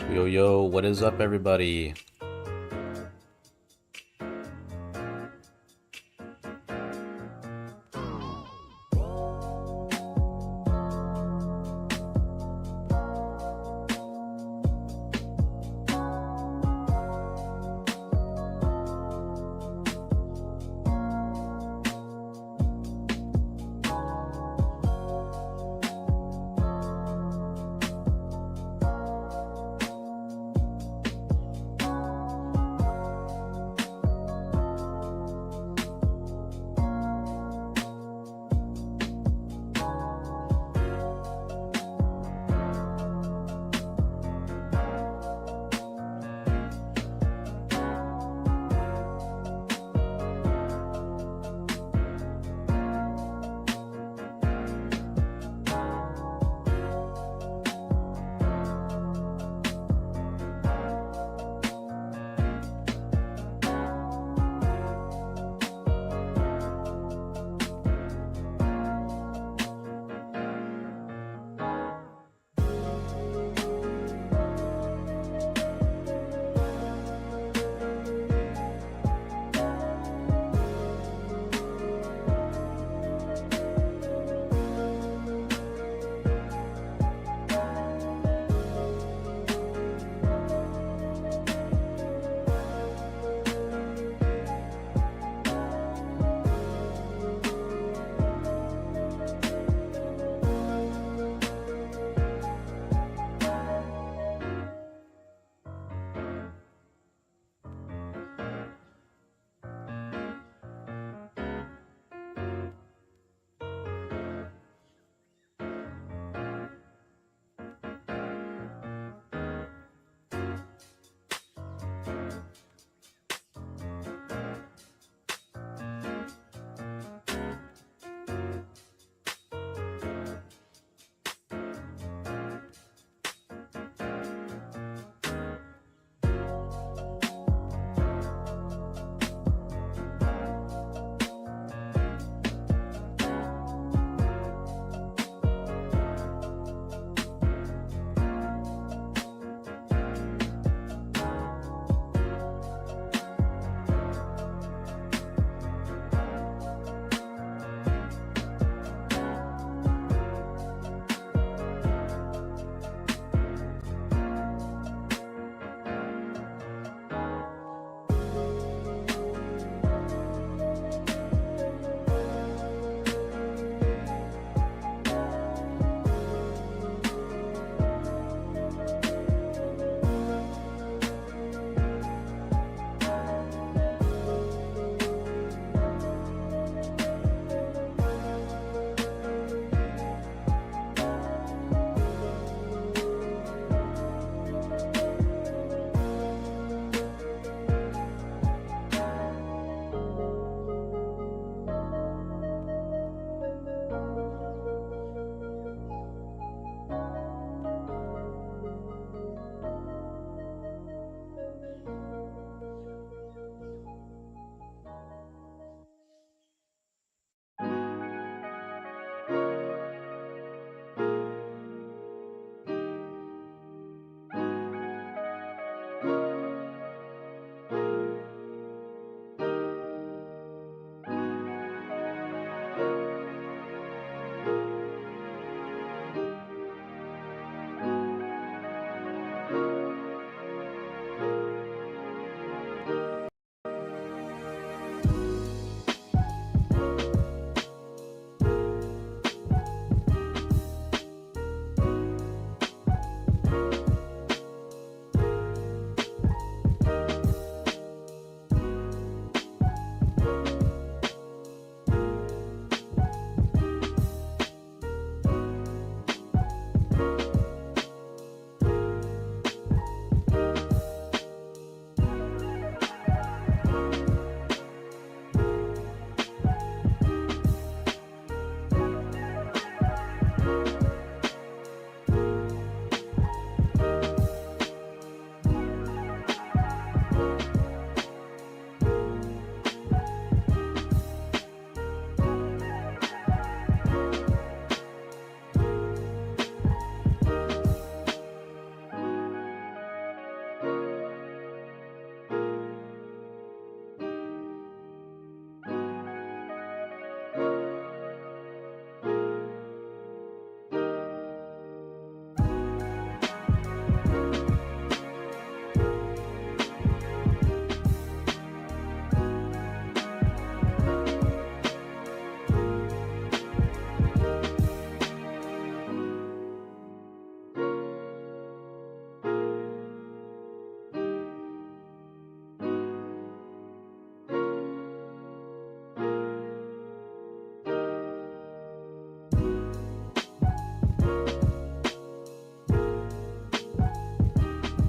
Yo, yo, what is up, everybody?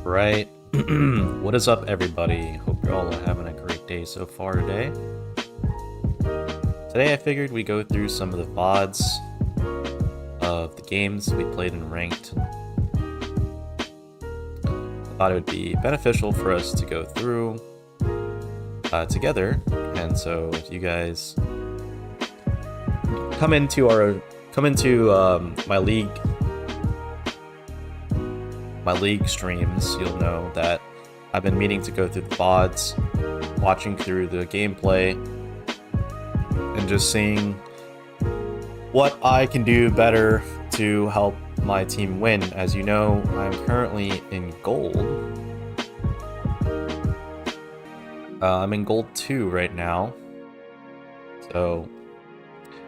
Right. What is up, everybody? Hope you're all having a great day so far today. Today I figured we go through some of the VODs of the games we played in Ranked. I thought it would be beneficial for us to go through together, and so if you guys come into my league streams, you'll know that I've been meaning to go through the VODs, watching through the gameplay, and just seeing what I can do better to help my team win. As you know, I'm currently in gold. I'm in gold 2 right now. So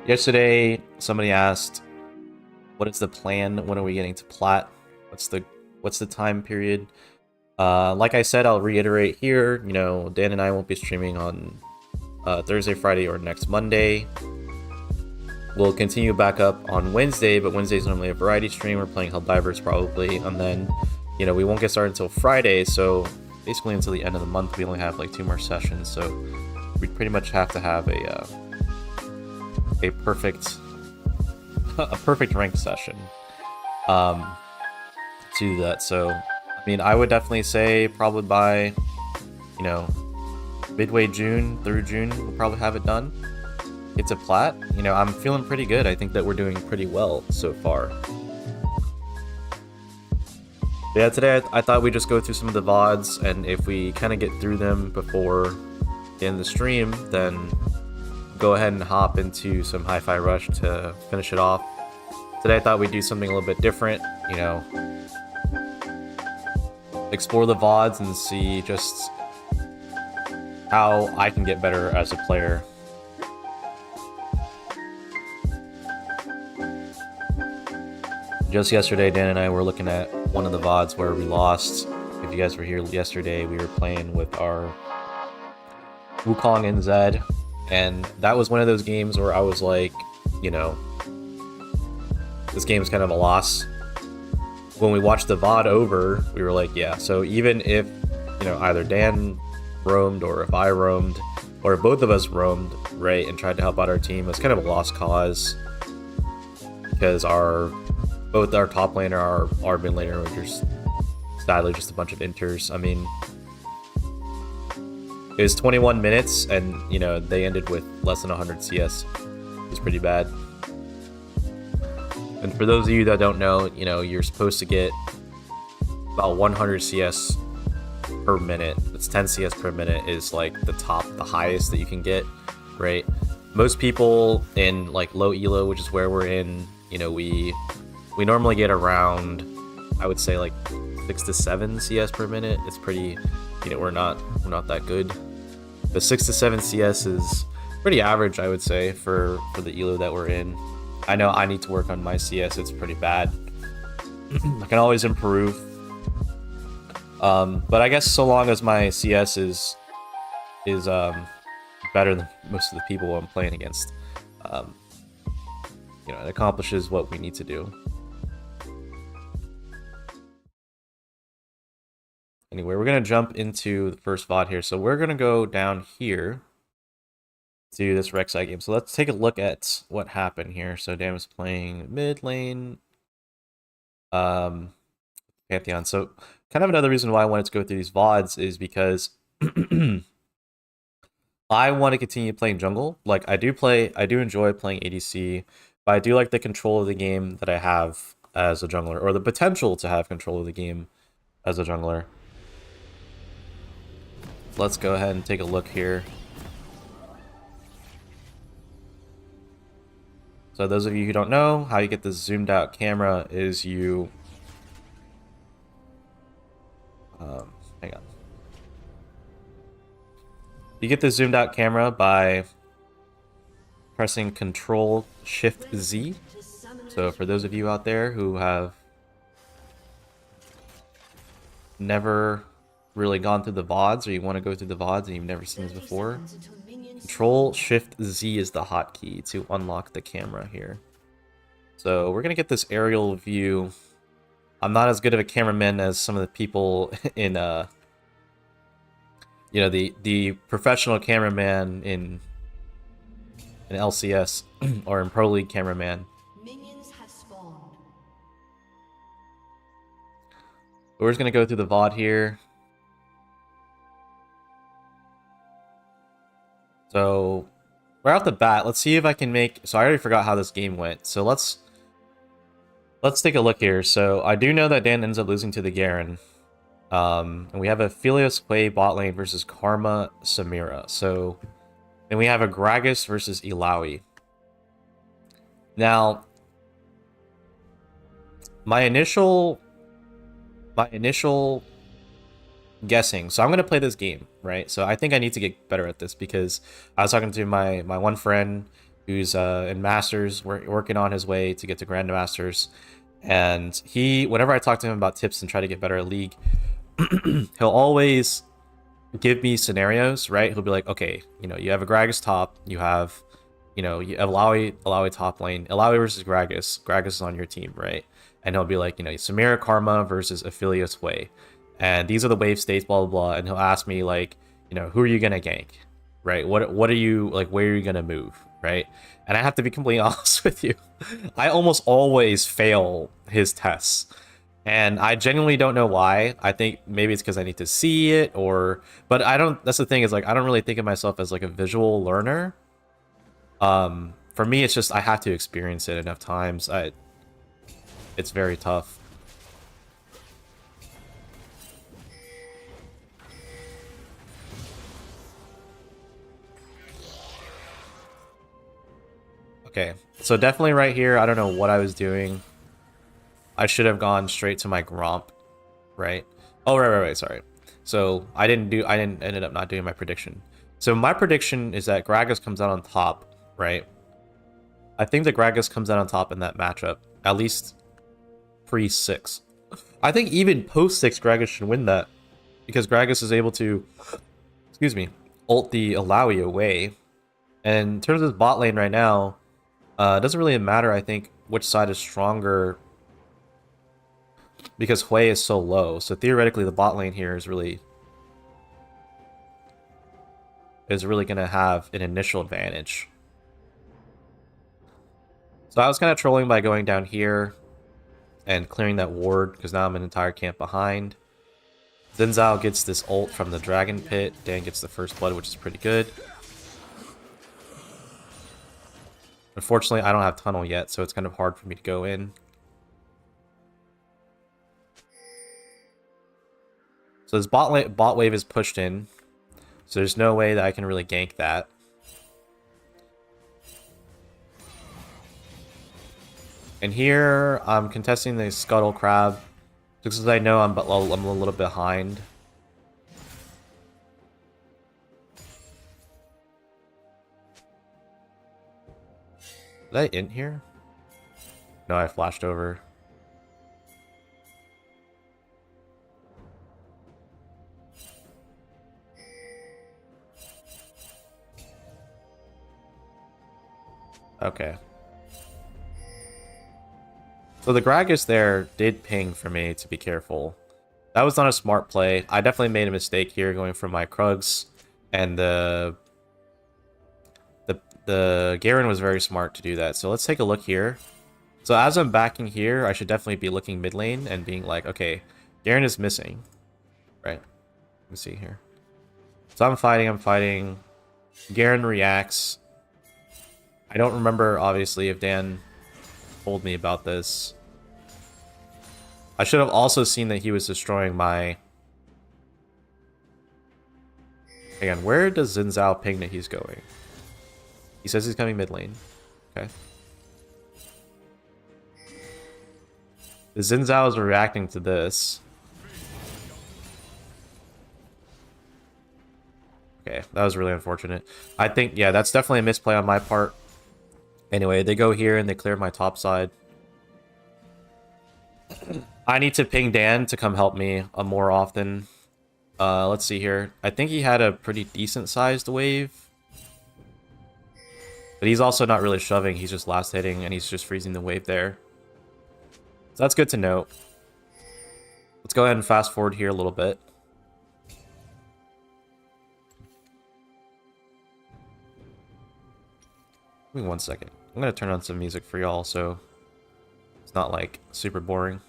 yesterday somebody asked, what is the plan? When are we getting to plat? What's the time period? Like I said, I'll reiterate here, you know, Dan and I won't be streaming on Thursday, Friday, or next Monday. We'll continue back up on Wednesday, but Wednesday's normally a variety stream. We're playing Helldivers probably, and then, you know, we won't get started until Friday, so basically until the end of the month we only have like 2 more sessions, so we pretty much have to have a perfect ranked session to do that. So I mean, I would definitely say probably by, you know, midway June through June we'll probably have it done. It's a plat. You know, I'm feeling pretty good. I think that we're doing pretty well so far. Yeah, today I thought we'd just go through some of the VODs, and if we kind of get through them before the end of the stream, then go ahead and hop into some Hi-Fi Rush to finish it off. Today I thought we'd do something a little bit different, you know, explore the VODs and see just how I can get better as a player. Just yesterday, Dan and I were looking at one of the VODs where we lost. If you guys were here yesterday, we were playing with our Wukong and Zed, and that was one of those games where I was like, you know, this game's kind of a loss. When we watched the VOD over, we were like, yeah, so even if, you know, either Dan roamed or if I roamed or if both of us roamed, right, and tried to help out our team, it's kind of a lost cause, because both our top laner, our mid laner were just sadly just a bunch of inters. I mean, it was 21 minutes and, you know, they ended with less than 100 CS. It was pretty bad. And for those of you that don't know, you know, you're supposed to get about 100 CS per minute. It's 10 CS per minute is like the highest that you can get, right? Most people in like low elo, which is where we're in, you know, we normally get around, I would say, like 6 to 7 CS per minute. It's pretty, you know, we're not that good. But 6 to 7 CS is pretty average, I would say, for the elo that we're in. I know I need to work on my CS. It's pretty bad. I can always improve. But I guess so long as my CS is better than most of the people I'm playing against, you know, it accomplishes what we need to do. Anyway, we're gonna jump into the first VOD here. So we're gonna go down here to this Rek'Sai game. So let's take a look at what happened here. So Dan was playing mid lane, Pantheon. So kind of another reason why I wanted to go through these VODs is because I want to continue playing jungle. Like I do enjoy playing ADC, but I do like the control of the game that I have as a jungler, or the potential to have control of the game as a jungler. Let's go ahead and take a look here. So those of you who don't know, how you get this zoomed out camera is you... hang on. You get the zoomed out camera by pressing Control-Shift-Z. So for those of you out there who have never really gone through the VODs, or you want to go through the VODs and you've never seen this before, Control-Shift-Z is the hotkey to unlock the camera here. So we're going to get this aerial view I'm not as good of a cameraman as some of the people in you know, the professional cameraman in LCS or in Pro League cameraman. Minions have spawned. We're just gonna go through the VOD here. So right off the bat, let's see if I can make. So I already forgot how this game went. So let's take a look here. So I do know that Dan ends up losing to the Garen. And we have a Philios Quay bot lane versus Karma Samira. So then we have a Gragas versus Illaoi. Now, my initial guessing. So I'm gonna play this game, right? So I think I need to get better at this because I was talking to my one friend who's in Masters, working on his way to get to Grandmasters, and whenever I talk to him about tips and try to get better at League, he'll always give me scenarios, right? He'll be like, okay, you know, you have a Gragas top, you have Illaoi top lane, Illaoi versus Gragas is on your team, right? And he'll be like, you know, Samira Karma versus Aphelios Way, and these are the wave states, blah blah blah. And he'll ask me like, you know, who are you gonna gank, right? What are you like? Where are you gonna move, right? And I have to be completely honest with you, I almost always fail his tests. And I genuinely don't know why. I think maybe it's because I need to see it, but I don't. That's the thing, is like I don't really think of myself as like a visual learner. For me, it's just I have to experience it enough times. It's very tough. Okay, so definitely right here, I don't know what I was doing. I should have gone straight to my Gromp, right? Oh, right, sorry. So I ended up not doing my prediction. So my prediction is that Gragas comes out on top, right? I think that Gragas comes out on top in that matchup, at least pre-6. I think even post-6, Gragas should win that, because Gragas is able to, excuse me, ult the Illaoi away. And in terms of bot lane right now, it doesn't really matter, I think, which side is stronger, because Hui is so low. So theoretically, the bot lane here is really gonna have an initial advantage. So I was kind of trolling by going down here and clearing that ward, because now I'm an entire camp behind. Xin Zhao gets this ult from the Dragon Pit. Dan gets the first blood, which is pretty good. Unfortunately, I don't have tunnel yet, so it's kind of hard for me to go in. So this bot wave is pushed in, so there's no way that I can really gank that. And here, I'm contesting the Scuttle Crab, just because I know I'm a little behind. Did I in here? No, I flashed over. Okay. So the Gragas there did ping for me to be careful. That was not a smart play. I definitely made a mistake here going for my Krugs, and the Garen was very smart to do that. So let's take a look here. So as I'm backing here, I should definitely be looking mid lane and being like, okay, Garen is missing, right? Let me see here. So I'm fighting. Garen reacts. I don't remember, obviously, if Dan told me about this. I should have also seen that he was destroying my... Again, where does Xin Zhao ping that he's going? He says he's coming mid lane. Okay. The Xin Zhao is reacting to this. Okay, that was really unfortunate. I think, yeah, that's definitely a misplay on my part. Anyway, they go here and they clear my top side. I need to ping Dan to come help me more often. Let's see here. I think he had a pretty decent sized wave. But he's also not really shoving, he's just last hitting and he's just freezing the wave there. So that's good to note. Let's go ahead and fast forward here a little bit. Give me 1 second. I'm gonna turn on some music for y'all so it's not like super boring.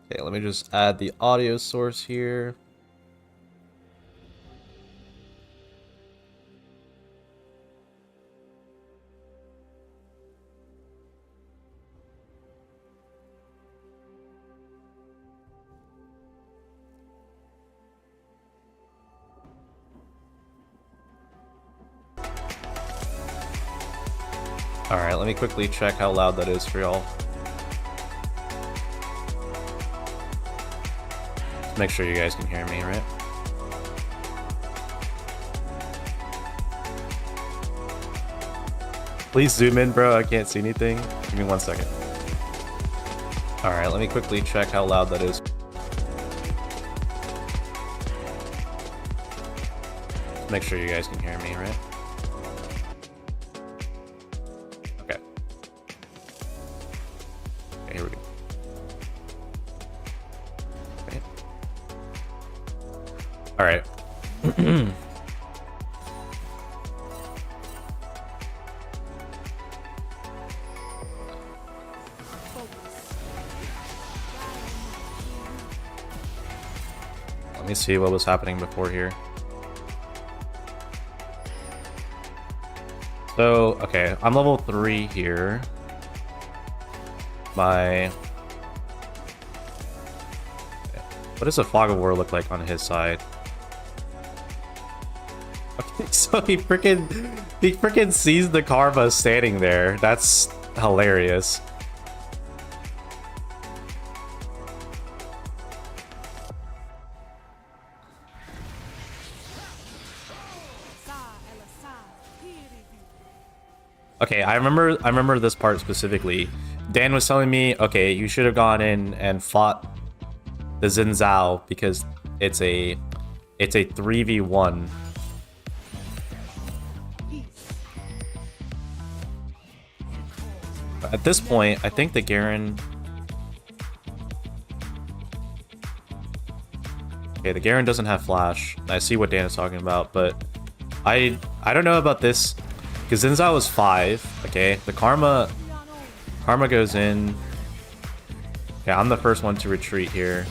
Okay, let me just add the audio source here. Alright, let me quickly check how loud that is for y'all. Make sure you guys can hear me, right? Please zoom in, bro. I can't see anything. Give me 1 second. Alright, let me quickly check how loud that is. Make sure you guys can hear me, right? Okay. Okay, here we go. Okay. Alright. Let me see what was happening before here. So, okay, I'm level 3 here. What does the Fog of War look like on his side? Okay, so he freaking sees the Karma standing there. That's hilarious. Okay, I remember this part specifically. Dan was telling me, okay, you should have gone in and fought the Xin Zhao because it's a 3v1. At this point, I think the Garen... Okay, the Garen doesn't have flash. I see what Dan is talking about, but I don't know about this. Because Xin Zhao was 5, okay? The Karma goes in. Okay, I'm the first one to retreat here.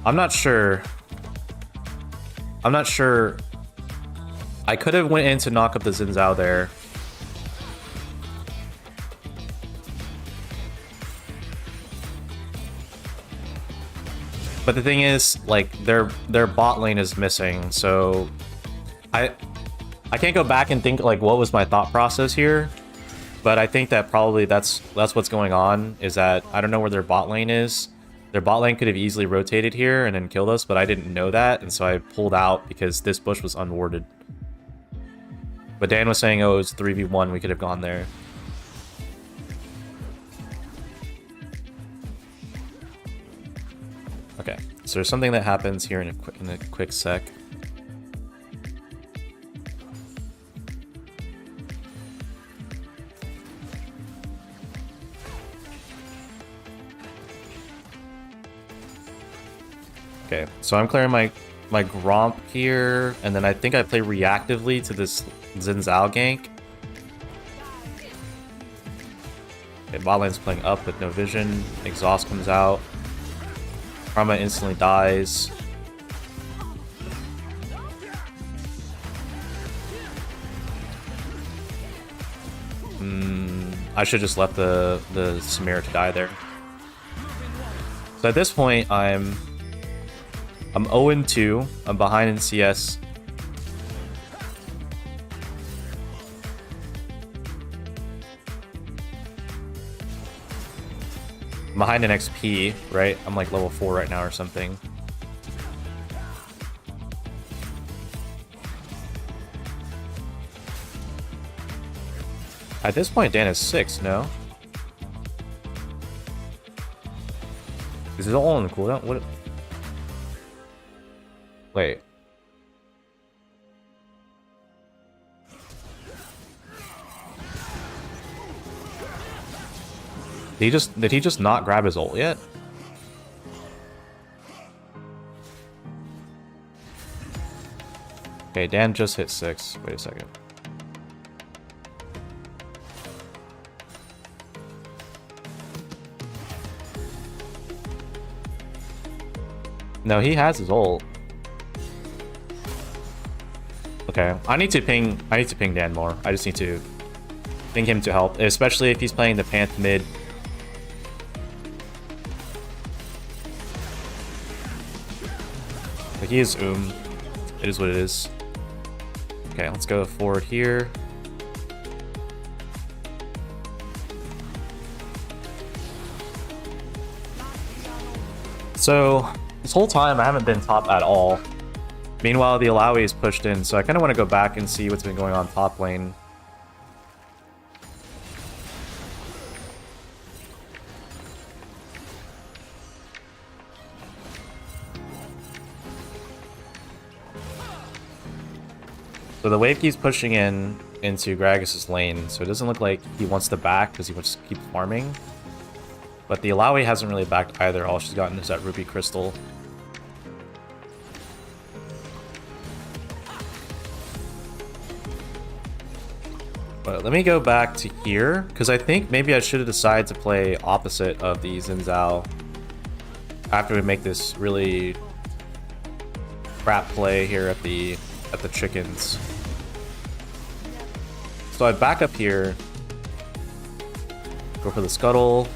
I'm not sure. I could have went in to knock up the Xin Zhao there. But the thing is, like, their bot lane is missing, so I can't go back and think like what was my thought process here, but I think that probably that's what's going on, is that I don't know where their bot lane is. Their bot lane could have easily rotated here and then killed us, but I didn't know that, and so I pulled out because this bush was unwarded. But Dan was saying, oh, it was 3v1, we could have gone there. Okay, so there's something that happens here in a quick sec. Okay, so I'm clearing my Gromp here, and then I think I play reactively to this Xin Zhao gank. Okay, bot lane's playing up with no vision. Exhaust comes out. Karma instantly dies. I should just left the Samira to die there. So at this point, I'm 0-2. I'm behind in CS. I'm behind an XP, right? I'm like level 4 right now or something. At this point, Dan is 6, no? Is it all on the cooldown? What? Wait. Did he just not grab his ult yet? Okay, Dan just hit 6. Wait a second. No, he has his ult. Okay, I need to ping Dan more. I just need to ping him to help, especially if he's playing the Panth mid. Like he is It is what it is. Okay, let's go forward here. So this whole time I haven't been top at all. Meanwhile, the Alawi is pushed in, so I kind of want to go back and see what's been going on top lane. So the wave keeps pushing into Gragas's lane, so it doesn't look like he wants to back because he wants to keep farming. But the Alawi hasn't really backed either. All she's gotten is that Ruby Crystal. But let me go back to here, because I think maybe I should have decided to play opposite of the Xin Zhao after we make this really crap play here at the chickens. So I'd back up here, go for the scuttle.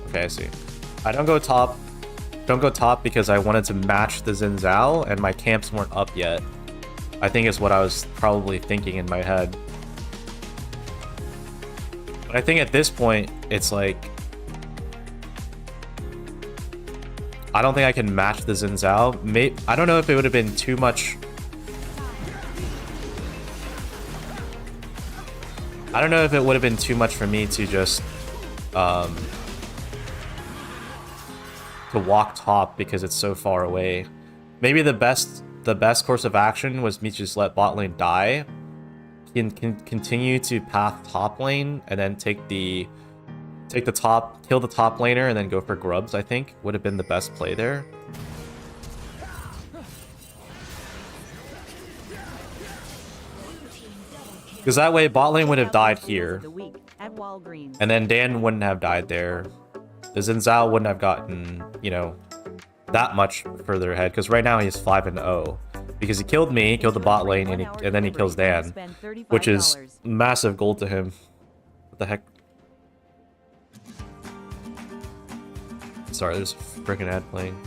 Okay, I see. I don't go top because I wanted to match the Xin Zhao and my camps weren't up yet. I think is what I was probably thinking in my head. But I think at this point, it's like, I don't think I can match the Xin Zhao. I don't know if it would have been too much. I don't know if it would have been too much for me to just to walk top because it's so far away. Maybe the best course of action was me to just let bot lane die, can continue to path top lane, and then take the top, kill the top laner, and then go for grubs. I think would have been the best play there. Because that way bot lane would have died here, and then Dan wouldn't have died there. The Xin Zhao wouldn't have gotten, you know, that much further ahead, because right now he's 5-0. Because he killed me, killed the bot lane, and then he kills Dan, which is massive gold to him. What the heck? Sorry, there's a freaking ad playing.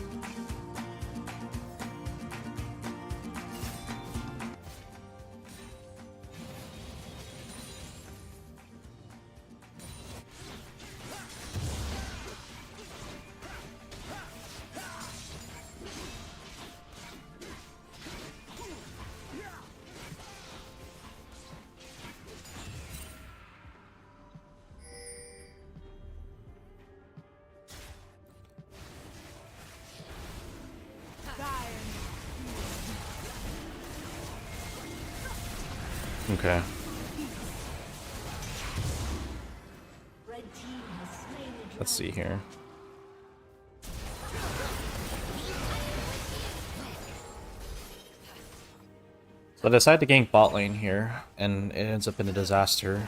Okay. Let's see here. So I decide to gank bot lane here, and it ends up in a disaster.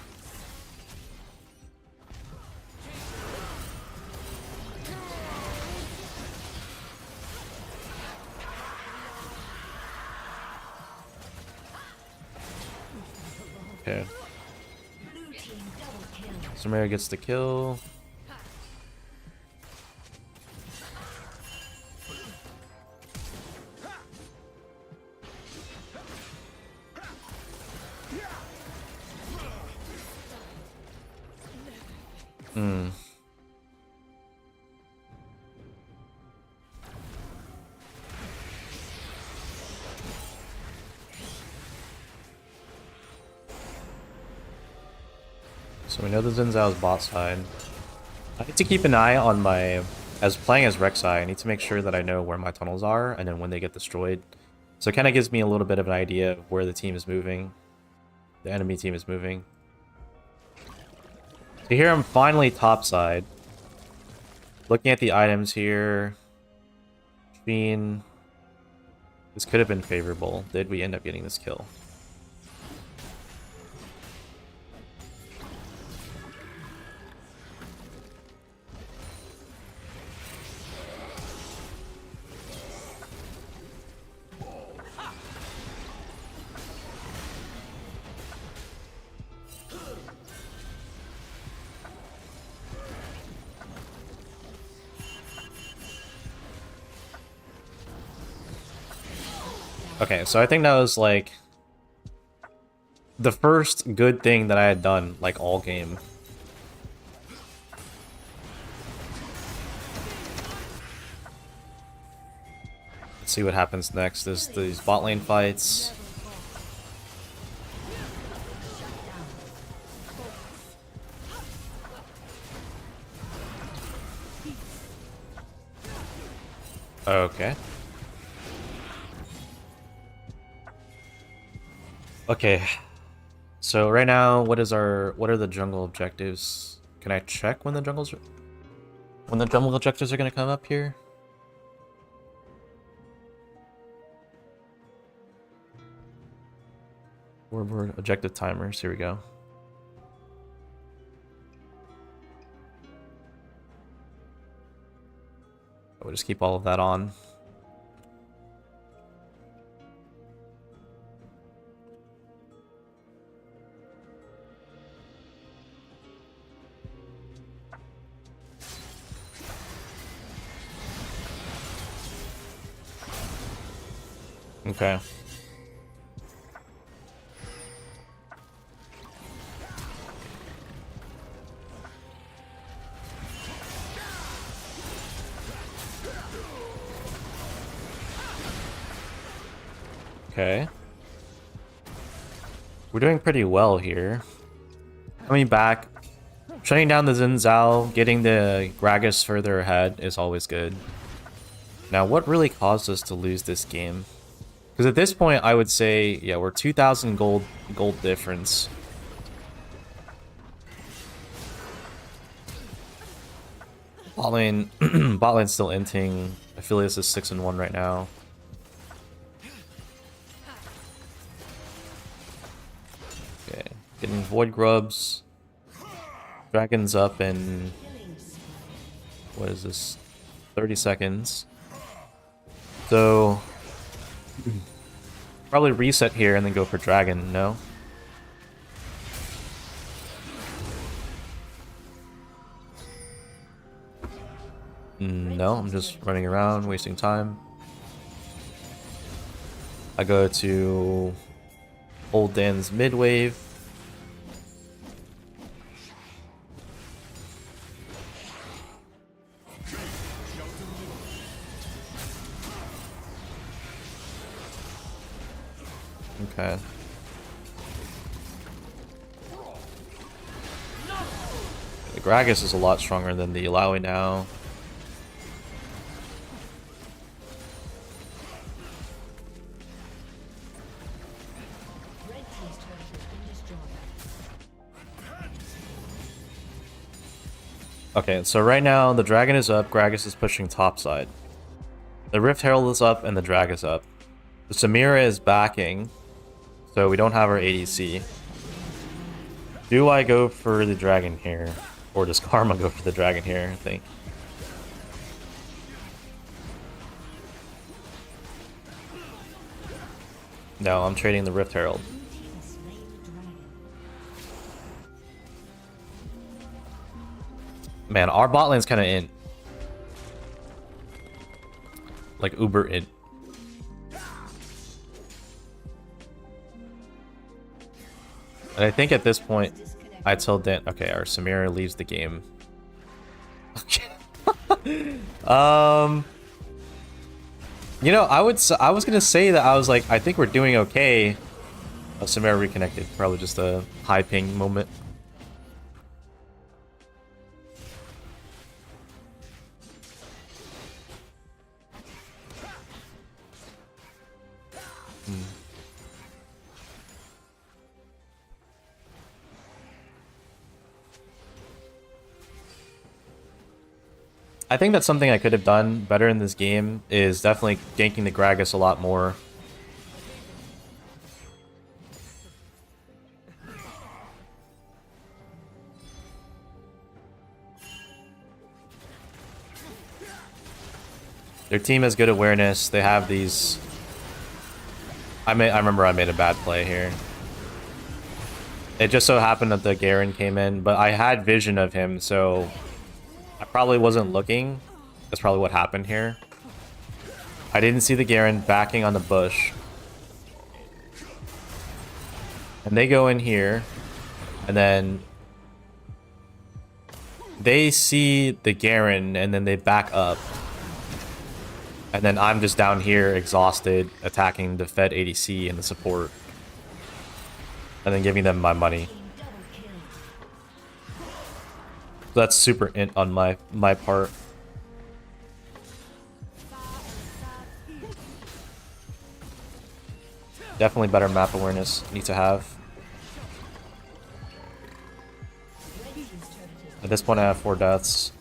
Okay. Samara gets the kill. Hmm. So we know the Xin Zhao's bot side. I need to keep an eye on my... As playing as Rek'Sai, I need to make sure that I know where my tunnels are and then when they get destroyed. So it kind of gives me a little bit of an idea of where the team is moving. The enemy team is moving. So here I'm finally topside. Looking at the items here. Fiend. This could have been favorable. Did we end up getting this kill? Okay, so I think that was like the first good thing that I had done like all game. Let's see what happens next. There's these bot lane fights. Okay. Okay. So right now, what are the jungle objectives? Can I check when the jungle objectives are gonna come up here? We're objective timers, here we go. We'll just keep all of that on. Okay. Okay. We're doing pretty well here. Coming back, shutting down the Xin Zhao, getting the Gragas further ahead is always good. Now, what really caused us to lose this game? Because at this point, I would say, yeah, we're 2,000 gold difference. Bot lane, bot lane's still inting. Aphelios is 6-1 right now. Okay, getting Void Grubs. Dragon's up in... What is this? 30 seconds. So... Probably reset here and then go for Dragon, no? No, I'm just running around, wasting time. I go to Old Dan's mid wave. Okay. The Gragas is a lot stronger than the Illaoi now. Okay, so right now the dragon is up, Gragas is pushing topside. The Rift Herald is up and the drag is up. The Samira is backing, so we don't have our ADC. Do I go for the dragon here? Or does Karma go for the dragon here, I think? No, I'm trading the Rift Herald. Man, our bot lane's kind of in. Like uber in. And I think at this point, I tell Dan, okay, our Samira leaves the game. You know, I was gonna say that I was like, I think we're doing okay. Oh, Samara reconnected. Probably just a high ping moment. I think that's something I could have done better in this game, is definitely ganking the Gragas a lot more. Their team has good awareness. They have these... I remember I made a bad play here. It just so happened that the Garen came in, but I had vision of him, so I probably wasn't looking. That's probably what happened here. I didn't see the Garen backing on the bush. And they go in here, and then they see the Garen, and then they back up. And then I'm just down here, exhausted, attacking the Fed ADC and the support. And then giving them my money. So that's super int on my part. Definitely better map awareness need to have. At this point I have 4 deaths.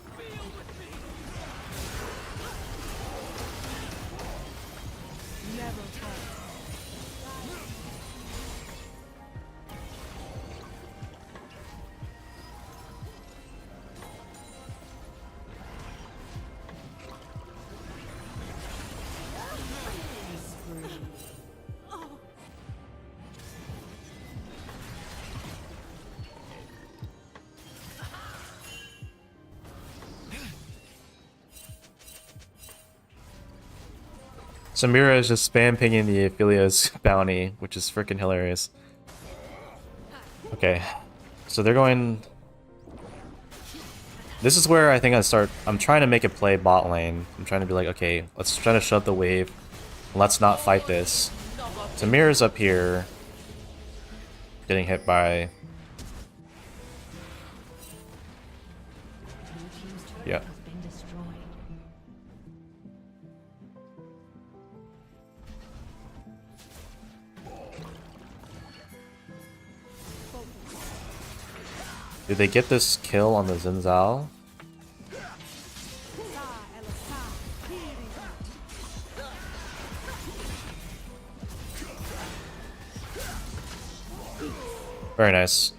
Samira is just spam pinging the Aphelios bounty, which is freaking hilarious. Okay, so they're going... This is where I think I'm trying to make a play bot lane. I'm trying to be like, okay, let's try to shut the wave. Let's not fight this. Samira's up here. Getting hit by... Yeah. Did they get this kill on the Zinzal? Very nice.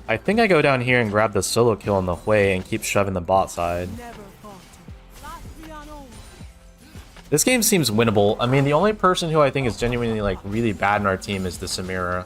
I think I go down here and grab the solo kill on the Hui and keep shoving the bot side. This game seems winnable. I mean, the only person who I think is genuinely, like, really bad in our team is the Samira.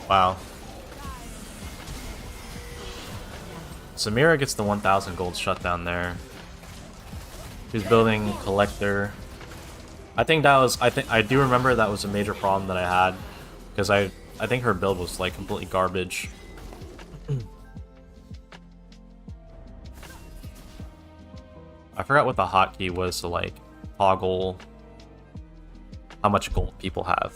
Wow. Samira gets the 1,000 gold shutdown there. She's building Collector. I think I do remember that was a major problem that I had. Because I think her build was like completely garbage. I forgot what the hotkey was to like toggle how much gold people have.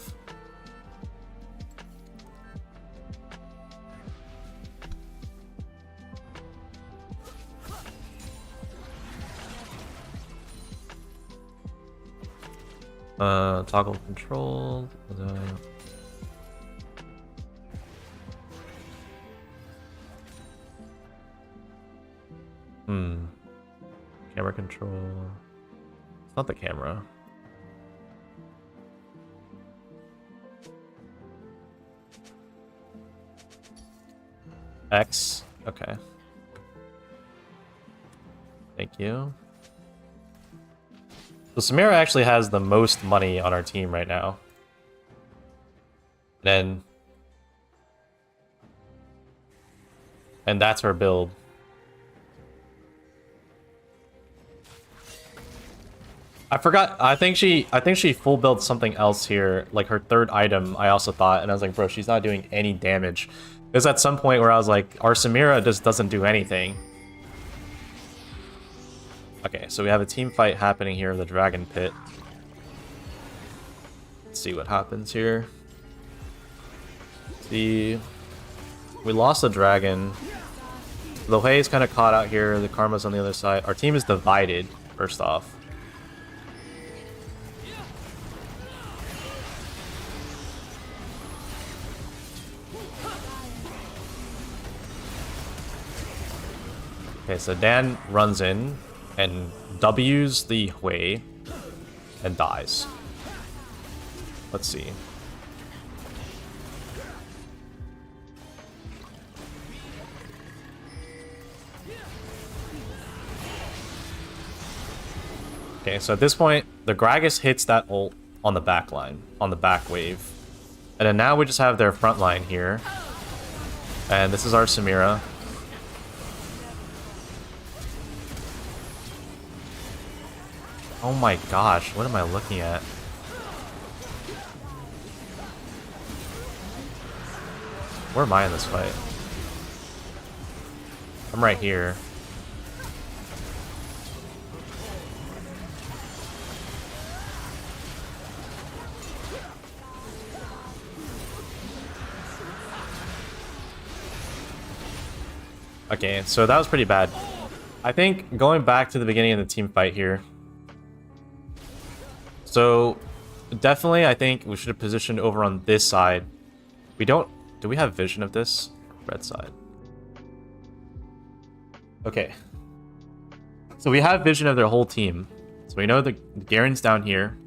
Toggle control. Camera control. It's not the camera. X. Okay. Thank you. So Samira actually has the most money on our team right now. And that's her build. I forgot. I think she full built something else here, like her third item. I also thought, and I was like, bro, she's not doing any damage. There's at some point where I was like, our Samira just doesn't do anything. Okay, so we have a team fight happening here in the Dragon Pit. Let's see what happens here. See, we lost the dragon. The Hui is kind of caught out here. The Karma's on the other side. Our team is divided. First off. Okay, so Dan runs in and W's the Hui and dies. Let's see. Okay, so at this point, the Gragas hits that ult on the back line, on the back wave. And then now we just have their front line here. And this is our Samira. Oh my gosh, what am I looking at? Where am I in this fight? I'm right here. Okay, so that was pretty bad. I think going back to the beginning of the team fight here. So definitely I think we should have positioned over on this side. We don't... Do we have vision of this? Red side. Okay. So we have vision of their whole team. So we know the Garen's down here.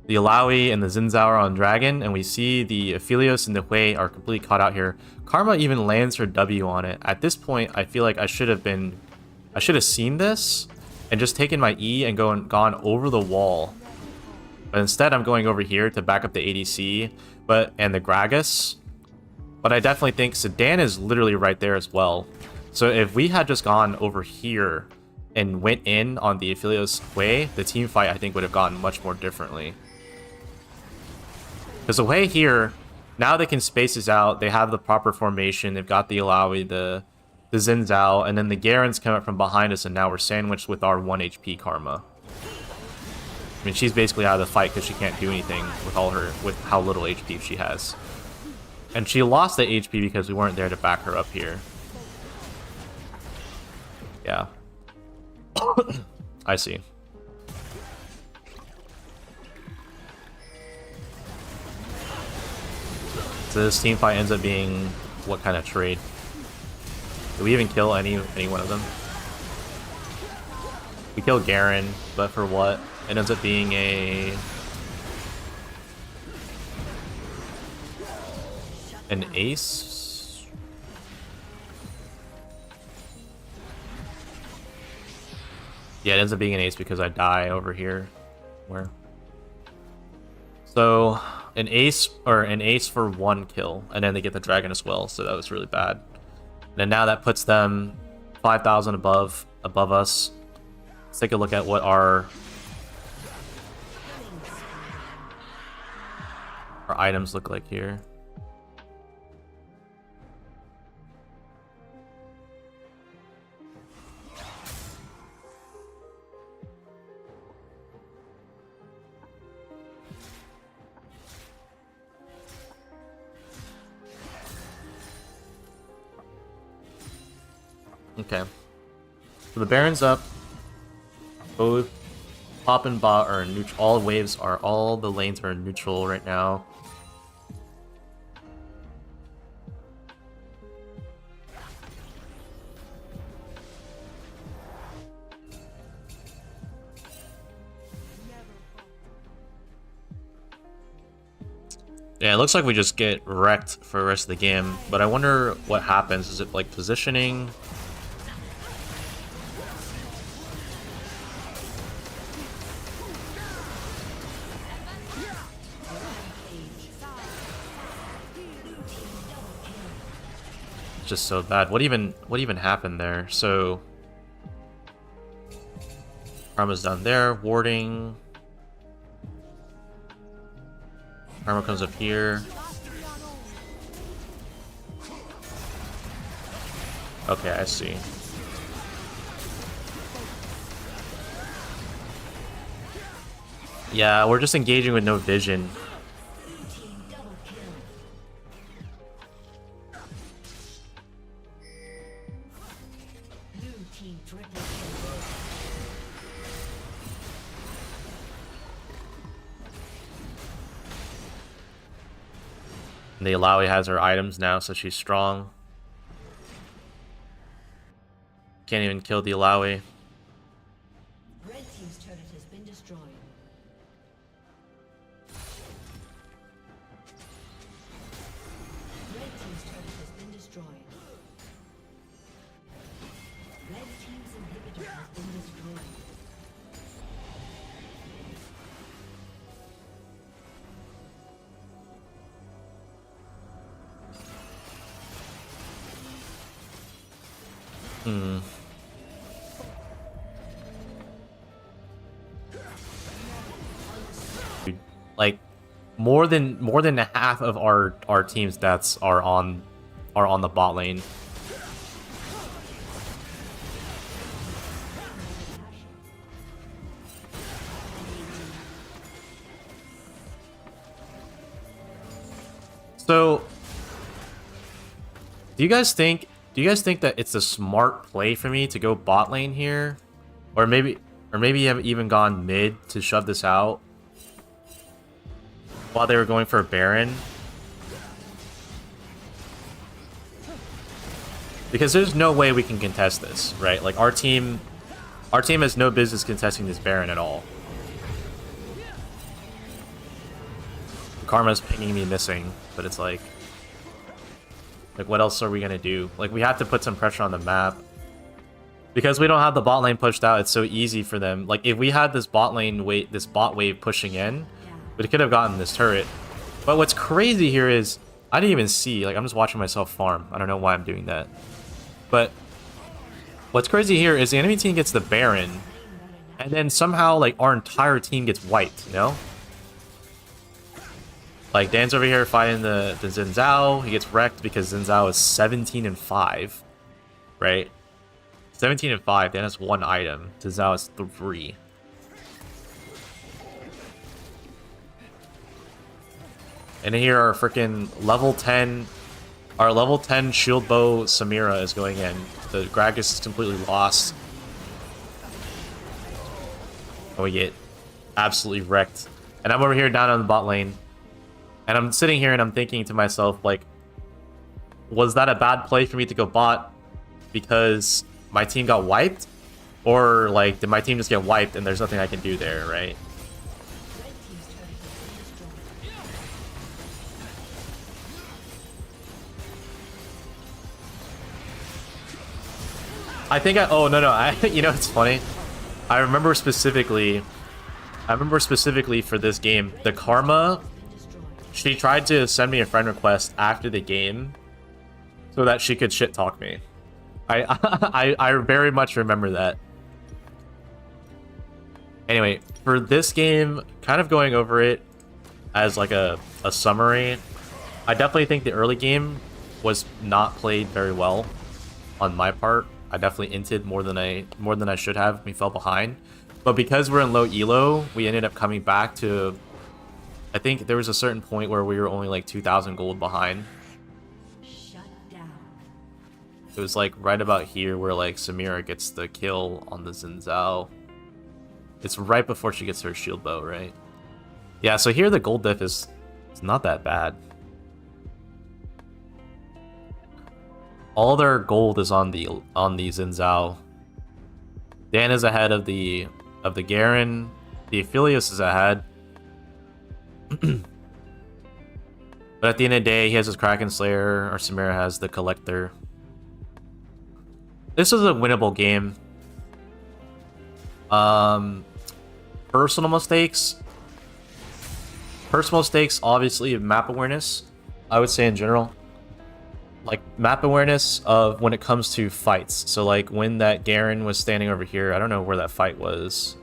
The Alawi and the Xin are on Dragon, and we see the Aphelios and the Hui are completely caught out here. Karma even lands her W on it. At this point, I feel like I should have seen this and just taken my E and gone over the wall. But instead, I'm going over here to back up the ADC and the Gragas. But I definitely think Sedan is literally right there as well. So if we had just gone over here and went in on the Aphelios Hui, the team fight I think would have gone much more differently. Because the way here, now they can space this out. They have the proper formation. They've got the Alawi, the Xin Zhao, and then the Garen's come up from behind us, and now we're sandwiched with our 1 HP Karma. I mean, she's basically out of the fight because she can't do anything with how little HP she has. And she lost the HP because we weren't there to back her up here. Yeah. I see. So this team fight ends up being what kind of trade? Did we even kill any one of them? We killed Garen, but for what? It ends up being an ace? Yeah, it ends up being an ace because I die over here. Where? So an ace for 1 kill, and then they get the dragon as well, so that was really bad. And now that puts them 5,000 above us. Let's take a look at what our items look like here. Okay. So the Baron's up. Both top and bot are neutral. All the lanes are neutral right now. Yeah, it looks like we just get wrecked for the rest of the game, but I wonder what happens. Is it like positioning? It's just so bad. What even happened there? So Karma's down there, warding. Karma comes up here. Okay, I see. Yeah, we're just engaging with no vision. And the Alawi has her items now, so she's strong. Can't even kill the Alawi. Red team's turret has been destroyed. Red team's turret has been destroyed. Red team's inhibitor has been destroyed. Like more than half of our team's deaths are on the bot lane. So do you guys think that it's a smart play for me to go bot lane here? Or maybe you have even gone mid to shove this out while they were going for a Baron? Because there's no way we can contest this, right? Like our team has no business contesting this Baron at all. Karma's pinging me missing, but it's like what else are we gonna do? Like we have to put some pressure on the map. Because we don't have the bot lane pushed out, it's so easy for them. Like if we had this bot wave pushing in, we could have gotten this turret. But what's crazy here is I didn't even see, like I'm just watching myself farm. I don't know why I'm doing that. But what's crazy here is the enemy team gets the Baron, and then somehow like our entire team gets wiped, you know? Like Dan's over here fighting the Xin Zhao. He gets wrecked because Xin Zhao is 17-5, right? 17-5. Dan has 1 item. Xin Zhao has 3. And here our freaking level 10, our level 10 shield bow Samira is going in. The Gragas is completely lost. And we get absolutely wrecked. And I'm over here down on the bot lane. And I'm sitting here and I'm thinking to myself, like, was that a bad play for me to go bot because my team got wiped? Or, like, did my team just get wiped and there's nothing I can do there, right? I think oh, no, you know, it's funny. I remember specifically for this game, the Karma, she tried to send me a friend request after the game so that she could shit talk me. I very much remember that. Anyway, for this game, kind of going over it as like a summary, I definitely think the early game was not played very well on my part. I definitely inted more than I should have. We fell behind. But because we're in low elo, we ended up coming back to, I think there was a certain point where we were only like 2,000 gold behind. Shut down. It was like right about here where like Samira gets the kill on the Xin Zhao. It's right before she gets her shield bow, right? Yeah, so here the gold diff is not that bad. All their gold is on the Xin Zhao. Dan is ahead of the Garen. The Aphelios is ahead. But at the end of the day, he has his Kraken Slayer, or Samira has the Collector. This is a winnable game. Personal mistakes. Personal mistakes, obviously, map awareness, I would say in general. like map awareness of when it comes to fights. So like when that Garen was standing over here, I don't know where that fight was.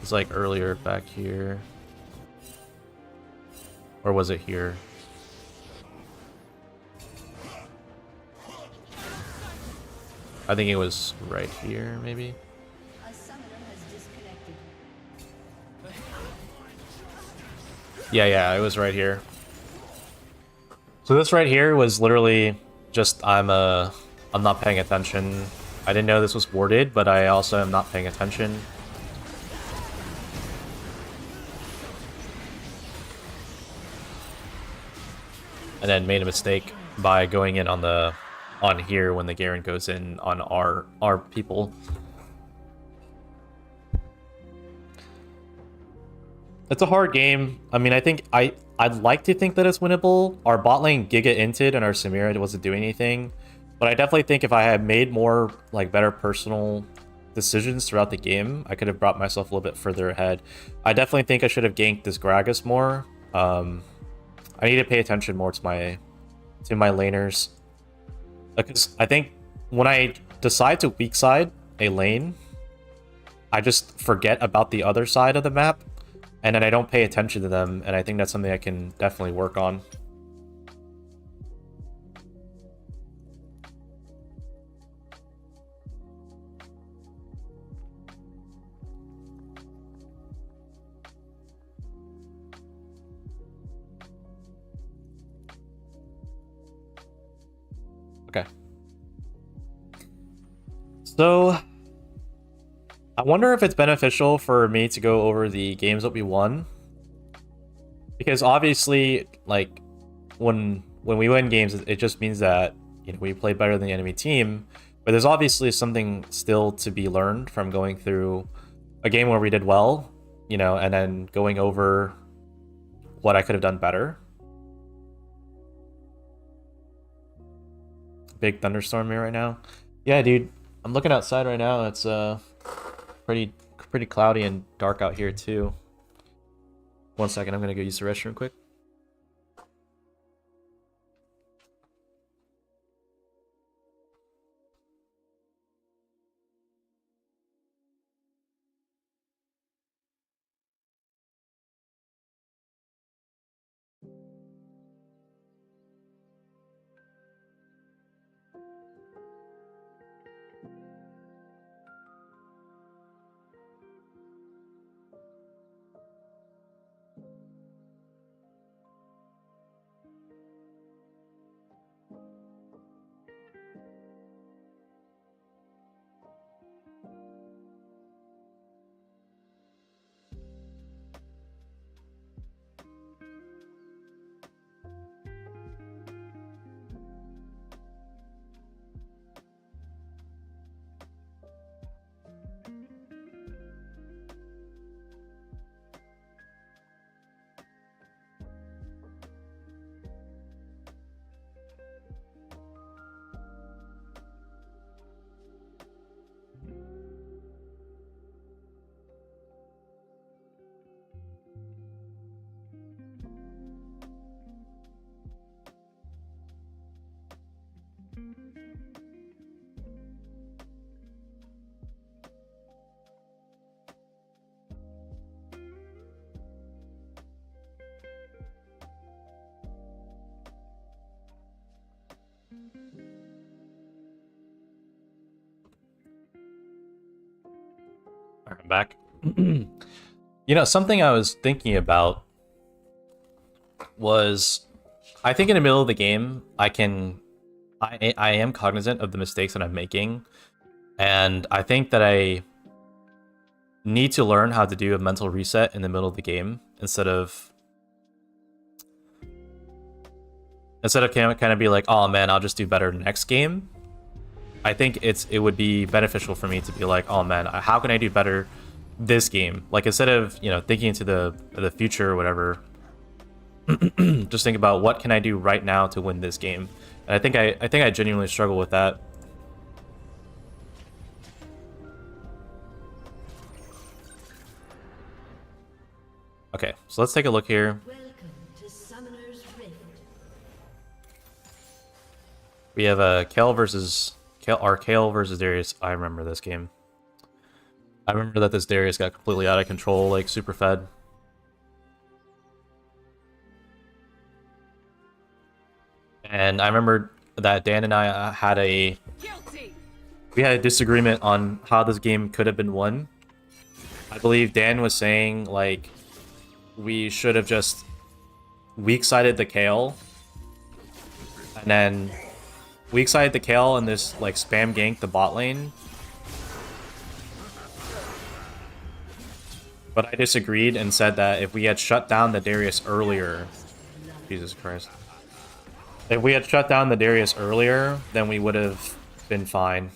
It's like earlier back here. Or was it here? I think it was right here, maybe. A summoner has disconnected. Yeah, it was right here. So this right here was literally just I'm not paying attention. I didn't know this was warded, but I also am not paying attention. And then made a mistake by going in on here when the Garen goes in on our people. It's a hard game. I mean, I think I'd like to think that it's winnable. Our bot lane Giga inted and our Samira wasn't doing anything. But I definitely think if I had made more like better personal decisions throughout the game, I could have brought myself a little bit further ahead. I definitely think I should have ganked this Gragas more. I need to pay attention more to my laners. Because I think when I decide to weak side a lane, I just forget about the other side of the map, and then I don't pay attention to them, and I think that's something I can definitely work on. Okay. So, I wonder if it's beneficial for me to go over the games that we won. Because obviously, like, when we win games, it just means that, you know, we played better than the enemy team. But there's obviously something still to be learned from going through a game where we did well, you know, and then going over what I could have done better. Big thunderstorm here right now. Yeah, dude, I'm looking outside right now. It's pretty cloudy and dark out here too. 1 second, I'm gonna go use the restroom quick. Alright, I'm back. You know, something I was thinking about was, I think in the middle of the game, I am cognizant of the mistakes that I'm making, and I think that I need to learn how to do a mental reset in the middle of the game instead of kind of be like, oh man, I'll just do better next game. I think it would be beneficial for me to be like, oh man, how can I do better this game? Like, instead of, you know, thinking into the future or whatever, just think about what can I do right now to win this game. And I think I genuinely struggle with that. Okay, so let's take a look here. Welcome to We have a Kale versus Kale versus Darius. I remember this game. I remember that this Darius got completely out of control, like super fed. And I remember that Dan and I had a disagreement on how this game could have been won. I believe Dan was saying like we should have just weak-sided the Kale, and then weak-sided the Kale and this like spam gank the bot lane. But I disagreed and said that if we had shut down the Darius earlier, Jesus Christ. If we had shut down the Darius earlier, then we would have been fine.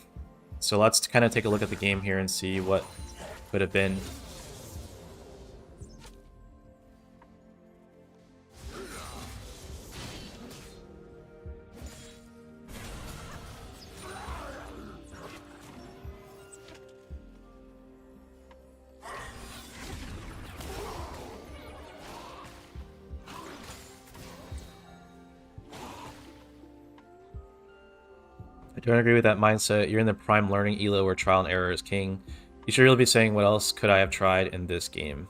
So let's kind of take a look at the game here and see what could have been. I don't agree with that mindset. You're in the prime learning elo where trial and error is king. You should really be saying, what else could I have tried in this game?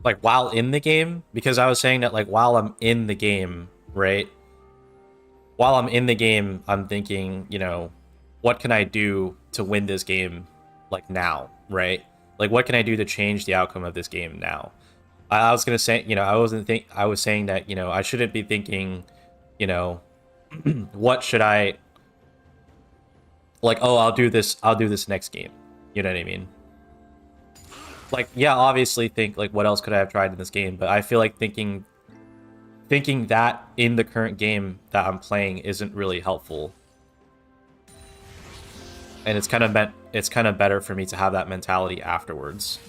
Like, while in the game? Because I was saying that, like, while I'm in the game, right? While I'm in the game, I'm thinking, you know, what can I do to win this game, like, now, right? Like, what can I do to change the outcome of this game now? I was gonna say, you know, I was saying that, you know, I shouldn't be thinking, you know, what should I, like, oh, I'll do this next game. You know what I mean? Like, yeah, obviously think, like, what else could I have tried in this game? But I feel like thinking that in the current game that I'm playing isn't really helpful. And it's kind of better for me to have that mentality afterwards.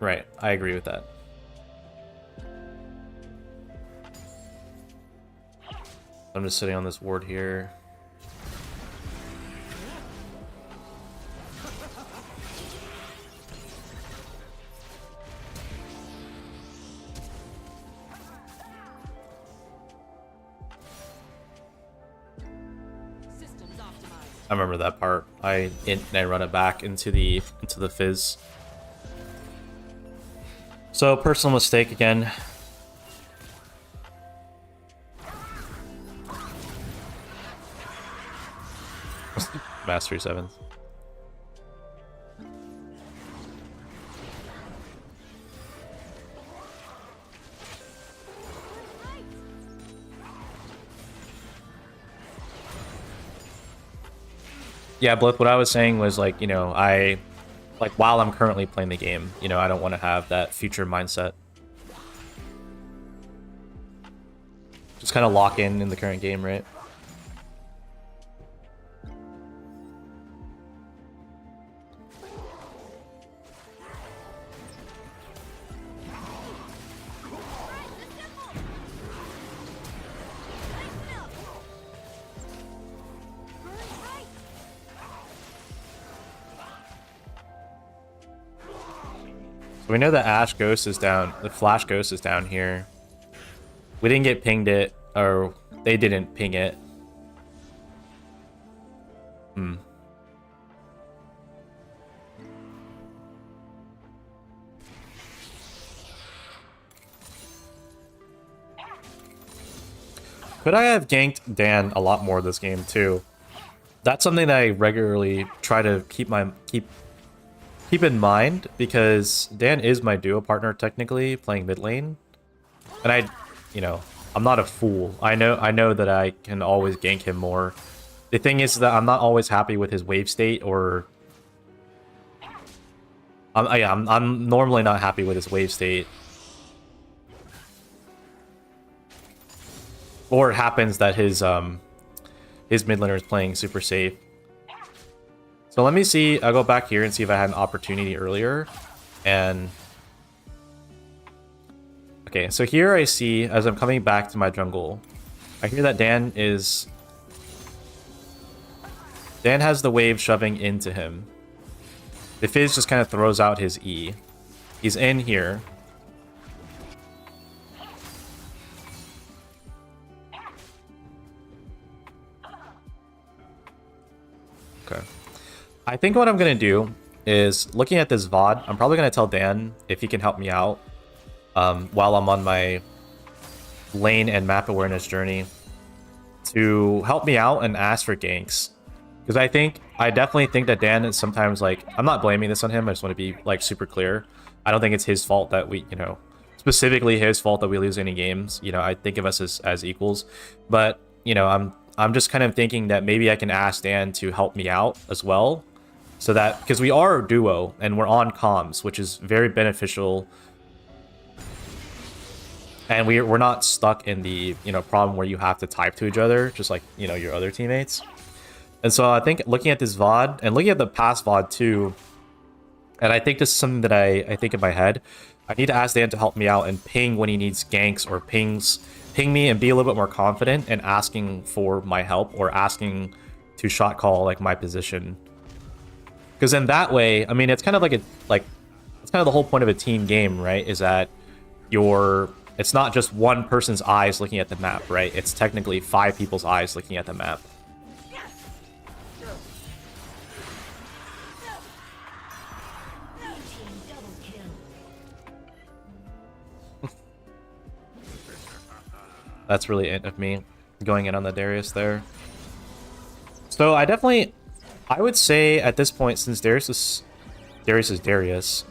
Right. I agree with that. I'm just sitting on this ward here. I remember that part. I run it back into the fizz. So, personal mistake again. Mastery 7th. Yeah, Blith, what I was saying was, like, you know, like, while I'm currently playing the game, you know, I don't want to have that future mindset. Just kind of lock in the current game, right? So we know that Ash Ghost is down, the Flash Ghost is down here. We didn't get pinged it, or they didn't ping it. Could I have ganked Dan a lot more this game too? That's something that I regularly try to keep in mind, because Dan is my duo partner technically playing mid lane, and you know, I'm not a fool. I know that I can always gank him more. The thing is that I'm not always happy with his wave state, or I'm normally not happy with his wave state. Or it happens that his mid laner is playing super safe. So let me see, I'll go back here and see if I had an opportunity earlier. And Okay, so here I see, as I'm coming back to my jungle, I hear that Dan has the wave shoving into him. The Fizz just kind of throws out his E. He's in here. Okay. I think what I'm going to do is, looking at this VOD, I'm probably going to tell Dan if he can help me out while I'm on my lane and map awareness journey to help me out and ask for ganks. Because I definitely think that Dan is sometimes like, I'm not blaming this on him, I just want to be like super clear. I don't think it's his fault that we, specifically his fault that we lose any games. I think of us as equals. But, I'm just kind of thinking that maybe I can ask Dan to help me out as well. So that, because we are a duo and we're on comms, which is very beneficial. And we're not stuck in the, problem where you have to type to each other, just like, your other teammates. And so I think looking at this VOD, and looking at the past VOD too, and I think this is something that I think in my head, I need to ask Dan to help me out and ping when he needs ganks or ping me and be a little bit more confident in asking for my help or asking to shot call like my position. Because in that way, I mean, it's kind of like it's kind of the whole point of a team game, right? Is that it's not just one person's eyes looking at the map, right? It's technically 5 people's eyes looking at the map. That's really it of me going in on the Darius there. So I would say at this point, since Darius is Darius,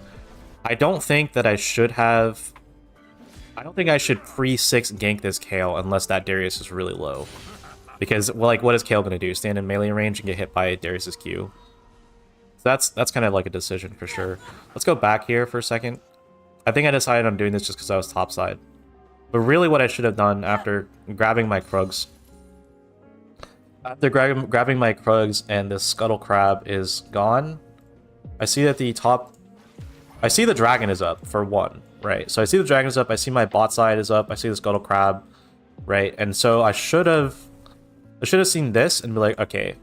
I don't think that I should pre-6 gank this Kayle unless that Darius is really low. Because, well, like, what is Kayle going to do? Stand in melee range and get hit by Darius's Q? So that's kind of like a decision for sure. Let's go back here for a second. I think I decided on doing this just because I was topside. But really what I should have done after grabbing my Krugs... After grabbing my Krugs and the Scuttle Crab is gone, I see that I see the dragon is up, for one, right? So I see the dragon is up, I see my bot side is up, I see the Scuttle Crab, right? And so I should have seen this and be like, okay,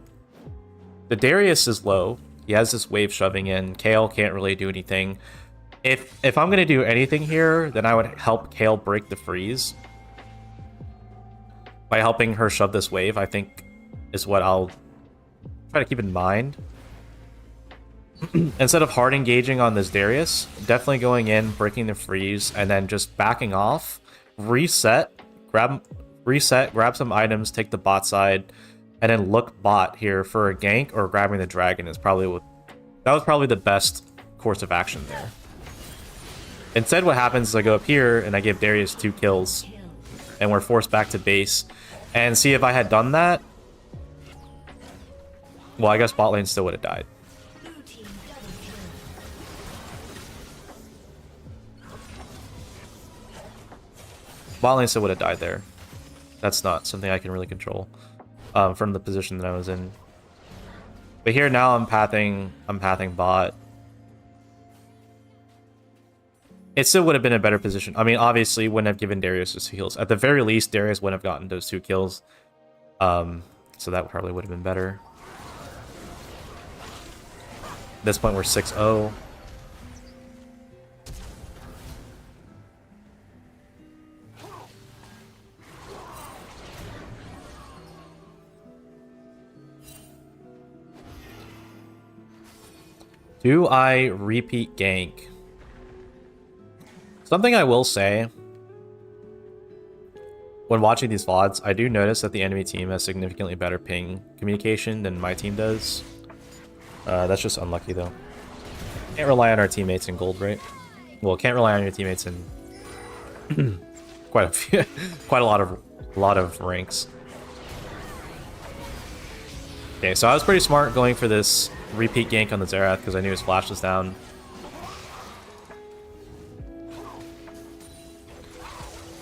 the Darius is low, he has this wave shoving in, Kayle can't really do anything. If I'm gonna do anything here, then I would help Kayle break the freeze. By helping her shove this wave, I think is what I'll try to keep in mind. Instead of hard engaging on this Darius, definitely going in, breaking the freeze, and then just backing off, reset, grab some items, take the bot side, and then look bot here for a gank or grabbing the dragon is probably that was probably the best course of action there. Instead, what happens is I go up here and I give Darius 2 kills, and we're forced back to base. And see, if I had done that, well, I guess bot lane still would have died. Bot lane still would have died there. That's not something I can really control from the position that I was in. But here now I'm pathing bot. It still would have been a better position. I mean, obviously, wouldn't have given Darius his heals. At the very least, Darius wouldn't have gotten those 2 kills. So that probably would have been better. At this point, we're 6-0. Do I repeat gank? Something I will say, when watching these VODs, I do notice that the enemy team has significantly better ping communication than my team does. That's just unlucky, though. Can't rely on our teammates in gold, right? Well, can't rely on your teammates in quite a lot of ranks. Okay, so I was pretty smart going for this repeat gank on the Xerath because I knew his flash was down.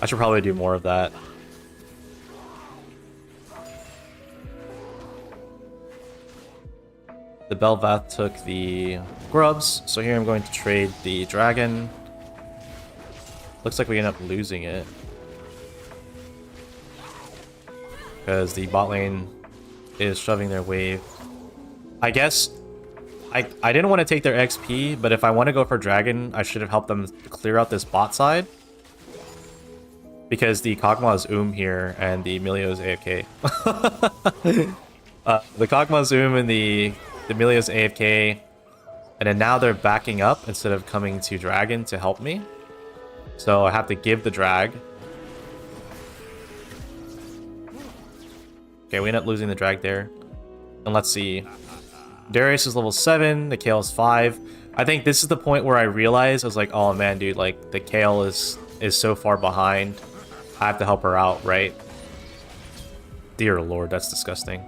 I should probably do more of that. The Belvath took the grubs, so here I'm going to trade the dragon. Looks like we end up losing it. Because the bot lane is shoving their wave. I guess I didn't want to take their XP, but if I want to go for Dragon, I should have helped them clear out this bot side. Because the Kog'Maw is here and the Emilio is AFK. The Kog'Maw is and the Emilio is AFK. And then now they're backing up instead of coming to Dragon to help me. So I have to give the drag. Okay, we end up losing the drag there. And let's see. Darius is level 7, the Kayle is 5. I think this is the point where I realized, I was like, oh man, dude, like, the Kayle is so far behind. I have to help her out, right? Dear lord, that's disgusting.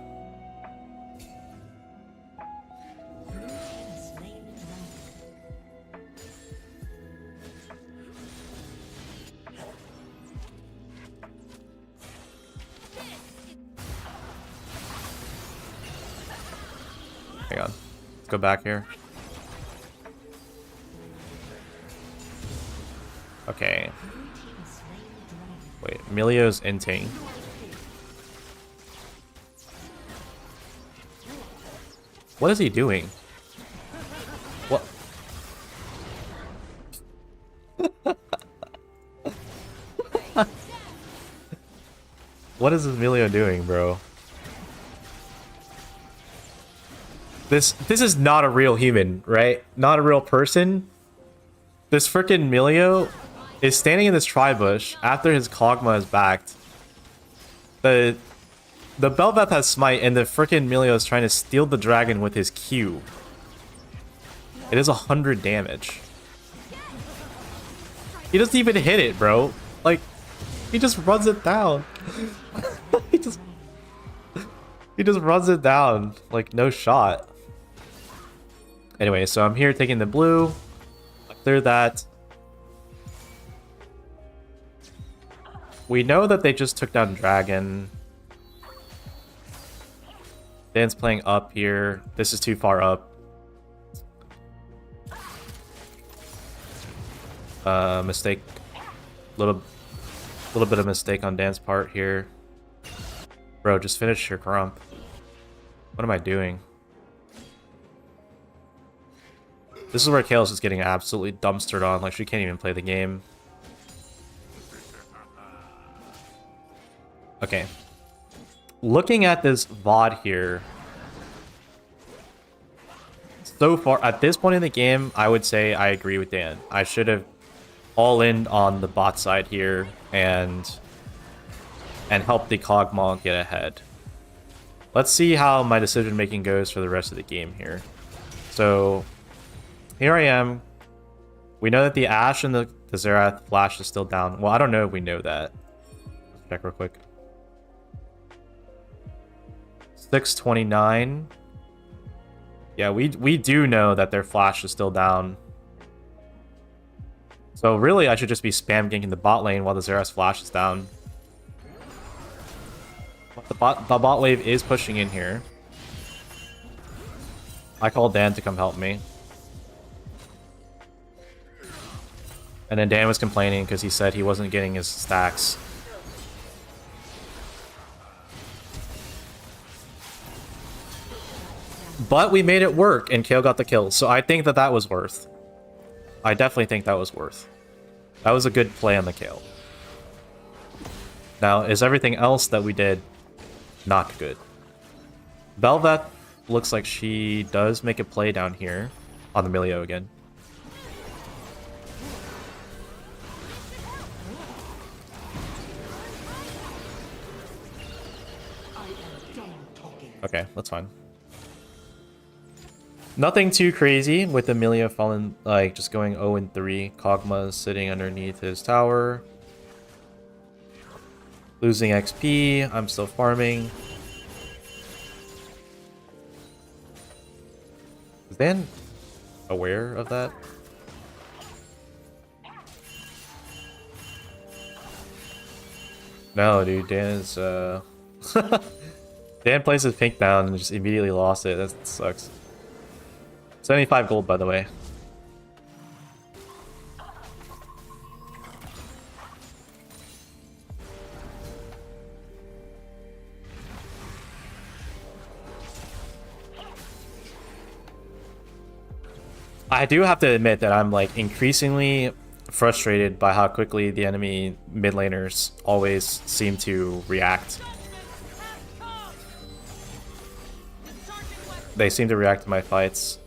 Hang on. Let's go back here. Okay. Wait, Emilio's inting. What is he doing? What? What is Emilio doing, bro? This is not a real human, right? Not a real person. This freaking Emilio is standing in this tri-bush after his Kog'Maw is backed. The Bel'Veth has smite and the freaking Emilio is trying to steal the dragon with his Q. It is 100 damage. He doesn't even hit it, bro. Like, he just runs it down. he just runs it down. Like, no shot. Anyway, so I'm here taking the blue. Clear that. We know that they just took down Dragon. Dan's playing up here. This is too far up. Mistake. Little bit of mistake on Dan's part here. Bro, just finish your crump. What am I doing? This is where Kayle's just getting absolutely dumpstered on. Like, she can't even play the game. Okay. Looking at this VOD here. So far, at this point in the game, I would say I agree with Dan. I should have all in on the bot side here and help the Kog'Maw get ahead. Let's see how my decision making goes for the rest of the game here. So here I am. We know that the Ashe and the Xerath flash is still down. Well, I don't know if we know that. Let's check real quick. 629. Yeah, we do know that their flash is still down. So really, I should just be spam ganking the bot lane while the Xerath's flash is down. But the bot wave is pushing in here. I called Dan to come help me. And then Dan was complaining because he said he wasn't getting his stacks. But we made it work, and Kayle got the kill. So I think that was worth. I definitely think that was worth. That was a good play on the Kayle. Now, is everything else that we did not good? Bel'Veth looks like she does make a play down here on the Emilio again. Okay, that's fine. Nothing too crazy with Emilio falling, like, just going 0-3. Kog'Maw sitting underneath his tower. Losing XP. I'm still farming. Is Dan aware of that? No, dude, Dan is, Dan plays his pink down and just immediately lost it. That sucks. 75 gold, by the way. I do have to admit that I'm like increasingly frustrated by how quickly the enemy mid laners always seem to react. They seem to react to my fights.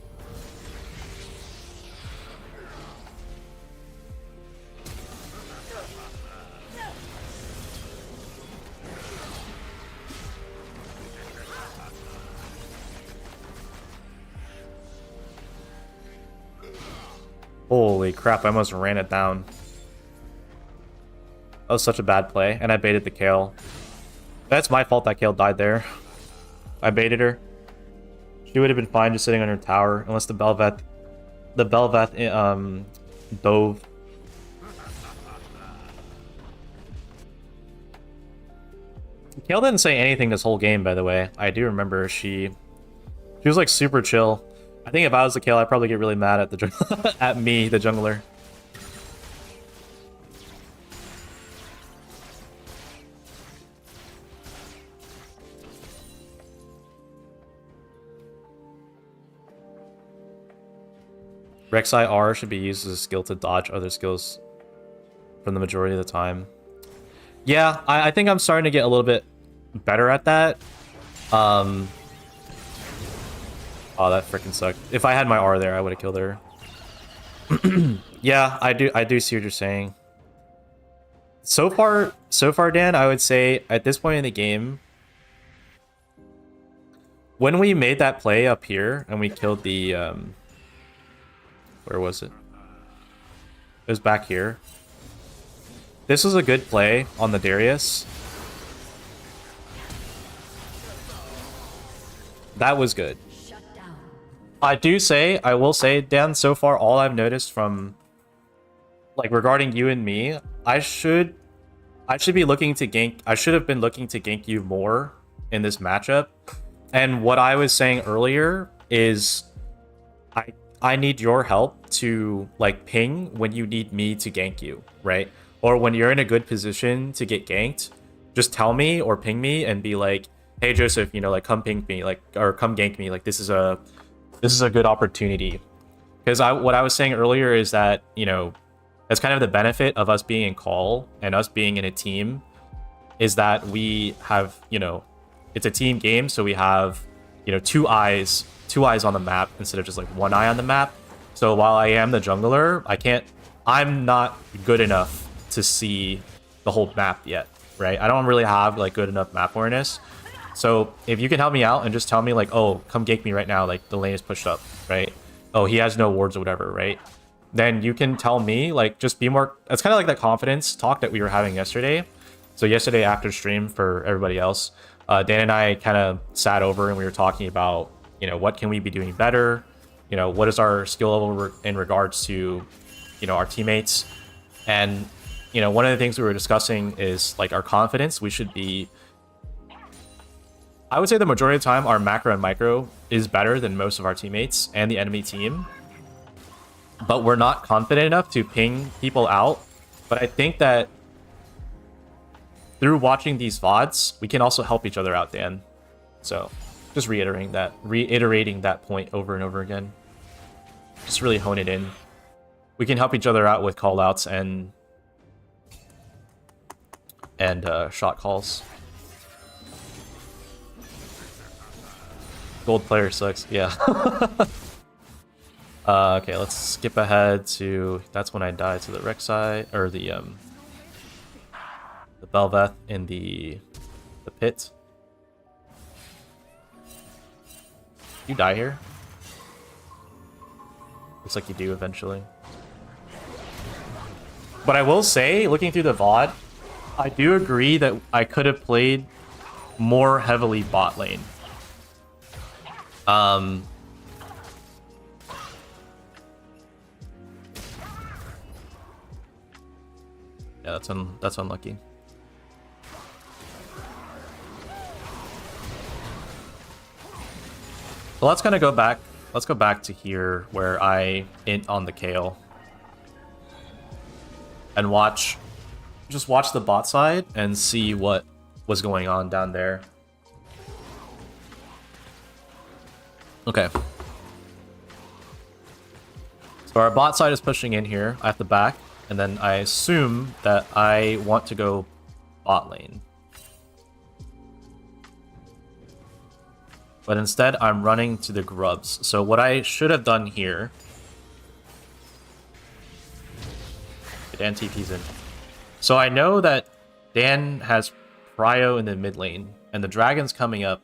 Holy crap, I almost ran it down. That was such a bad play, and I baited the Kale. That's my fault that Kale died there. I baited her. She would have been fine just sitting on her tower, unless the Bel'Veth dove. Kale didn't say anything this whole game, by the way. I do remember she was like super chill. I think if I was the Kale, I'd probably get really mad at the at me, the jungler. Rek'Sai R should be used as a skill to dodge other skills from the majority of the time. Yeah, I think I'm starting to get a little bit better at that. Oh, that freaking sucked. If I had my R there, I would have killed her. Yeah, I do see what you're saying. So far, Dan, I would say at this point in the game, when we made that play up here and we killed the where was it? It was back here. This was a good play on the Darius. That was good. I will say, Dan, so far all I've noticed from like regarding you and me, I should be looking to gank. I should have been looking to gank you more in this matchup. And what I was saying earlier is I need your help to like ping when you need me to gank you, right? Or when you're in a good position to get ganked, just tell me or ping me and be like, hey Joseph, you know, like come ping me, like, or come gank me, like this is a good opportunity. Because what I was saying earlier is that, you know, that's kind of the benefit of us being in call and us being in a team, is that we have, you know, it's a team game, so we have, you know, two eyes on the map instead of just like one eye on the map. So while I am the jungler, I'm not good enough to see the whole map yet, right? I don't really have like good enough map awareness. So if you can help me out and just tell me like, oh, come gank me right now, like the lane is pushed up, right? Oh, he has no wards or whatever, right? Then you can tell me, like, just be more, it's kind of like that confidence talk that we were having yesterday. So yesterday after stream, for everybody else, Dan and I kind of sat over and we were talking about, you know, what can we be doing better? You know, what is our skill level in regards to, you know, our teammates? And, you know, one of the things we were discussing is like our confidence. We should be, I would say the majority of the time, our macro and micro is better than most of our teammates and the enemy team. But we're not confident enough to ping people out. But I think that through watching these VODs, we can also help each other out, Dan. So just reiterating that point over and over again. Just really hone it in. We can help each other out with callouts and shot calls. Gold player sucks. Yeah. Okay, let's skip ahead to, that's when I died to the Rek'Sai, or the Bel'Veth in the pit. You die here? Looks like you do eventually. But I will say, looking through the VOD, I do agree that I could have played more heavily bot lane. Yeah, that's unlucky. Well, let's kind of go back. Let's go back to here where I int on the Kale and just watch the bot side and see what was going on down there. Okay. So our bot side is pushing in here at the back, and then I assume that I want to go bot lane. But instead, I'm running to the grubs. So what I should have done here... Dan TP's in. So I know that Dan has Prio in the mid lane, and the dragon's coming up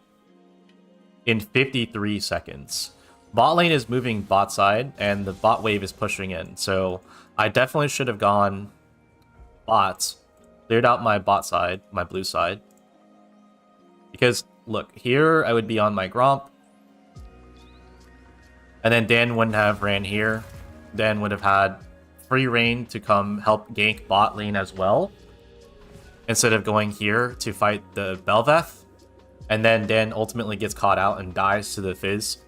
in 53 seconds. Bot lane is moving bot side, and the bot wave is pushing in. So I definitely should have gone bots, cleared out my bot side, my blue side. Because, look, here I would be on my Gromp. And then Dan wouldn't have ran here. Dan would have had free reign to come help gank bot lane as well, instead of going here to fight the Bel'Veth. And then Dan ultimately gets caught out and dies to the Fizz.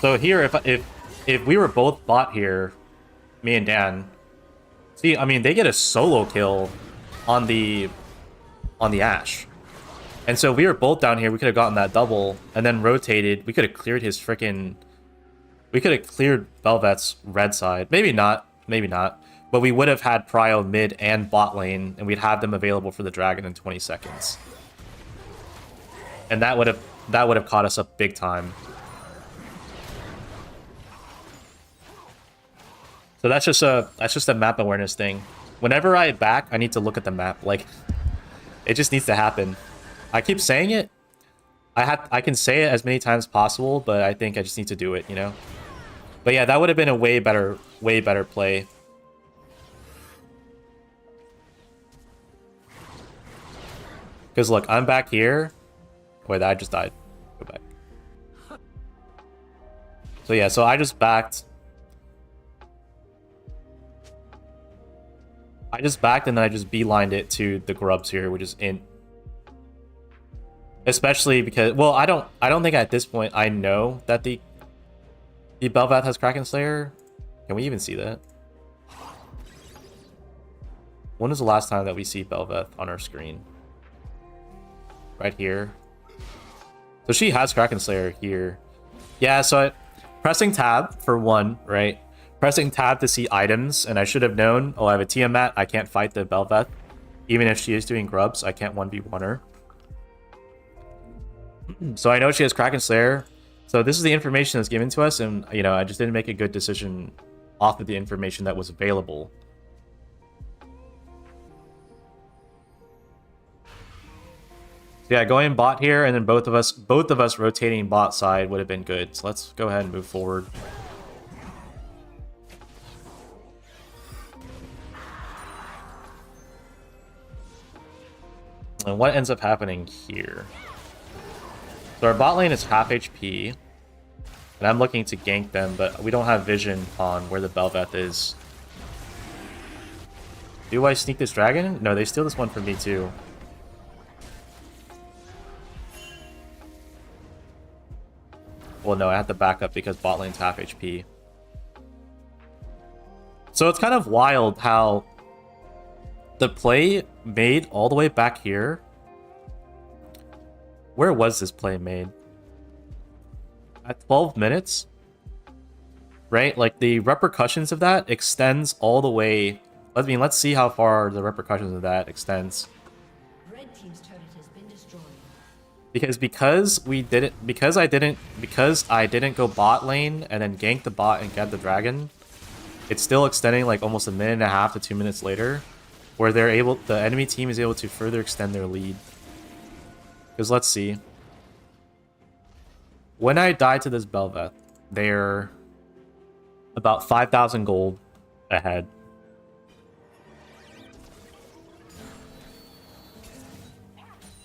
So here, if we were both bot here, me and Dan, see, I mean, they get a solo kill on the Ashe. And so we were both down here, we could have gotten that double, and then rotated, we could have cleared his freaking... We could have cleared Bel'Veth's red side. Maybe not, but we would have had Prio mid and bot lane, and we'd have them available for the dragon in 20 seconds. And that would have caught us up big time. So that's just a map awareness thing. Whenever I back, I need to look at the map. Like, it just needs to happen. I keep saying it. I can say it as many times as possible, but I think I just need to do it, you know? But yeah, that would have been a way better play. Because look, I'm back here. Wait, I just died. Go back. So yeah, so I just backed. And then I just beelined it to the grubs here, which is in. Especially because, well, I don't think at this point I know that the Bel'Veth has Kraken Slayer. Can we even see that? When is the last time that we see Bel'Veth on our screen? Right here. So she has Kraken Slayer here. Yeah, so pressing tab for one, right? Pressing tab to see items, and I should have known, oh, I have a Tiamat, I can't fight the Bel'Veth. Even if she is doing grubs, I can't 1v1 her. So I know she has Kraken Slayer. So this is the information that's given to us, and, you know, I just didn't make a good decision off of the information that was available. So yeah, going bot here, and then both of us rotating bot side would have been good. So let's go ahead and move forward. And what ends up happening here? So our bot lane is half HP, and I'm looking to gank them, but we don't have vision on where the Bel'Veth is. Do I sneak this dragon? No, they steal this one from me too. Well, no, I have to back up because bot lane's half HP. So it's kind of wild how the play made all the way back here. Where was this play made? At 12 minutes? Right? Like, the repercussions of that extends all the way... I mean, let's see how far the repercussions of that extends. Red team's turret has been destroyed. Because I didn't go bot lane and then gank the bot and get the dragon, it's still extending like almost a minute and a half to 2 minutes later, where the enemy team is able to further extend their lead. Because let's see. When I die to this Bel'Veth, they're about 5,000 gold ahead.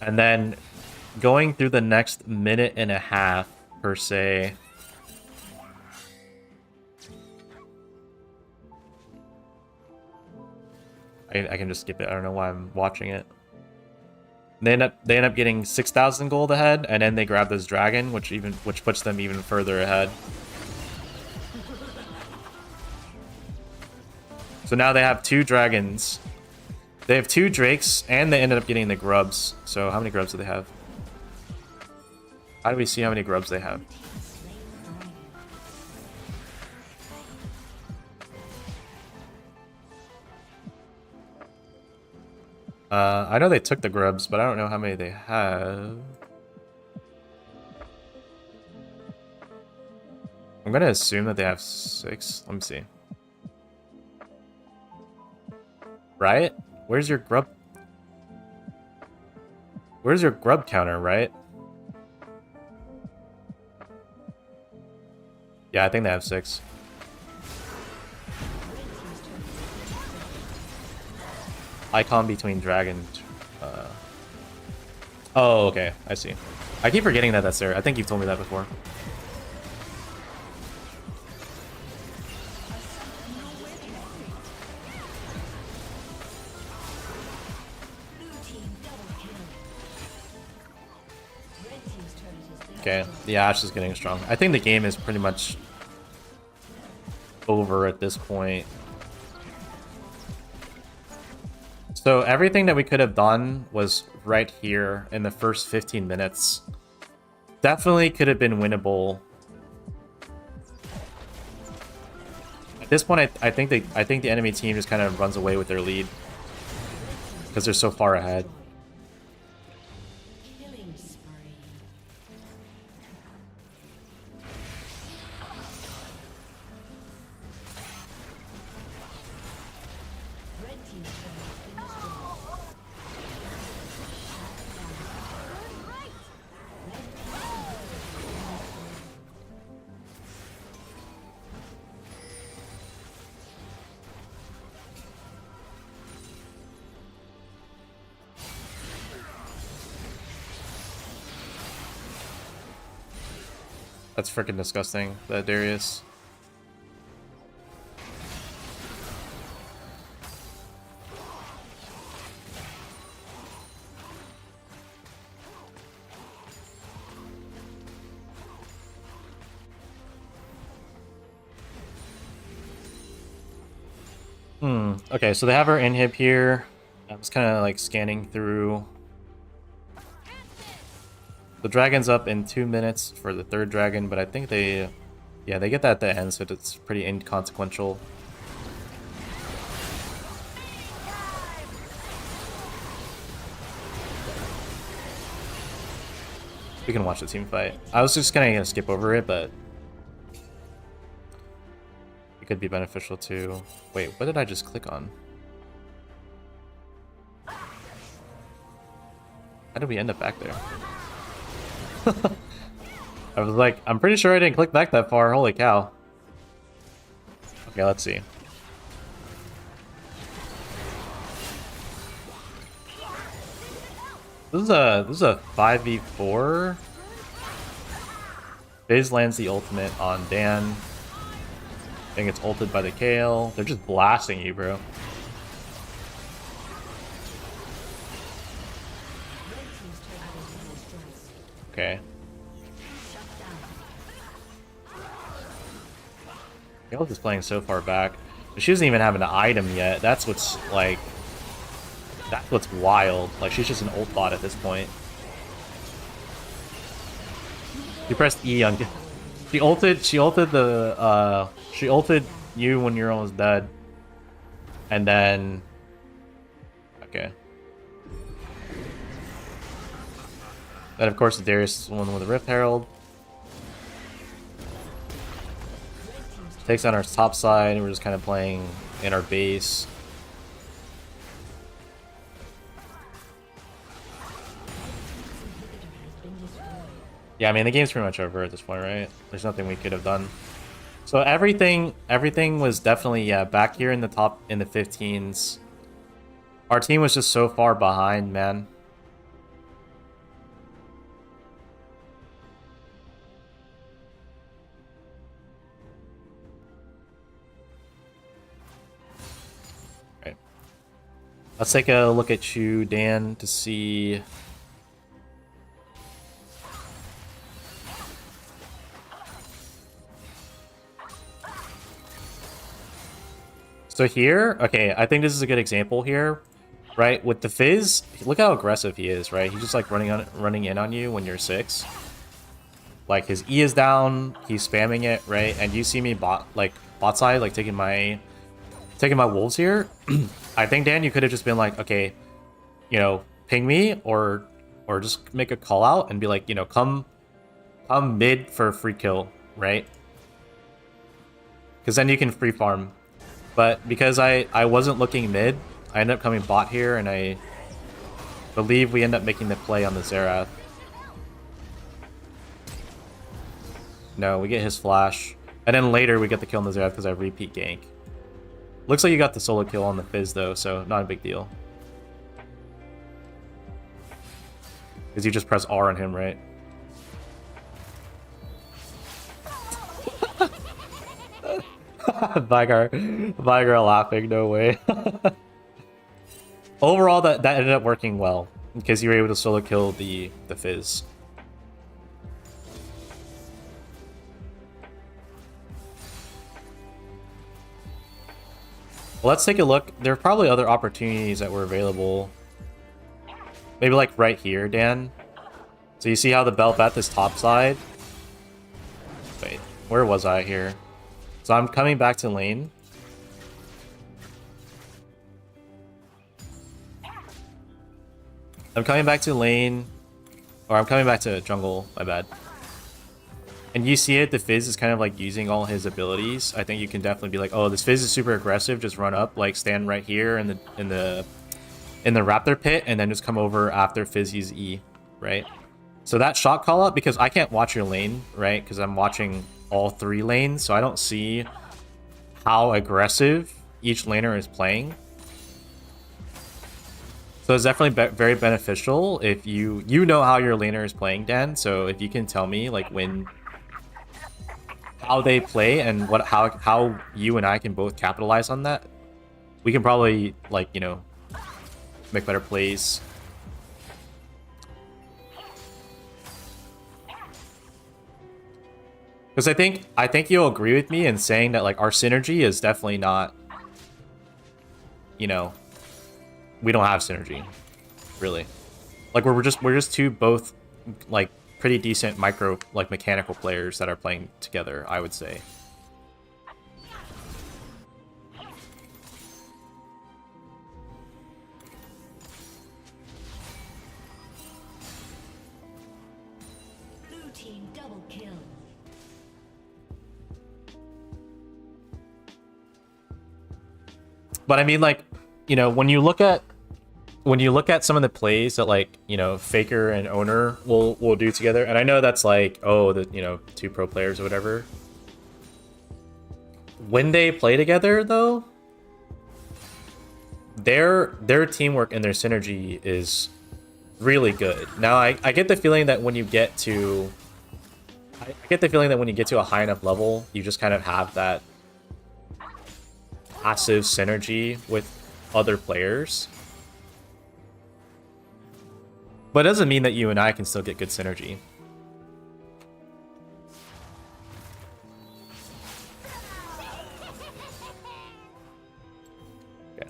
And then going through the next minute and a half, per se. I can just skip it. I don't know why I'm watching it. They end up getting 6,000 gold ahead, and then they grab this dragon, which puts them even further ahead. So now they have 2 dragons They have 2 Drakes, and they ended up getting the grubs. So how many grubs do they have? How do we see how many grubs they have? I know they took the grubs, but I don't know how many they have. I'm gonna assume that they have 6. Let me see. Right? Where's your grub? Where's your grub counter, right? Yeah, I think they have 6. Icon between dragon. Oh, okay. I see. I keep forgetting that that's there. I think you've told me that before. Okay, the Ashe is getting strong. I think the game is pretty much over at this point. So everything that we could have done was right here in the first 15 minutes. Definitely could have been winnable. At this point, I think the enemy team just kind of runs away with their lead because they're so far ahead. That's freaking disgusting, that Darius. Okay, so they have our inhib here. I was kind of like scanning through. The dragon's up in 2 minutes for the 3rd dragon, but I think they... Yeah, they get that at the end, so it's pretty inconsequential. We can watch the team fight. I was just gonna skip over it, but... It could be beneficial too. Wait, what did I just click on? How did we end up back there? I was like, I'm pretty sure I didn't click back that far. Holy cow. Okay, let's see. This is a 5v4. Fizz lands the ultimate on Dan. I think it's ulted by the Kale. They're just blasting you, bro. Okay. Kale's just playing so far back. She doesn't even have an item yet. That's what's like... That's what's wild. Like, she's just an ult bot at this point. You pressed E on... She ulted the, she ulted you when you're almost dead. And then... Okay. Then, of course, the Darius is the one with the Rift Herald. Takes on our top side, and we're just kind of playing in our base. Yeah, I mean, the game's pretty much over at this point, right? There's nothing we could have done. So everything was definitely, yeah, back here in the top, in the 15s. Our team was just so far behind, man. Right. Let's take a look at you, Dan, to see... So here, okay, I think this is a good example here. right? With the Fizz, look how aggressive he is, right? He's just like running in on you when you're 6. Like his E is down, he's spamming it, right? And you see me bot side, like taking my wolves here. I think, Dan, you could have just been like, okay, you know, ping me or just make a call out and be like, you know, come mid for a free kill, right? Because then you can free farm. But because I wasn't looking mid, I ended up coming bot here, and I believe we end up making the play on the Xerath. No, we get his flash. And then later we get the kill on the Xerath because I repeat gank. Looks like you got the solo kill on the Fizz though, so not a big deal. Because you just press R on him, right? Vigar laughing, no way. Overall, that ended up working well because you were able to solo kill the Fizz. Well, let's take a look. There are probably other opportunities that were available. Maybe like right here, Dan. So you see how the Bel'Veth is top side? Wait, where was I here? So I'm coming back to lane. I'm coming back to lane. Or I'm coming back to jungle, my bad. And you see it, the Fizz is kind of like using all his abilities. I think you can definitely be like, oh, this Fizz is super aggressive, just run up, like stand right here in the Raptor pit, and then just come over after Fizz uses E, right? So that shot call up, because I can't watch your lane, right? Because I'm watching all 3 lanes, so I don't see how aggressive each laner is playing. So it's definitely very beneficial if you know how your laner is playing, Dan. So if you can tell me like how they play and how you and I can both capitalize on that, we can probably, like, you know, make better plays. Because I think you'll agree with me in saying that like our synergy is definitely not, you know, we don't have synergy, really. Like we're just two both like pretty decent mechanical players that are playing together, I would say. Blue team double kill. But I mean, like, you know, when you look at some of the plays that, like, you know, Faker and Owner will do together, and I know that's like, oh, the, you know, 2 pro players or whatever. When they play together, though, their teamwork and their synergy is really good. Now, I get the feeling that when you get to a high enough level, you just kind of have that passive synergy with other players. But it doesn't mean that you and I can still get good synergy. Okay,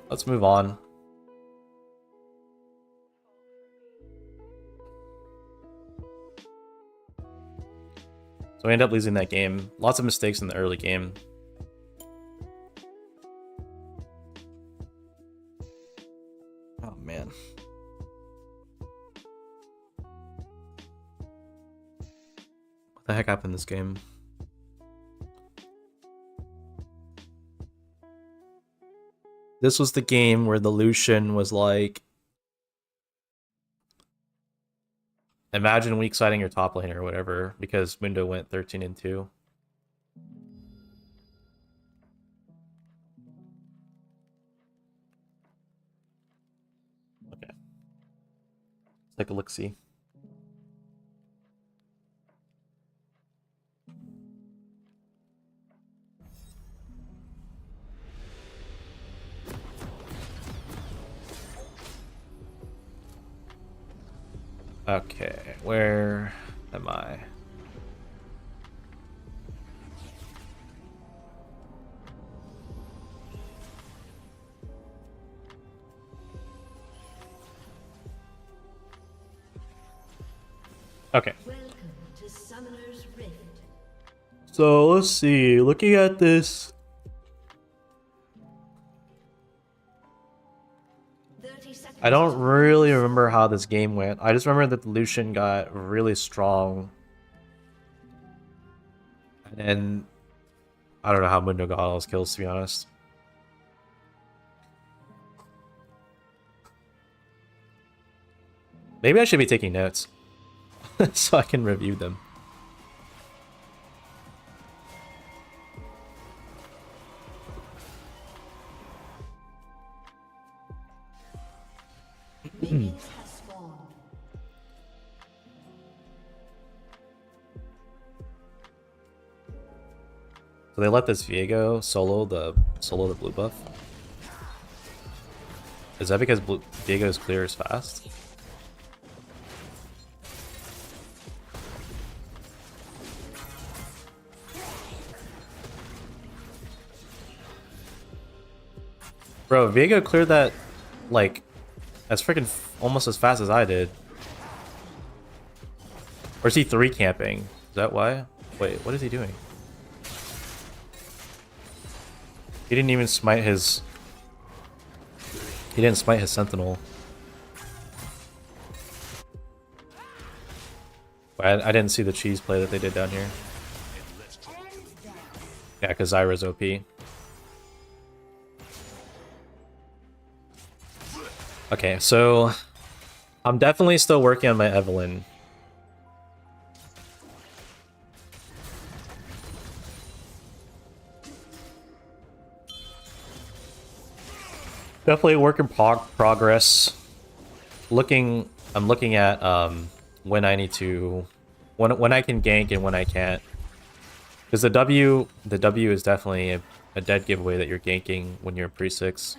let's move on. So we end up losing that game. Lots of mistakes in the early game. Oh, man. What the heck happened in this game? This was the game where the Lucian was like, imagine weak siding your top lane or whatever, because Window went 13-2. Okay. Let's take a look-see. Okay, where am I? Okay. Welcome to Summoner's Rift. So let's see. Looking at this, 30 seconds. I don't really remember how this game went. I just remember that the Lucian got really strong. And then I don't know how Mundo got all his kills, to be honest. Maybe I should be taking notes so I can review them. Minions have spawned. So they let this Viego solo the blue buff. Is that because Viego's clear is fast? Bro, Viego cleared that like as freaking almost as fast as I did. Or is he 3 camping? Is that why? Wait, what is he doing? He didn't even smite his... He didn't smite his sentinel. I didn't see the cheese play that they did down here. Yeah, because Zyra's OP. Okay, so... I'm definitely still working on my Evelyn. Definitely work in progress. I'm looking at when I need to, when I can gank and when I can't. Because the W is definitely a dead giveaway that you're ganking when you're pre-6.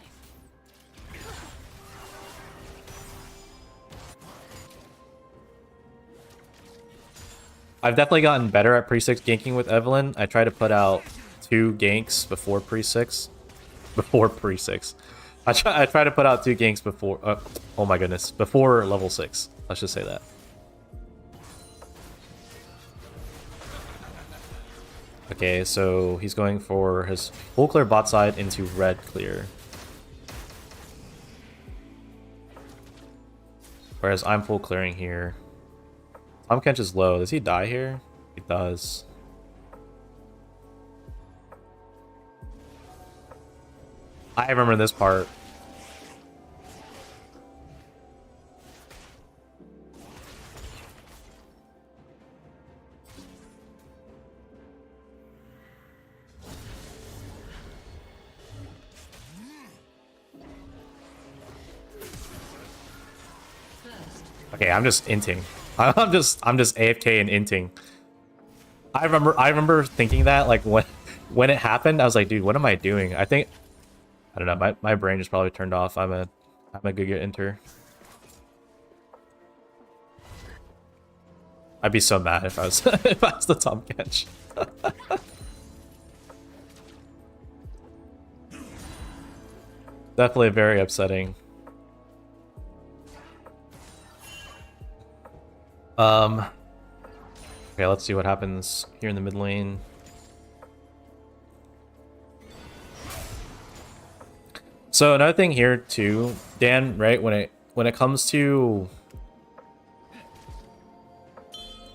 I've definitely gotten better at pre-6 ganking with Evelyn. I try to put out 2 ganks before pre-6. Before pre-6. I try to put out 2 ganks before... oh my goodness. Before level 6. Let's just say that. Okay, so he's going for his full clear bot side into red clear. Whereas I'm full clearing here. Tom Kench is low. Does he die here? He does. I remember this part. Okay, I'm just inting. I'm just AFK and inting. I remember thinking that like when it happened, I was like, dude, what am I doing? I don't know, my brain just probably turned off. I'm a good enter. I'd be so mad if I was if I was the Tom Catch. Definitely very upsetting. Okay, let's see what happens here in the mid lane. So another thing here too, Dan, right, when it comes to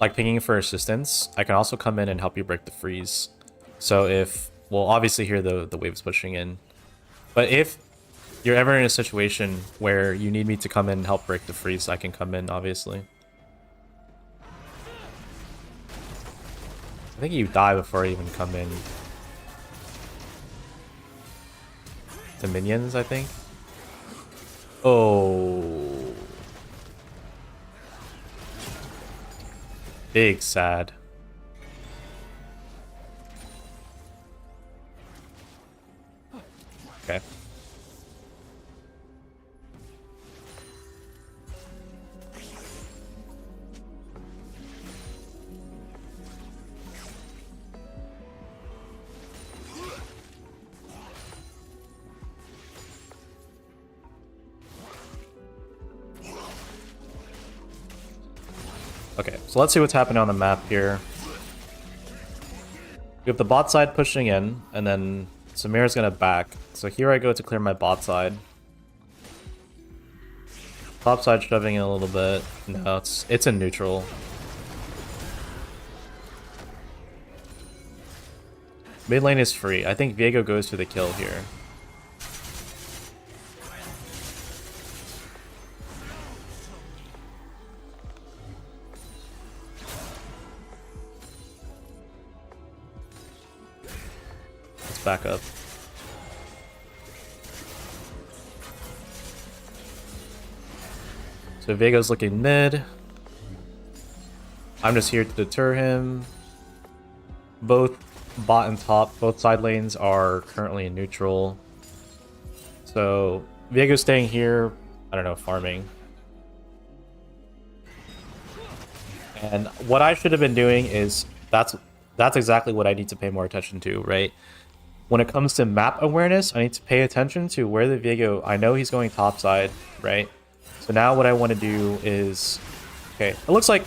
like pinging for assistance, I can also come in and help you break the freeze. So if, well, obviously here the wave's pushing in, but if you're ever in a situation where you need me to come in and help break the freeze, I can come in, obviously. I think you die before I even come in. To minions, I think. Oh. Big sad. Okay. Okay, so let's see what's happening on the map here. We have the bot side pushing in, and then Samira's gonna back. So here I go to clear my bot side. Top side shoving in a little bit. No, it's in neutral. Mid lane is free. I think Viego goes for the kill here. Let's back up. So Viego's looking mid. I'm just here to deter him. Both bot and top, both side lanes are currently in neutral. So Viego's staying here, I don't know, farming. And what I should have been doing is that's exactly what I need to pay more attention to, right? When it comes to map awareness, I need to pay attention to where the Viego, I know he's going top side, right? So now what I want to do is, okay, it looks like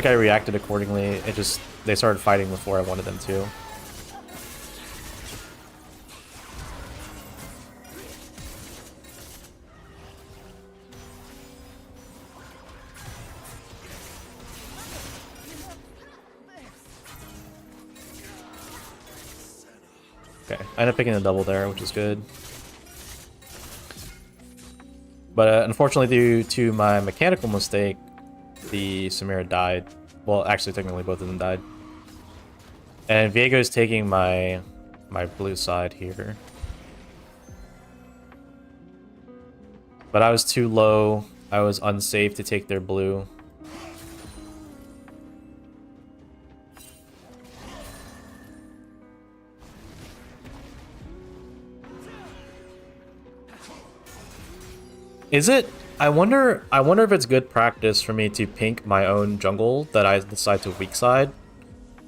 I reacted accordingly. It just, they started fighting before I wanted them to. Okay, I ended up picking a double there, which is good. But unfortunately, due to my mechanical mistake, the Samira died. Well, actually, technically, both of them died. And Viego's taking my blue side here. But I was too low. I was unsafe to take their blue. Is it? I wonder if it's good practice for me to pink my own jungle that I decide to weak side.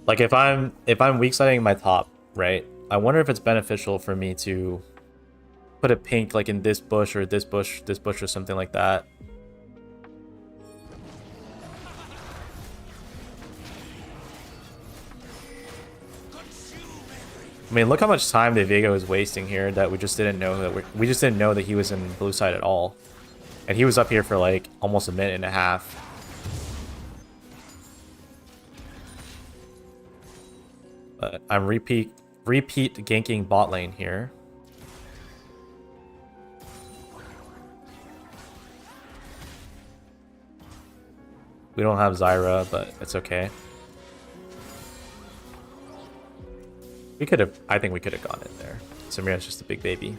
Like if I'm weak siding my top, right? I wonder if it's beneficial for me to put a pink like in this bush or this bush or something like that. I mean, look how much time the Viego is wasting here that we just didn't know that we just didn't know that he was in blue side at all. And he was up here for like almost a minute and a half. But I'm repeat ganking bot lane here. We don't have Zyra, but it's okay. We could have, I think we could have gone in there. Samira's just a big baby.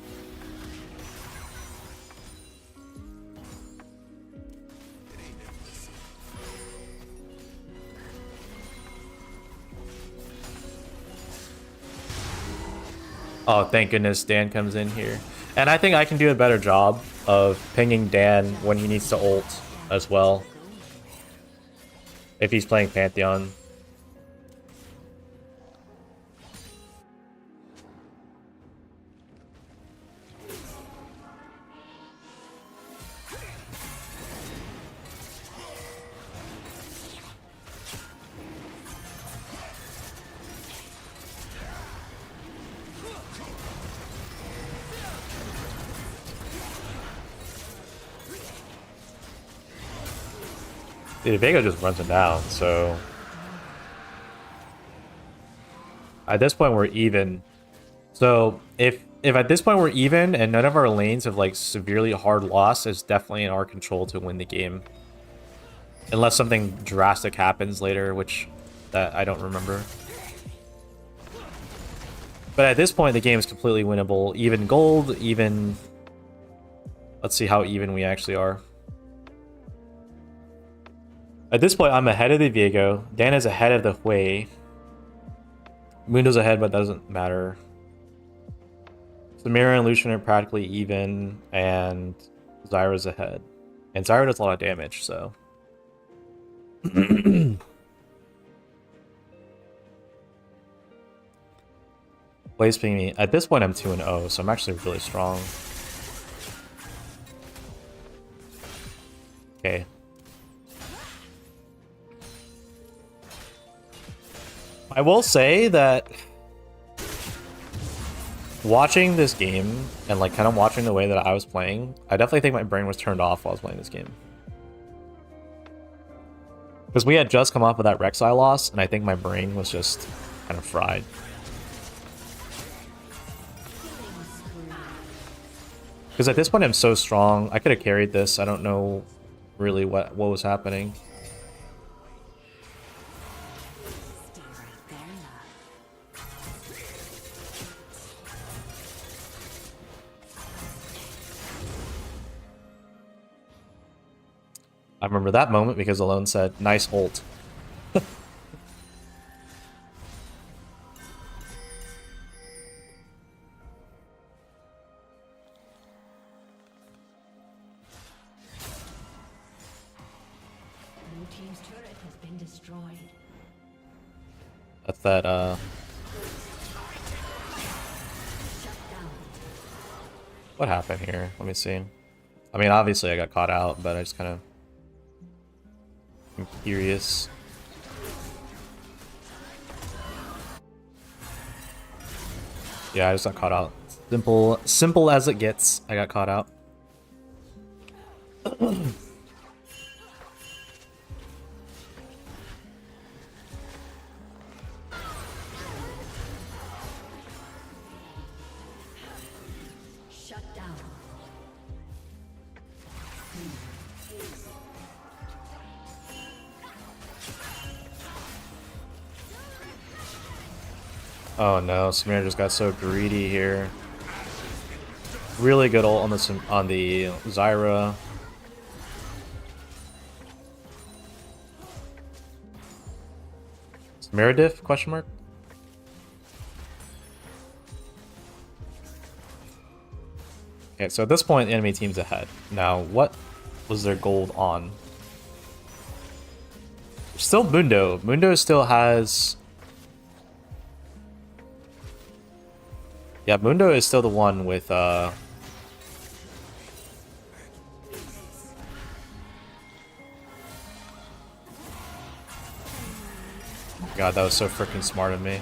Oh, thank goodness Dan comes in here. And I think I can do a better job of pinging Dan when he needs to ult as well. If he's playing Pantheon. Dude, Vega just runs it down, so... At this point, we're even. So, if at this point we're even, and none of our lanes have, like, severely hard loss, it's definitely in our control to win the game. Unless something drastic happens later, which... that I don't remember. But at this point, the game is completely winnable. Even gold, even... Let's see how even we actually are. At this point, I'm ahead of the Viego. Dan is ahead of the Hui. Mundo's ahead, but doesn't matter. Samira and Lucian are practically even, and Zyra's ahead. And Zyra does a lot of damage, so... Blaze ping me. At this point, I'm 2-0, so I'm actually really strong. Okay. I will say that watching this game and like kind of watching the way that I was playing, I definitely think my brain was turned off while I was playing this game. Because we had just come off of that Rek'Sai loss, and I think my brain was just kind of fried. Because at this point I'm so strong, I could have carried this. I don't know really what was happening. I remember that moment because Alone said, "Nice ult." Blue team's turret has been destroyed. That's that, What happened here? Let me see. I mean, obviously I got caught out, but I just kind of... I'm curious. Yeah, I just got caught out. Simple as it gets. I got caught out. Shut down. Oh no, Samir just got so greedy here. Really good ult on the Zyra. Samira diff? Question mark. Okay, so at this point, the enemy team's ahead. Now, what was their gold on? Still Mundo. Mundo still has... Yeah, Mundo is still the one with, God, that was so freaking smart of me.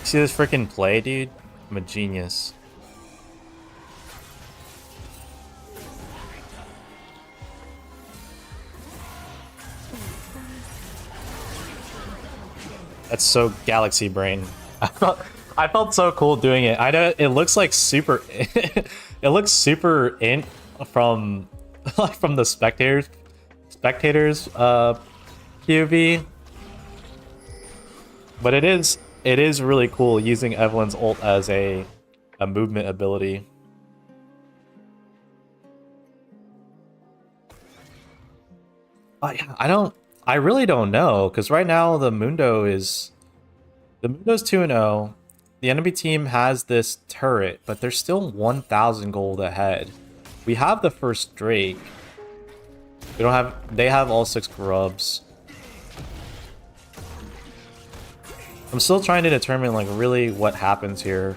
See this freaking play, dude? I'm a genius. That's so galaxy brain. I felt so cool doing it. I know it looks like super it looks super int from from the spectators POV. But it is really cool using Evelyn's ult as a movement ability. I really don't know, because right now the Mundo's 2-0. The enemy team has this turret, but they're still 1,000 gold ahead. We have the first Drake. They have all 6 grubs. I'm still trying to determine like really what happens here.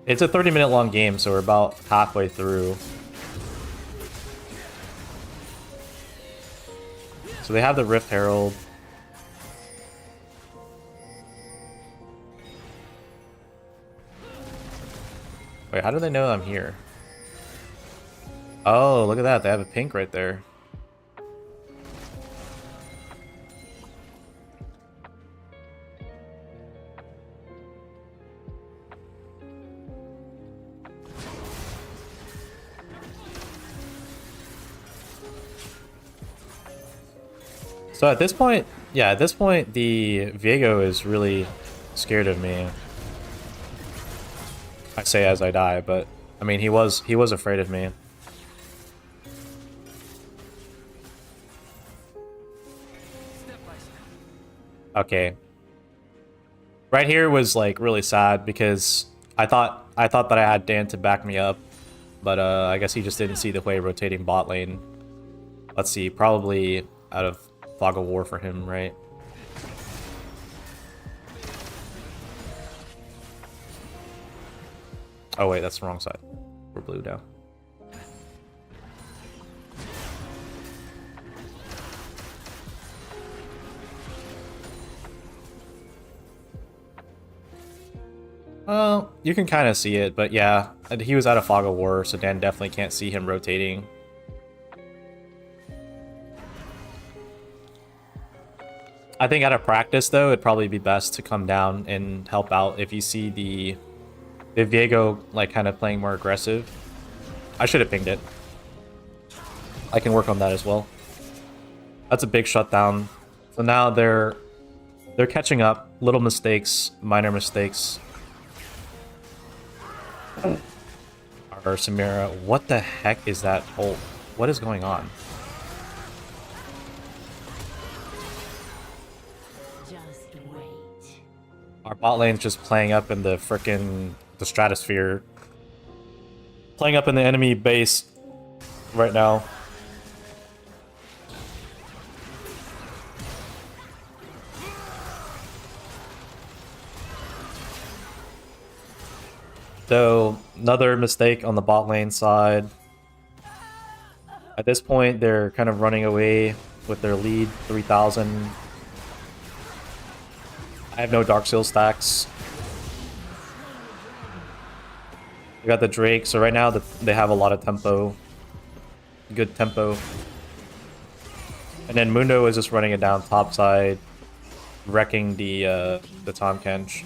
It's a 30-minute long game, so we're about halfway through. So they have the Rift Herald. Wait, how do they know I'm here? Oh, look at that. They have a pink right there. So at this point, yeah, at this point, the Viego is really scared of me. I say as I die, but I mean, he was afraid of me. Okay. Right here was like really sad because I thought that I had Dan to back me up, but I guess he just didn't see the way rotating bot lane. Let's see, probably out of Fog of War for him, right? Oh wait, that's the wrong side. We're blue now. Well, you can kind of see it, but yeah, he was out of Fog of War, so Dan definitely can't see him rotating. I think out of practice, though, it'd probably be best to come down and help out if you see the Viego like kind of playing more aggressive. I should have pinged it. I can work on that as well. That's a big shutdown. So now they're catching up. Little mistakes, minor mistakes. Our Samira, what the heck is that ult? What is going on? Just wait. Our bot lane's just playing up in the the stratosphere. Playing up in the enemy base right now. So, another mistake on the bot lane side. At this point, they're kind of running away with their lead, 3,000. I have no Dark Seal stacks. We got the Drake, so right now they have a lot of tempo. Good tempo. And then Mundo is just running it down top side, wrecking the Tahm Kench.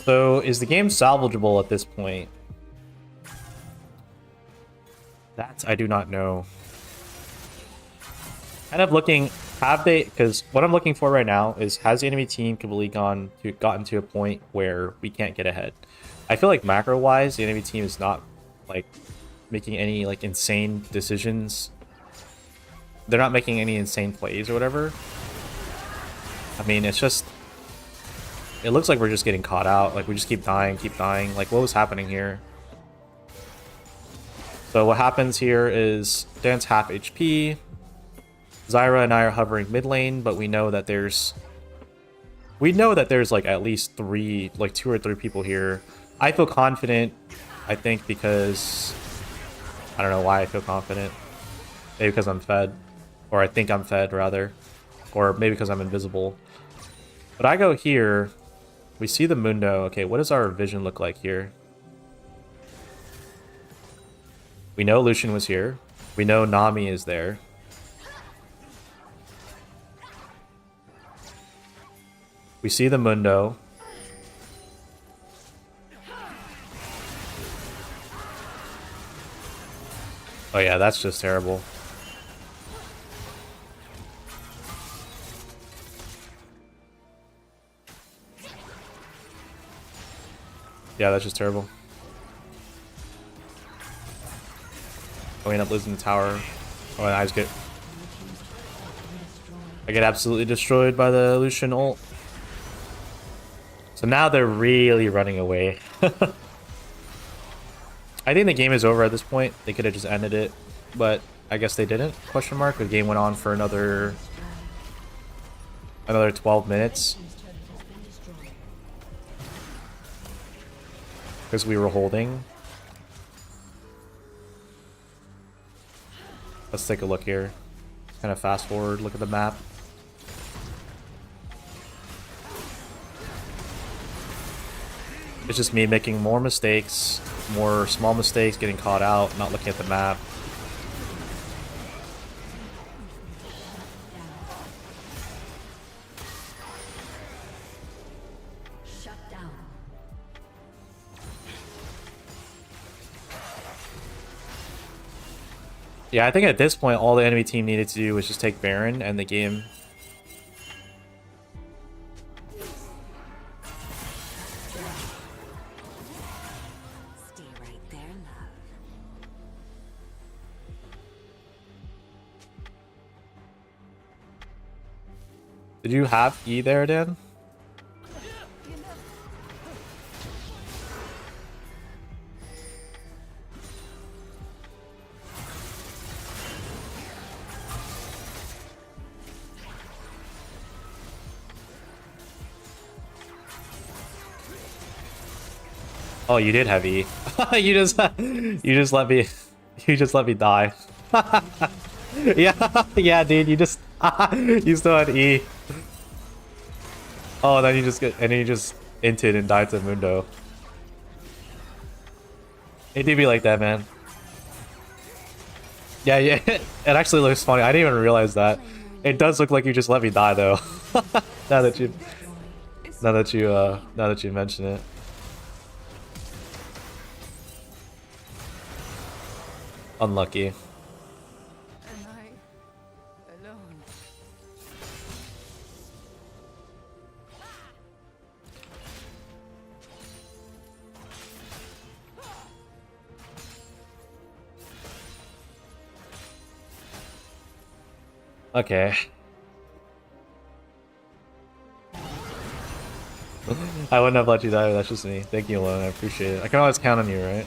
So, is the game salvageable at this point? That I do not know. Kind of looking, have they, because what I'm looking for right now is, has the enemy team completely gotten to a point where we can't get ahead? I feel like macro-wise, the enemy team is not, like, making any, like, insane decisions. They're not making any insane plays or whatever. I mean, it's just... It looks like we're just getting caught out. Like, we just keep dying, keep dying. Like, what was happening here? So what happens here is Dan's half HP. Zyra and I are hovering mid lane, but we know that there's... like, at least two or three people here. I feel confident, I think, because... I don't know why I feel confident. Maybe because I'm fed. Or I think I'm fed, rather. Or maybe because I'm invisible. But I go here... We see the Mundo. Okay, what does our vision look like here? We know Lucian was here. We know Nami is there. We see the Mundo. Oh yeah, that's just terrible. Yeah, that's just terrible. Oh, we end up losing the tower. Oh, and I get absolutely destroyed by the Lucian ult. So now they're really running away. I think the game is over at this point. They could have just ended it, but I guess they didn't, question mark. The game went on for another 12 minutes. Because we were holding. Let's take a look here. Kind of fast forward, look at the map. It's just me making more mistakes, more small mistakes, getting caught out, not looking at the map. Yeah, I think at this point, all the enemy team needed to do was just take Baron and the game. Stay right there, love. Did you have E there, Dan? Oh, you did have E. You just let me you just let me die. Yeah, yeah, dude, you just you still had E. Oh, then you just get and then you just inted and died to Mundo. It do be like that, man. Yeah, yeah. It actually looks funny. I didn't even realize that. It does look like you just let me die though. now that you now that you mention it. Unlucky. And I alone. Okay. I wouldn't have let you die, that's just me. Thank you, Alone. I appreciate it. I can always count on you, right?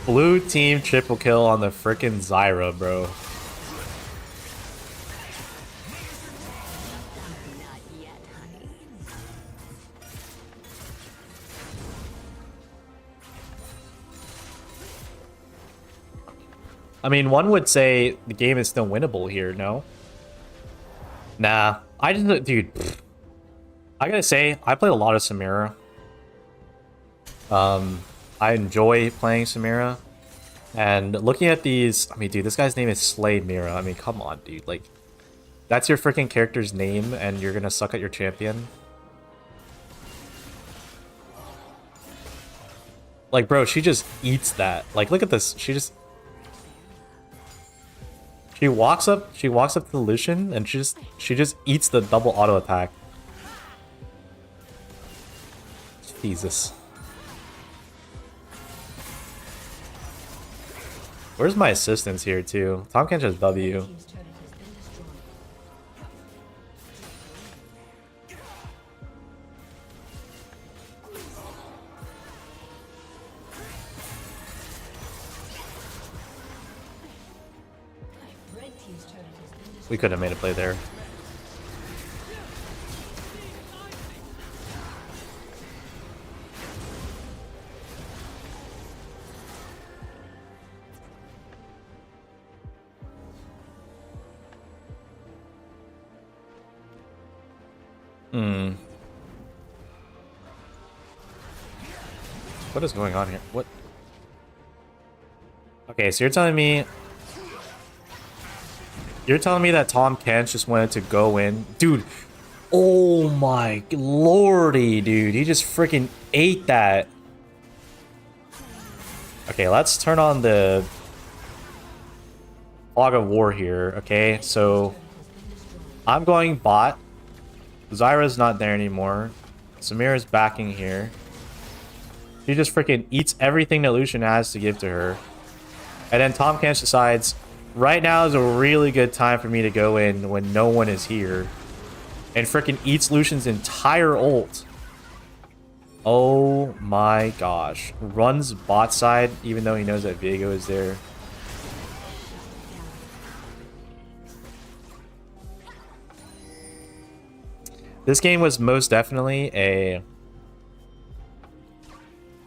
Blue team triple kill on the frickin' Zyra, bro. Not yet, honey. I mean, one would say the game is still winnable here, no? Nah. I just, dude. I gotta say, I played a lot of Samira. I enjoy playing Samira. And looking at these, I mean, dude, this guy's name is Slade Mira. I mean, come on, dude. Like, that's your freaking character's name, and you're gonna suck at your champion? Like, bro, she just eats that. Like, look at this. She walks up to the Lucian, and she just eats the double auto attack. Jesus. Where's my assistance here, too? Tom can't just W. Team's turret has been destroyed. Red team's turret has been destroyed. We could have made a play there. What is going on here? What? Okay, so you're telling me that Tom Kench just wanted to go in? Dude, oh my lordy, dude. He just freaking ate that. Okay, let's turn on the Fog of War here, okay? So I'm going bot. Zyra's not there anymore. Samira's backing here. She just freaking eats everything that Lucian has to give to her. And then Tom Kench decides, right now is a really good time for me to go in when no one is here. And freaking eats Lucian's entire ult. Oh my gosh. Runs bot side even though he knows that Viego is there. This game was most definitely a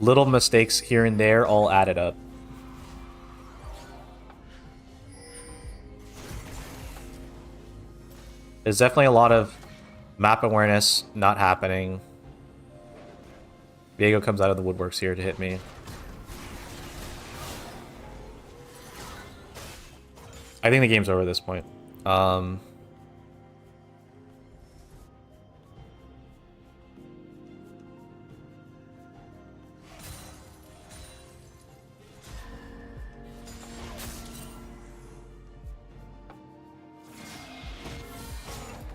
little mistakes here and there all added up. There's definitely a lot of map awareness not happening. Viego comes out of the woodworks here to hit me. I think the game's over at this point.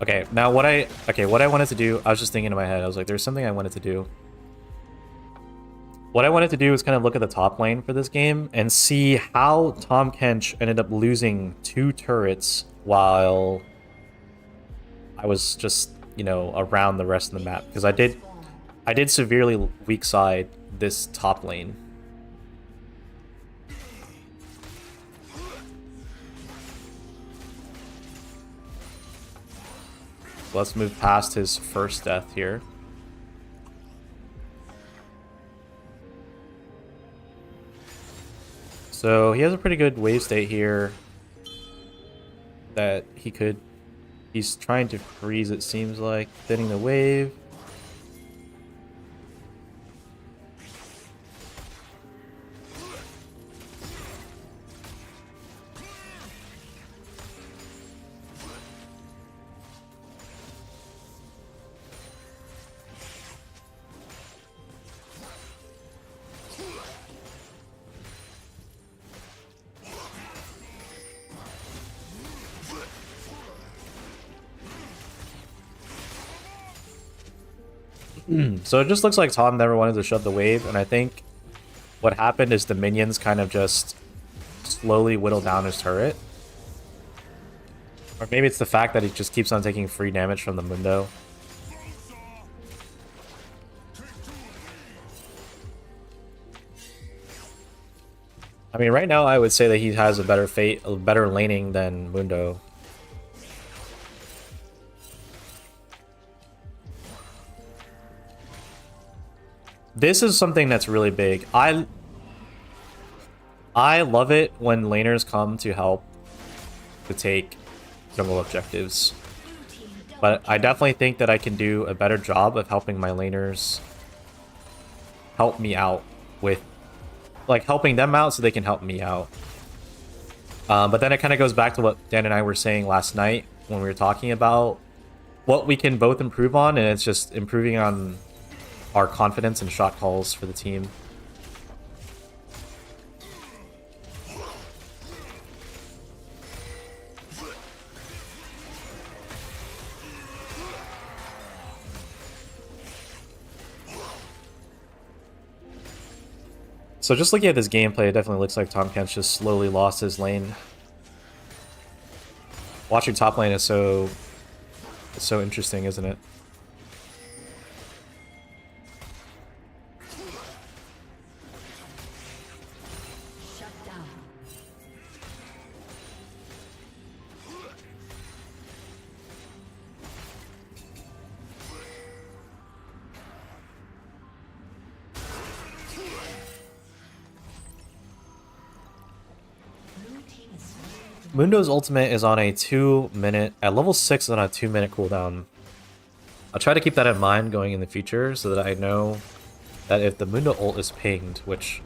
Okay, now what I wanted to do, I was just thinking in my head, I was like, there's something I wanted to do. What I wanted to do is kind of look at the top lane for this game and see how Tom Kench ended up losing 2 turrets while I was just, you know, around the rest of the map because I did severely weak side this top lane. Let's move past his first death here. So he has a pretty good wave state here that he's trying to freeze, it seems like, thinning the wave. So it just looks like Tom never wanted to shove the wave, and I think what happened is the minions kind of just slowly whittle down his turret. Or maybe it's the fact that he just keeps on taking free damage from the Mundo. I mean, right now I would say that he has a better fate, a better laning than Mundo. This is something that's really big. I love it when laners come to help to take jungle objectives. But I definitely think that I can do a better job of helping my laners help me out with, like, helping them out so they can help me out. But then it kind of goes back to what Dan and I were saying last night when we were talking about what we can both improve on, and it's just improving on our confidence and shot calls for the team. So just looking at this gameplay, it definitely looks like Tahm Kench just slowly lost his lane. Watching top lane is so interesting, isn't it? Mundo's ultimate is on a 2-minute, at level 6 on a 2-minute cooldown. I'll try to keep that in mind going in the future so that I know that if the Mundo ult is pinged, which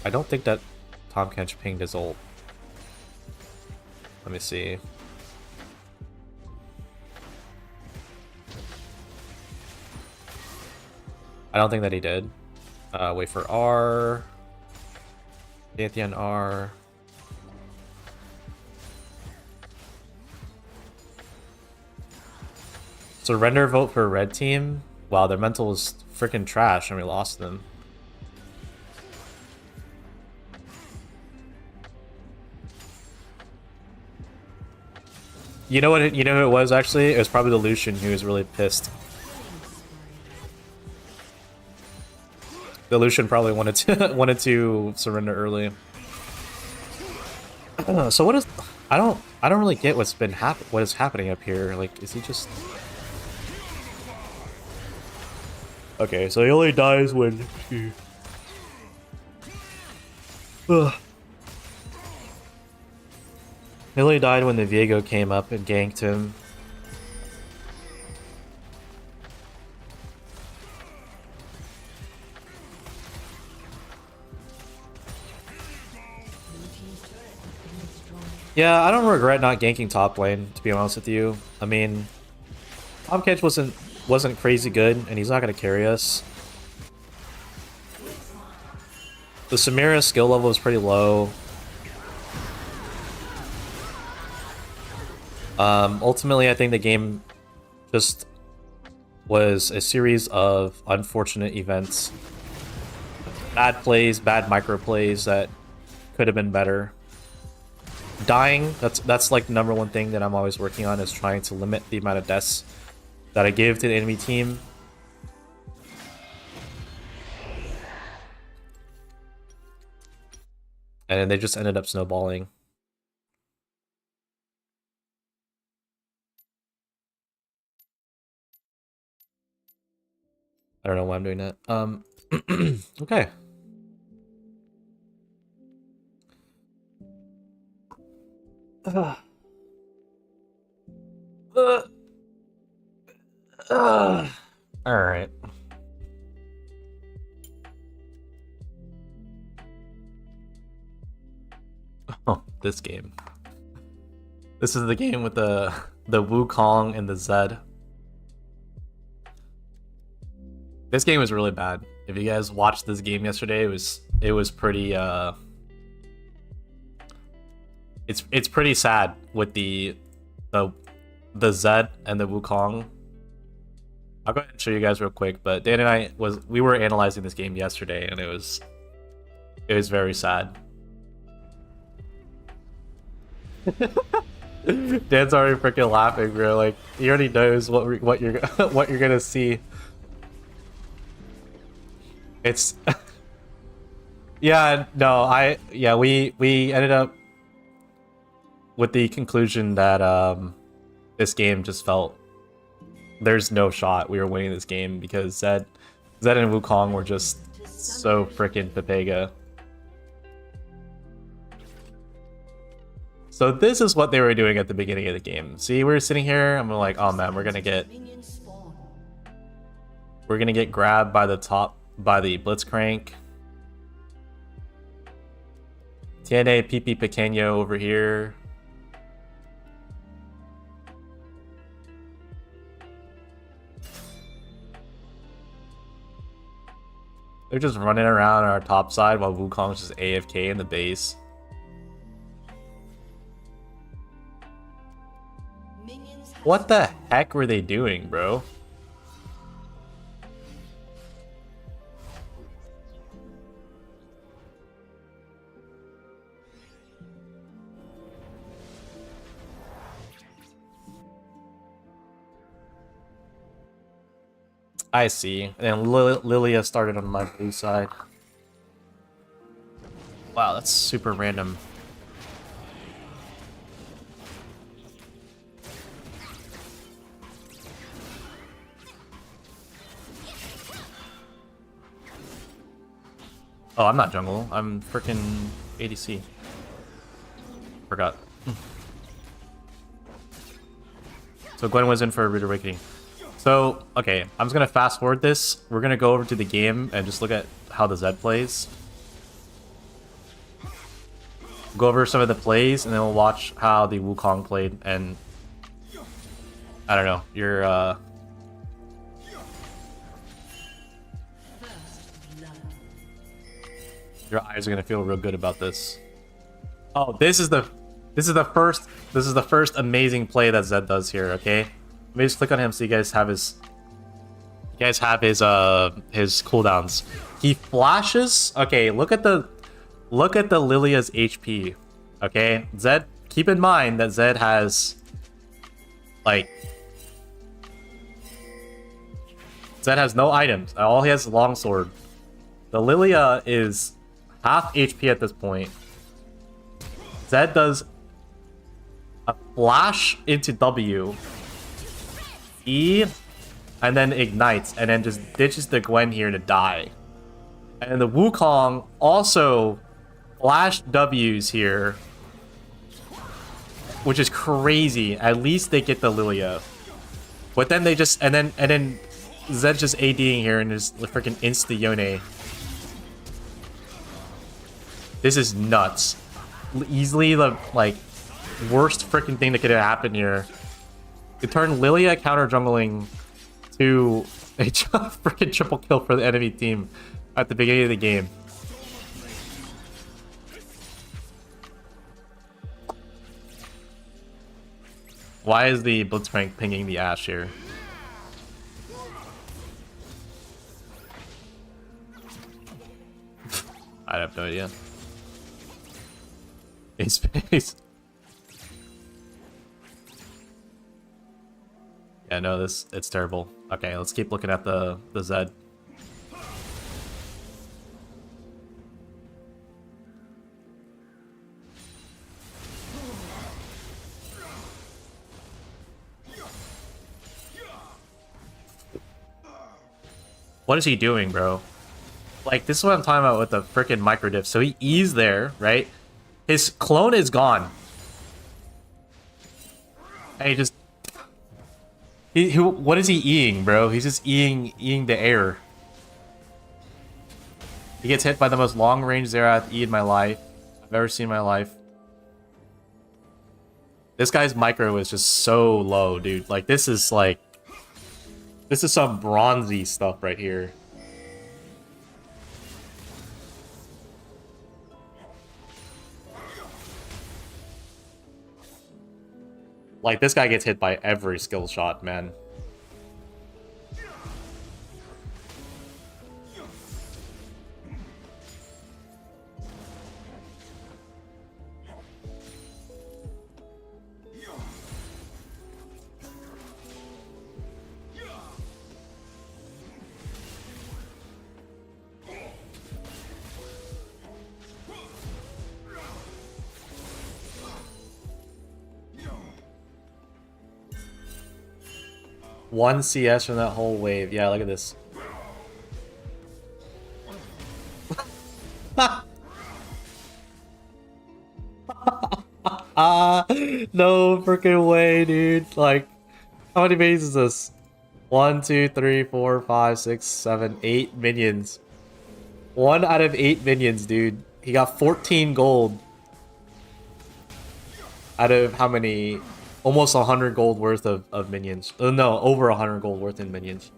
I don't think that Tahm Kench pinged his ult. Let me see. I don't think that he did. Wait for R. Pantheon R. Surrender vote for red team. Wow, their mental is freaking trash and we lost them. You know what? You know who it was actually? It was probably the Lucian who was really pissed. The Lucian probably wanted to surrender early. So what is? I don't really get what is happening up here. Like, is he just? Okay, so he only dies when he... He only died when the Viego came up and ganked him. Yeah, I don't regret not ganking top lane, to be honest with you. I mean, Tahm Kench wasn't crazy good, and he's not going to carry us. The Samira's skill level is pretty low. Ultimately, I think the game just was a series of unfortunate events. Bad plays, bad micro plays that could have been better. dying, that's like the number one thing that I'm always working on, is trying to limit the amount of deaths that I give to the enemy team. And then they just ended up snowballing. I don't know why I'm doing that. Okay. All right. Oh, this game. This is the game with the Wukong and the Zed. This game was really bad. If you guys watched this game yesterday, it was pretty it's pretty sad with the Zed and the Wukong. I'll go ahead and show you guys real quick, but Dan and I we were analyzing this game yesterday, and it was very sad. Dan's already freaking laughing, bro. Like, he already knows what you're what you're gonna see. It's yeah, no, we ended up with the conclusion that this game just felt there's no shot we were winning this game, because Zed and Wukong were just so freaking Pepega. So this is what they were doing at the beginning of the game. See, we were sitting here, I'm like, oh man, we're gonna get grabbed by the Blitzcrank. Tiene Pipi Pequeño over here. They're just running around on our top side while Wukong's just AFK in the base. What the heck were they doing, bro? I see. And Lilia started on my blue side. Wow, that's super random. Oh, I'm not jungle. I'm freaking ADC. Forgot. So Gwen was in for a Rude Awakening. So, okay, I'm just gonna fast forward this. We're gonna go over to the game and just look at how the Zed plays. Go over some of the plays, and then we'll watch how the Wukong played, and I don't know, your eyes are gonna feel real good about this. Oh, this is the first amazing play that Zed does here, okay? Let me just click on him so you guys have his cooldowns. He flashes. Okay, look at the Lilia's HP. Okay, Zed, keep in mind that Zed has no items. All he has is longsword. The Lilia is half HP at this point. Zed does a flash into W, E, and then ignites, and then just ditches the Gwen here to die. And the Wukong also flash W's here, which is crazy. At least they get the Lilia, but then they just and then Zed's just ADing here and just freaking insta Yone. This is nuts. Easily the worst freaking thing that could have happened here. To turn Lilia counter jungling to a freaking triple kill for the enemy team at the beginning of the game. Why is the Blitzcrank pinging the Ashe here? I have no idea. He's Yeah, no, it's terrible. Okay, let's keep looking at the Zed. What is he doing, bro? Like, this is what I'm talking about with the freaking micro diff. So he E's there, right? His clone is gone. And he just... what is he eating, bro? He's just eating the air. He gets hit by the most long-range Xerath E in my life. I've ever seen in my life. This guy's micro is just so low, dude. Like, this is like... This is some bronzy stuff right here. Like, this guy gets hit by every skill shot, man. One CS from that whole wave. Yeah, look at this. No freaking way, dude. Like, how many minions is this? 1, 2, 3, 4, 5, 6, 7, 8 minions. 1 out of 8 minions, dude. He got 14 gold. Out of how many? Almost 100 gold worth of minions. No, over 100 gold worth in minions.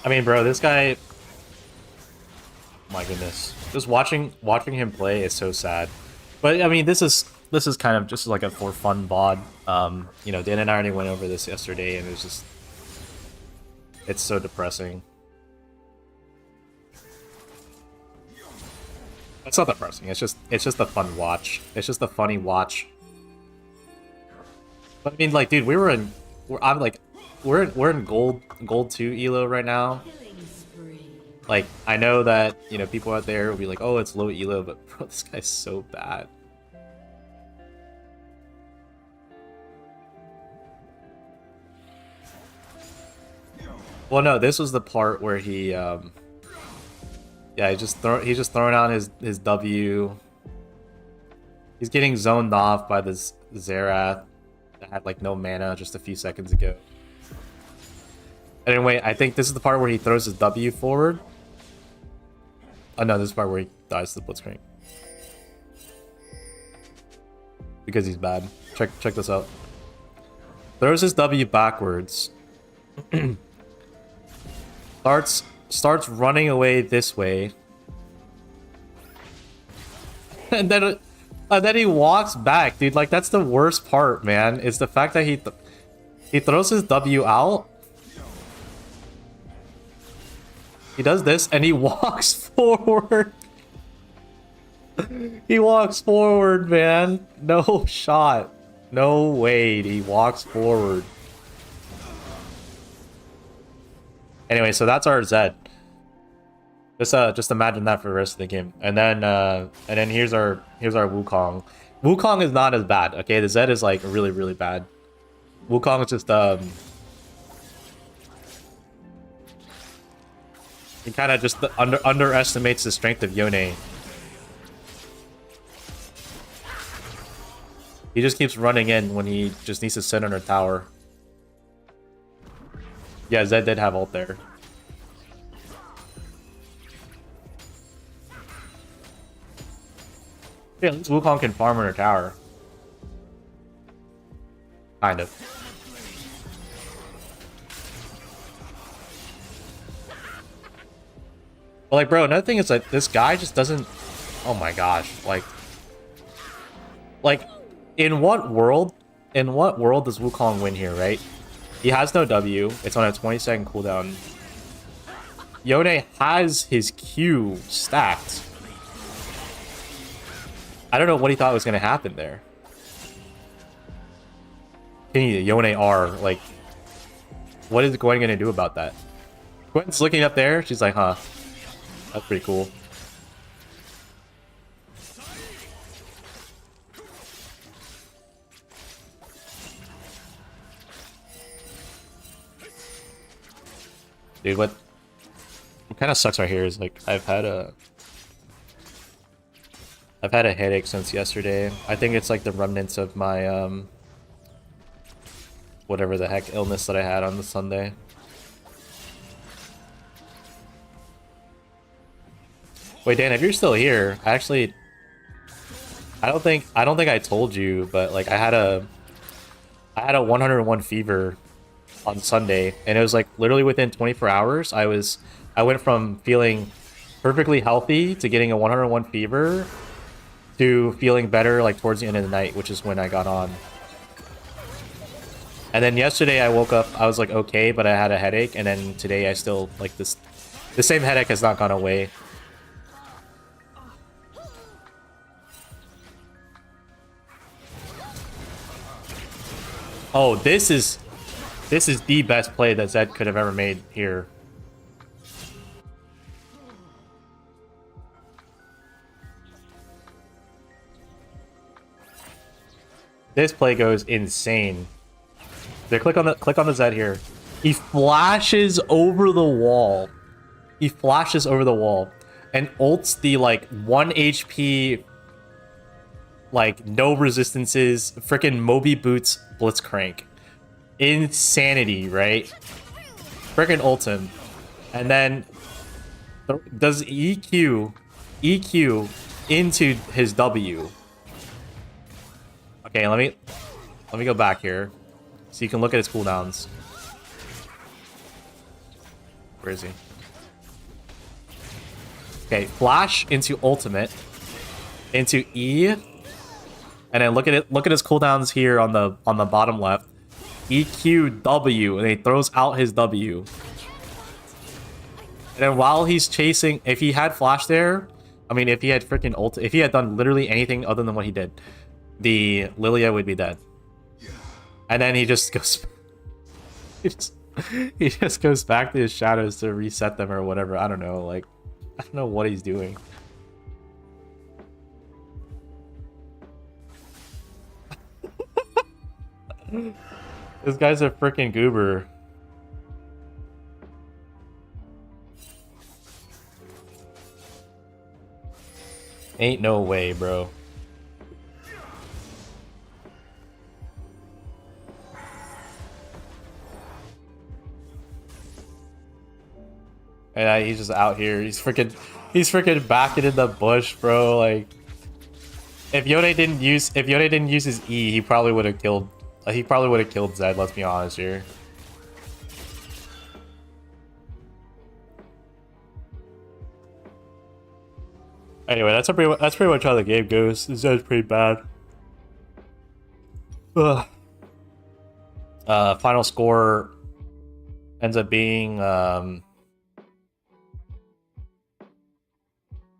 I mean, bro, this guy... My goodness. Just watching him play is so sad. But, I mean, this is kind of just like a for fun VOD. You know, Dan and I already went over this yesterday, and it was just... It's so depressing. It's not depressing, it's just a fun watch. It's just a funny watch. But, I mean, like, dude, we're in gold 2 elo right now. Like, I know that, you know, people out there will be like, oh, it's low elo, but bro, this guy's so bad. Well, no, this was the part where he yeah, he's just throwing out his W. He's getting zoned off by this Xerath that had like no mana just a few seconds ago. Anyway, I think this is the part where he throws his W forward. Oh no, this is the part where he dies to the Blitzcrank. Because he's bad. Check this out. Throws his W backwards. starts running away this way. And then he walks back, dude. Like, that's the worst part, man. Is the fact that he throws his W out. He does this, and he walks forward. He walks forward, man. No shot. No way. He walks forward. Anyway, so that's our Zed. Just imagine that for the rest of the game. And then here's our Wukong. Wukong is not as bad. Okay, the Zed is like really, really bad. Wukong is just he kind of just underestimates the strength of Yone. He just keeps running in when he just needs to sit on her tower. Yeah, Zed did have ult there. Yeah, at least Wukong can farm on her tower. Kind of. But like, bro, another thing is like this guy just doesn't. Oh my gosh, like, in what world? In what world does Wukong win here? Right? He has no W. It's on a 20-second cooldown. Yone has his Q stacked. I don't know what he thought was gonna happen there. Yone R, like, what is Gwen gonna do about that? Gwen's looking up there. She's like, huh, that's pretty cool. Dude, what kind of sucks right here is like I've had a headache since yesterday. I think it's like the remnants of my whatever the heck illness that I had on the Sunday. Wait, Dan, if you're still here, I don't think I told you, but like I had a 101 fever on Sunday, and it was like literally within 24 hours I went from feeling perfectly healthy to getting a 101 fever to feeling better like towards the end of the night, which is when I got on. And then yesterday I woke up, I was like okay, but I had a headache, and then today I still like the same headache has not gone away. Oh, this is the best play that Zed could have ever made here. This play goes insane. There, click on the Zed here. He flashes over the wall. He flashes over the wall and ults the like 1 HP, like no resistances, freaking Moby Boots Blitzcrank. Insanity, right? Freaking ult him. And then does EQ into his W. Okay, let me go back here so you can look at his cooldowns. Where is he? Okay, flash into ultimate, into E, and then look at it. Look at his cooldowns here on the bottom left. EQ W, and he throws out his W. And then while he's chasing, if he had flash there, I mean, if he had freaking ult, if he had done literally anything other than what he did, the Lilia would be dead. And then he just goes, he just goes back to his shadows to reset them or whatever. I don't know, like, I don't know what he's doing. This guy's a freaking goober. Ain't no way, bro. And he's just out here. He's freaking backing in the bush, bro. Like, if Yone didn't use his E, he probably would have killed. He probably would have killed Zed. Let's be honest here. Anyway, that's pretty much how the game goes. Zed's pretty bad. Ugh. Final score ends up being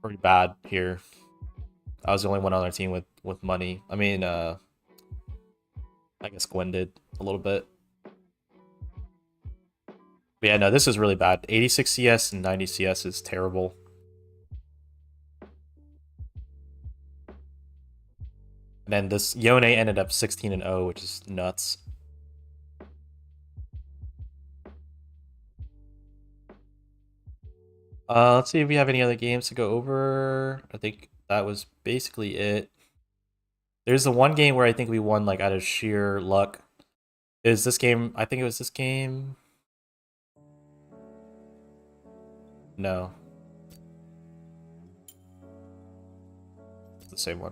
pretty bad here. I was the only one on our team with money. I mean, I guess Gwen did a little bit. But yeah, no, this is really bad. 86 CS and 90 CS is terrible. And then this Yone ended up 16-0, which is nuts. Let's see if we have any other games to go over. I think that was basically it. There's the one game where I think we won like out of sheer luck. Is this game? I think it was this game. No. It's the same one.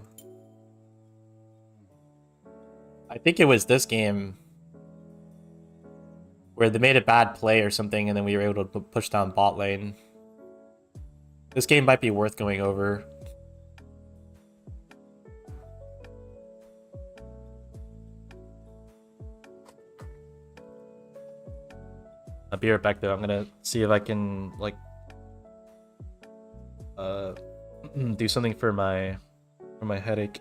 I think it was this game. where they made a bad play or something, and then we were able to push down bot lane. This game might be worth going over. I'll be right back though. I'm gonna see if I can like do something for my headache.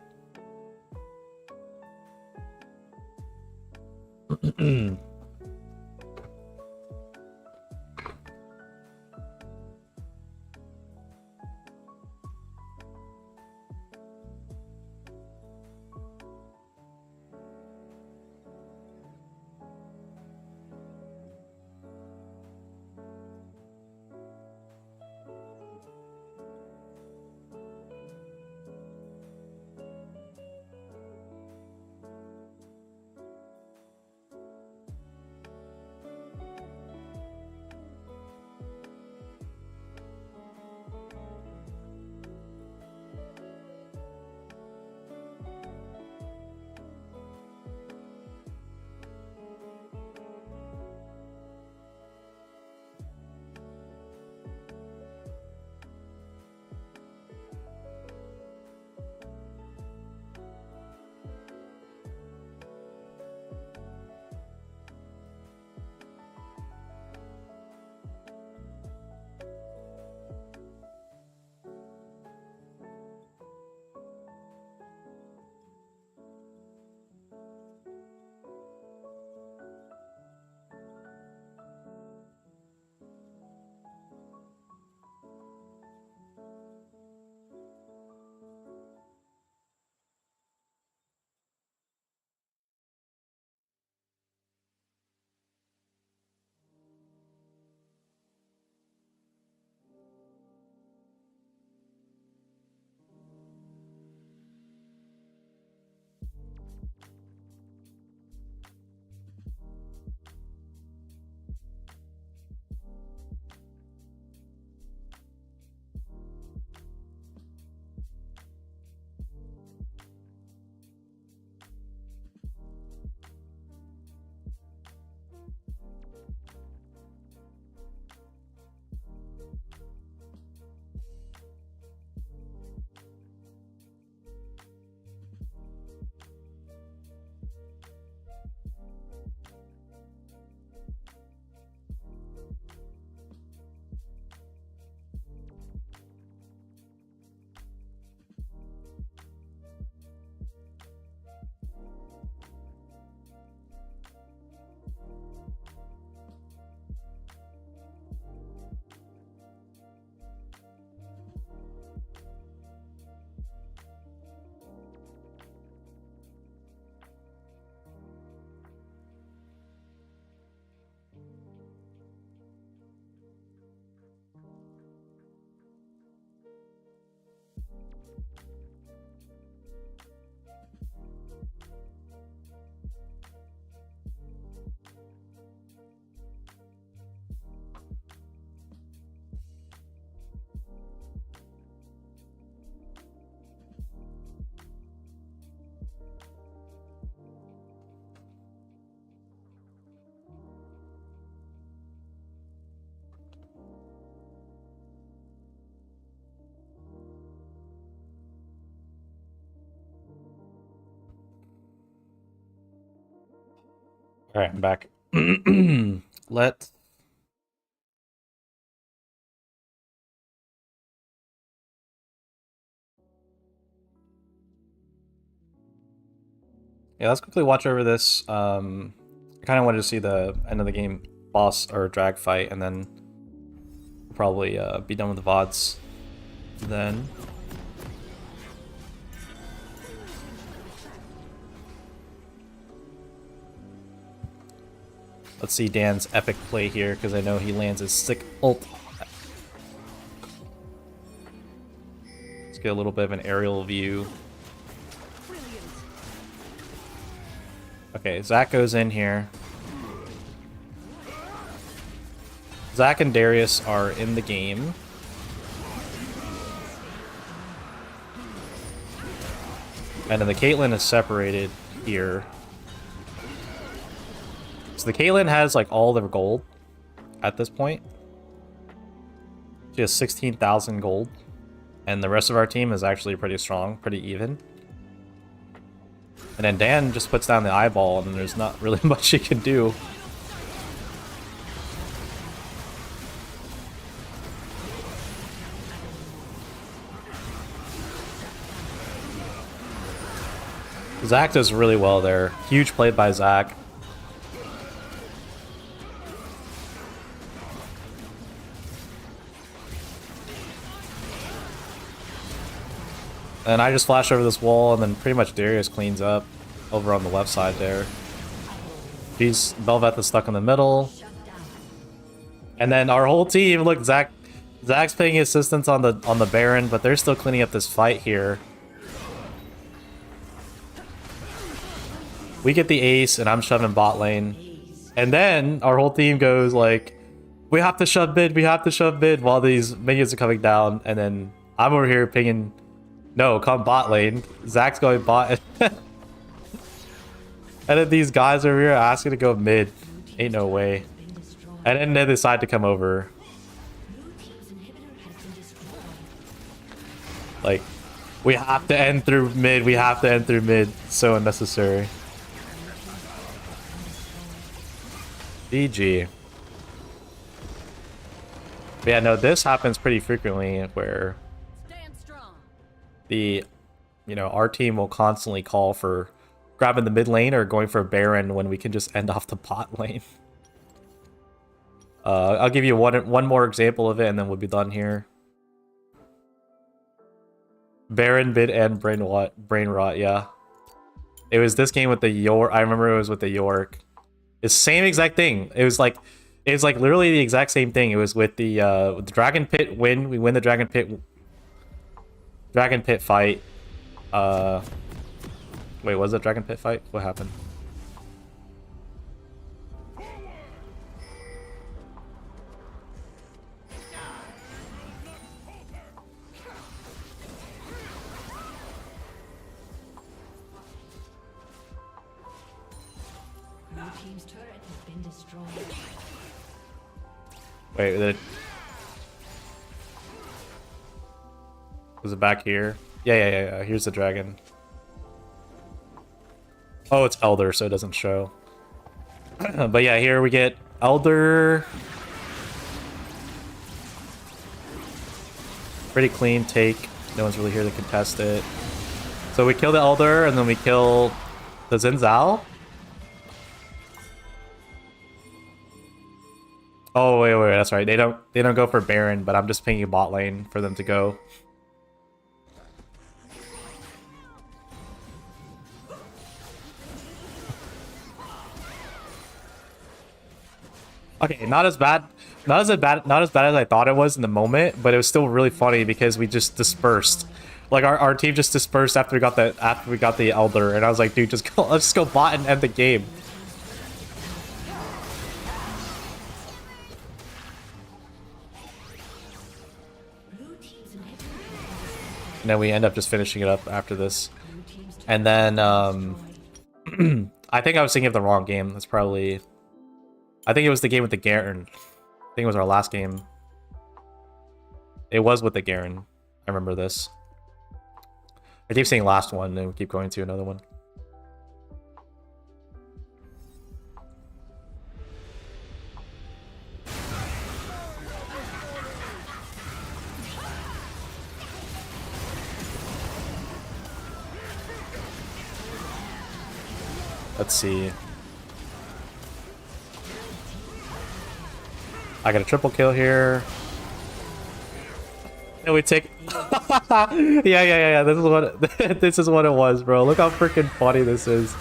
All right, I'm back. Let let's quickly watch over this. I kind of wanted to see the end of the game boss or drag fight, and then we'll probably be done with the VODs then. Let's see Dan's epic play here, because I know he lands his sick ult. Let's get a little bit of an aerial view. Okay, Zach goes in here. Zach and Darius are in the game. And then the Caitlyn is separated here. So the Caitlyn has like all their gold at this point. She has 16,000 gold. And the rest of our team is actually pretty strong, pretty even. And then Dan just puts down the eyeball and there's not really much he can do. Zach does really well there. Huge play by Zach. And I just flash over this wall, and then pretty much Darius cleans up over on the left side there. She's Bel'Veth is stuck in the middle. And then our whole team, look, Zach's paying assistance on the Baron, but they're still cleaning up this fight here. We get the ace, and I'm shoving bot lane. And then our whole team goes like, we have to shove mid, while these minions are coming down. And then I'm over here pinging, no, come bot lane. Zach's going bot. And then these guys over here asking to go mid. Ain't no way. And then they decide to come over. Like, we have to end through mid. We have to end through mid. So unnecessary. GG. But yeah, no, this happens pretty frequently where the, you know, our team will constantly call for grabbing the mid lane or going for a Baron when we can just end off the bot lane. I'll give you one more example of it and then we'll be done here. Baron, mid, and brain rot, yeah. It was this game with the York. I remember it was with the York. It's the same exact thing. It was like literally the exact same thing. It was with the Dragon Pit win. We win the Dragon Pit fight. Wait, was it Dragon Pit fight? What happened? Wait, was it back here? Yeah. Here's the dragon. Oh, it's Elder, so it doesn't show. But yeah, here we get Elder. Pretty clean take. No one's really here to contest it. So we kill the Elder, and then we kill the Xin Zhao. Oh wait, that's right. They don't go for Baron, but I'm just pinging bot lane for them to go. Okay, not as bad as I thought it was in the moment, but it was still really funny because we just dispersed. Like our team just dispersed after we got the Elder, and I was like, dude, let's just go bot and end the game. And then we end up just finishing it up after this. And then I think I was thinking of the wrong game. That's probably, I think it was the game with the Garen. I think it was our last game. It was with the Garen. I remember this. I keep saying last one and we keep going to another one. Let's see. I got a triple kill here. And we take yeah. This is what it was, bro. Look how freaking funny this is.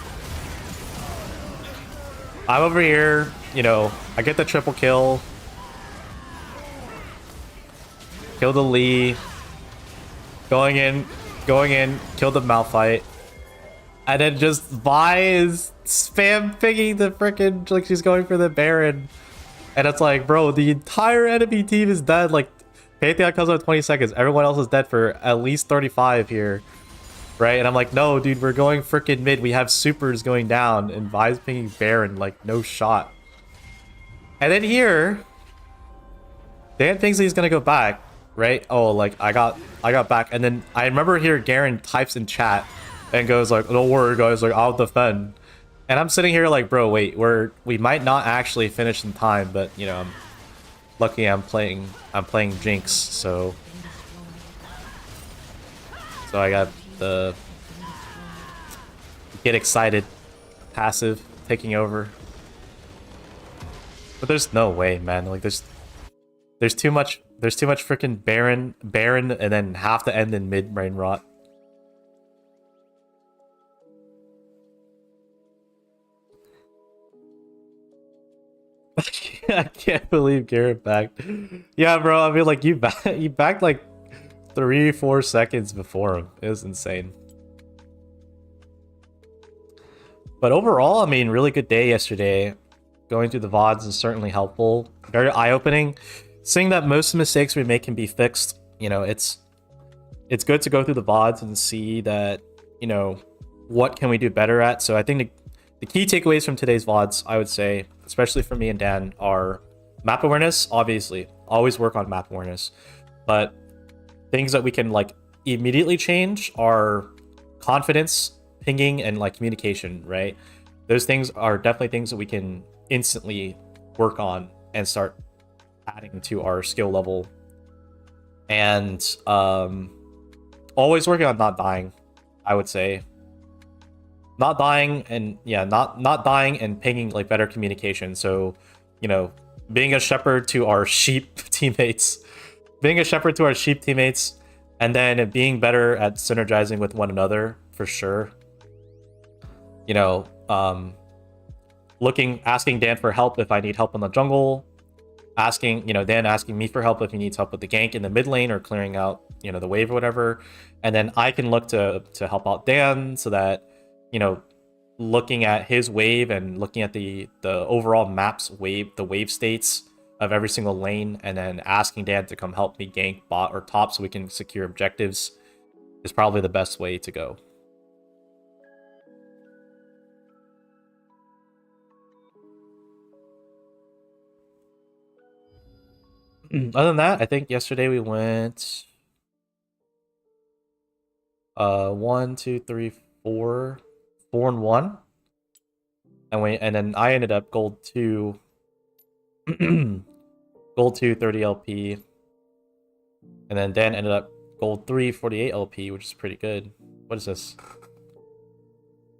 I'm over here, you know, I get the triple kill. Kill the Lee. Going in, kill the Malphite. And then just Vi is spam picking the frickin', like she's going for the Baron. And it's like, bro, the entire enemy team is dead. Like, Pantheon comes out in 20 seconds. Everyone else is dead for at least 35 here. right? And I'm like, no, dude, we're going freaking mid. We have supers going down, and Vi's pinging Baron, like, no shot. And then here, Dan thinks he's gonna go back, right? Oh, like, I got back. And then I remember here Garen types in chat and goes like, don't worry, guys, like, I'll defend. And I'm sitting here like, bro, wait, we might not actually finish in time, but, you know, I'm lucky I'm playing Jinx, so I got the get excited passive taking over. But there's no way, man. Like there's too much freaking Baron, and then half the end in mid brain rot. I can't believe Garrett backed. Yeah, bro. I mean, like you backed like 3-4 seconds before him. It was insane. But overall, I mean, really good day yesterday. Going through the VODs is certainly helpful. Very eye-opening. Seeing that most of the mistakes we make can be fixed. You know, it's good to go through the VODs and see that, you know, what can we do better at. So I think the key takeaways from today's VODs, I would say, especially for me and Dan, are map awareness. Obviously, always work on map awareness. But things that we can like immediately change are confidence, pinging, and like communication, right? Those things are definitely things that we can instantly work on and start adding to our skill level. And always working on not dying, I would say. Not dying, and yeah, not dying and pinging like better communication. So, you know, being a shepherd to our sheep teammates, and then being better at synergizing with one another for sure. You know, asking Dan for help if I need help in the jungle, Dan asking me for help if he needs help with the gank in the mid lane or clearing out, you know, the wave or whatever. And then I can look to help out Dan so that, you know, looking at his wave and looking at the overall map's wave, the wave states of every single lane, and then asking Dan to come help me gank bot or top so we can secure objectives is probably the best way to go. Other than that, I think yesterday we went 1, 2, 3, 4, 4-1. And then I ended up gold 2 gold 2 30 LP. And then Dan ended up gold 3 48 LP, which is pretty good. What is this?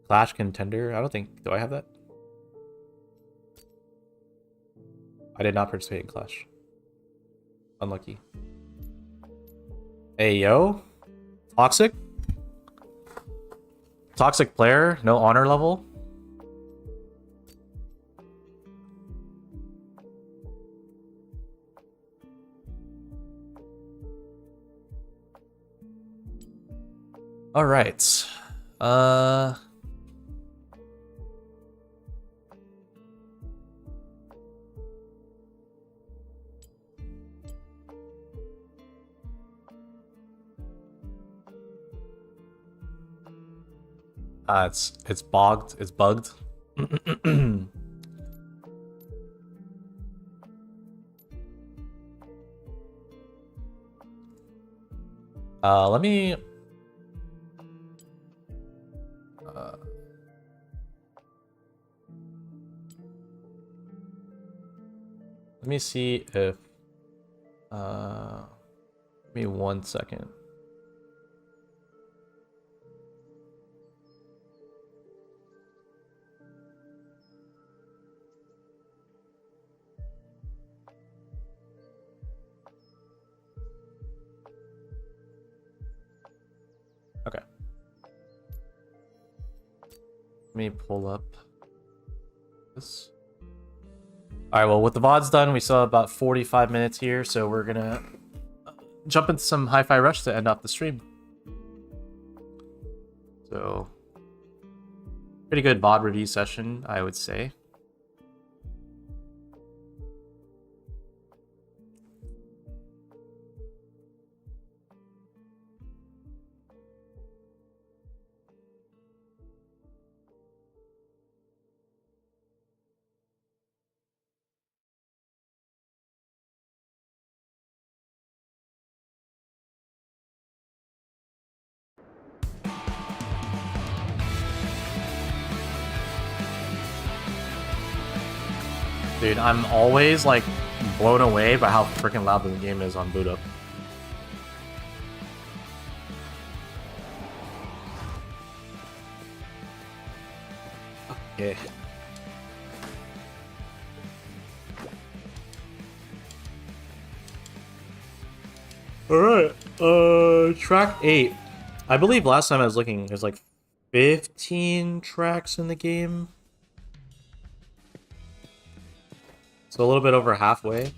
Clash contender? I don't think, do I have that? I did not participate in Clash. Unlucky. Hey, yo. Toxic player, no honor level. All right. It's bogged. It's bugged. Let me see if give me 1 second. Okay. Let me pull up this. Alright, well, with the VODs done, we still have about 45 minutes here, so we're gonna jump into some Hi-Fi Rush to end off the stream. So, pretty good VOD review session, I would say. Dude, I'm always like blown away by how freaking loud the game is on boot up. Okay. Alright, track 8. I believe last time I was looking, there's like 15 tracks in the game. So a little bit over halfway.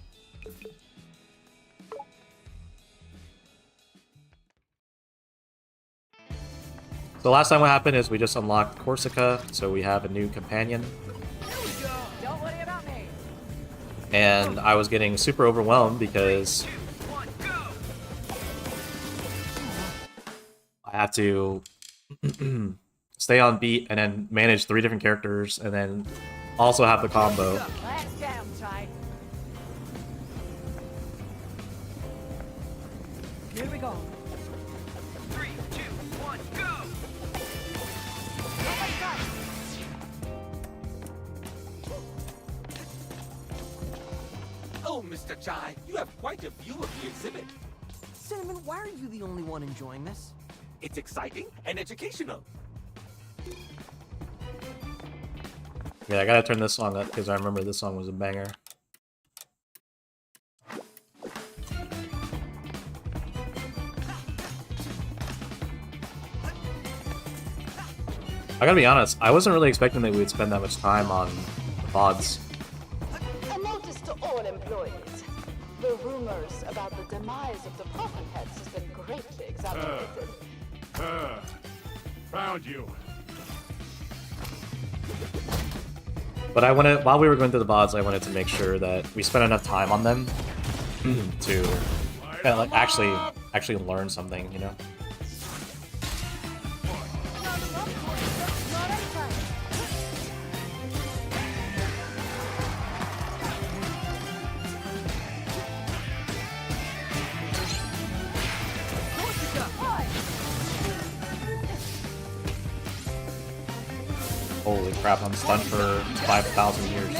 So last time what happened is we just unlocked Corsica, so we have a new companion. Don't worry about me. And I was getting super overwhelmed because I have to stay on beat and then manage 3 different characters and then also have the combo. Let's get 'em, Ty. Here we go. 3, 2, 1, go! Oh, Mr. Chai, you have quite a view of the exhibit. Cinnamon, why are you the only one enjoying this? It's exciting and educational. Yeah, I gotta turn this song up because I remember this song was a banger. I gotta be honest, I wasn't really expecting that we would spend that much time on VODs. A notice to all employees. The rumors about the demise of the Puffin Heads has been greatly exaggerated. Found you. But while we were going through the VODs, I wanted to make sure that we spent enough time on them to like actually learn something, you know? Holy crap, I'm stunned for 5,000 years.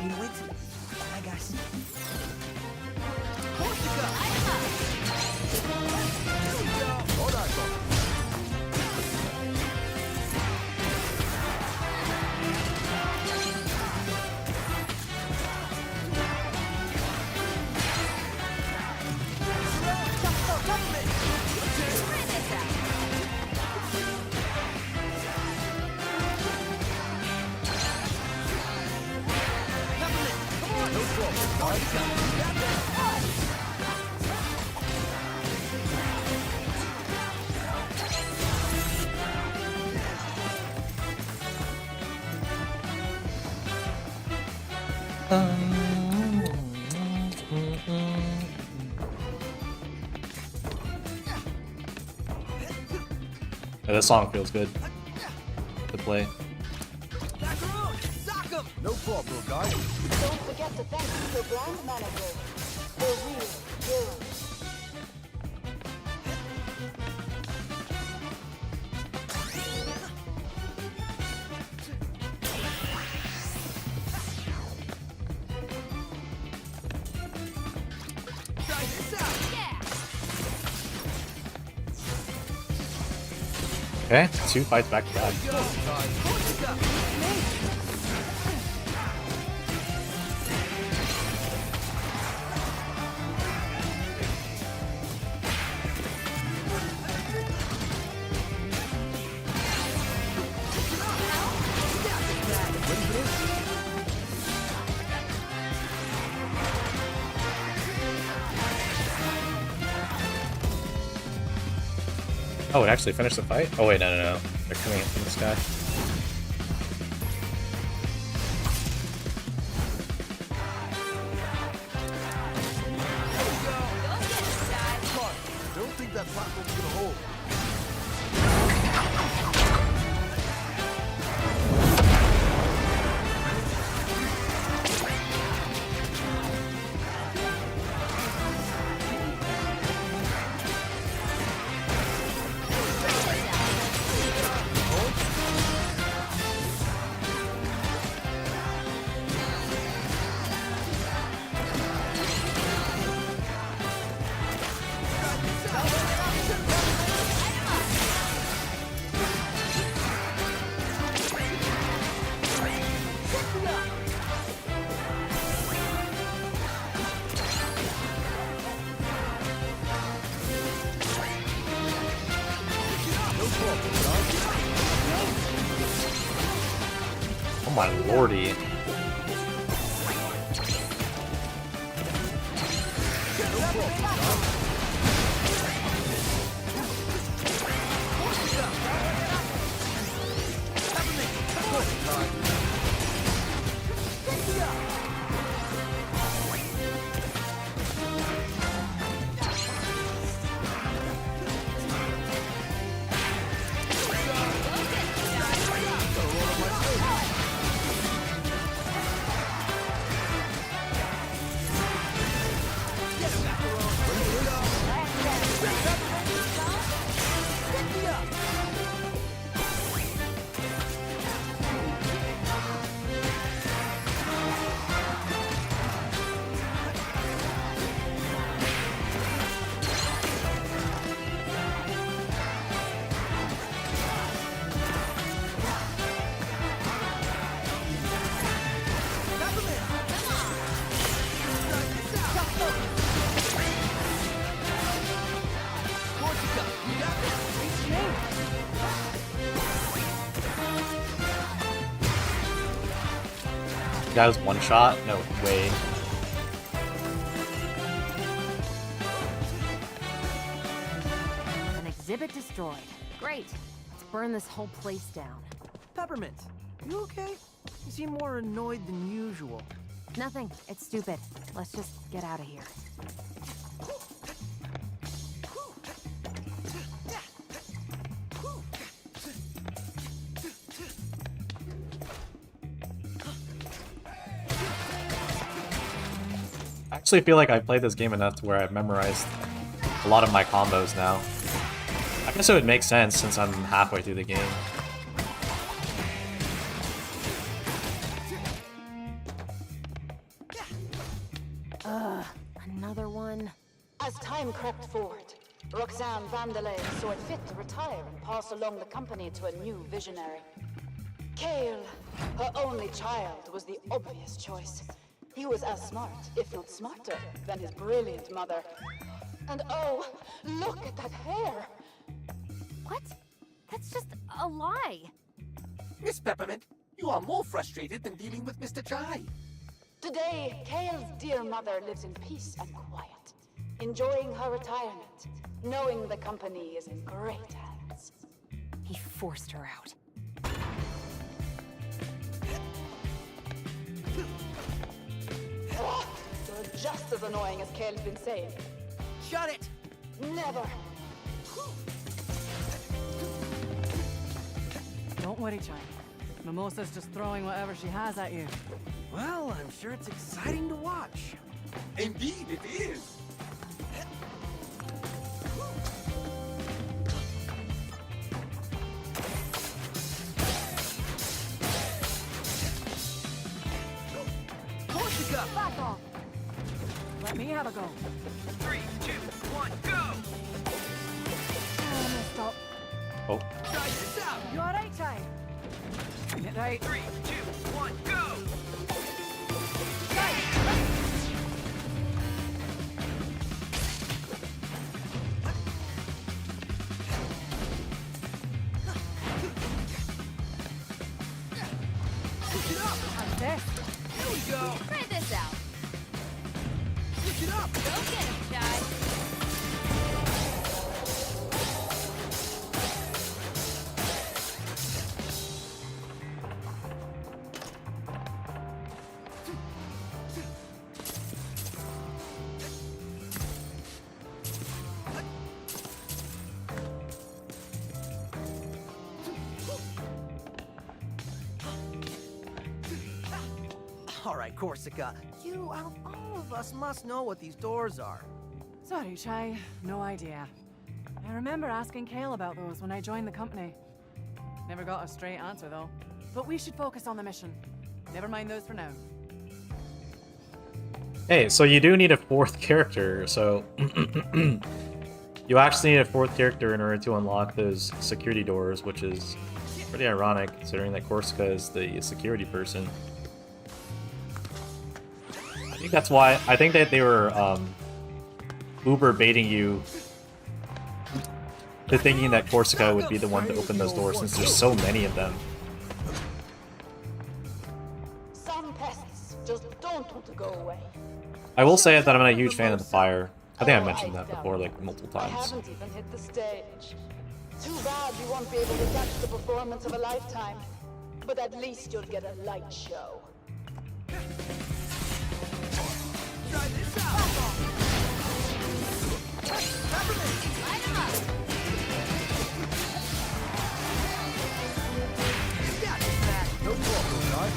You know, wait. Hi, guys. Yeah, this song feels good to play. No problem, guys. Don't forget to thank your brand manager. The real hero. Okay, 2 fights back to back. Oh, it actually finished the fight? Oh wait, no. They're coming in from this guy. Oh my lordy. That was one shot? No way. An exhibit destroyed. Great. Let's burn this whole place down. Peppermint, you okay? You seem more annoyed than usual. Nothing. It's stupid. Let's just get out of here. I actually feel like I played this game enough to where I've memorized a lot of my combos now. I guess it would make sense since I'm halfway through the game. Another one. As time crept forward, Roxanne Vandelay saw it fit to retire and pass along the company to a new visionary. Cale, her only child, was the obvious choice. He was as smart, if not smarter, than his brilliant mother. And oh, look at that hair! What? That's just a lie. Miss Peppermint, you are more frustrated than dealing with Mr. Chai. Today, Cale's dear mother lives in peace and quiet, enjoying her retirement, knowing the company is in great hands. He forced her out. You're just as annoying as Cale's been saying. Shut it! Never. Don't worry, Chai. Mimosa's just throwing whatever she has at you. Well, I'm sure it's exciting to watch. Indeed it is. Back off! Let me have a go. 3, 2, 1, go! Oh, messed up. Oh. Try this out! You alright, Chai? Get right. 3, 2, 1, go! How's this? Here we go! Try this out. Switch it up! Go get him, Chai. All right, Corsica, you out of all of us must know what these doors are. Sorry, Chai. No idea. I remember asking Cale about those when I joined the company. Never got a straight answer, though. But we should focus on the mission. Never mind those for now. Hey, so you do need a fourth character, so... you actually need a fourth character in order to unlock those security doors, which is pretty ironic, considering that Corsica is the security person. I think that's why... I think that they were, Uber baiting you to thinking that Corsica would be the one to open those doors, since there's so many of them. some pests just don't want to go away. I will say that I'm not a huge fan of the fire. I think I mentioned that before, like, multiple I times. haven't even hit the stage. Too bad you won't be able to catch the performance of a lifetime. But at least you'll get a light show. Try this out. Light 'em up. Got this back. No problem, guys.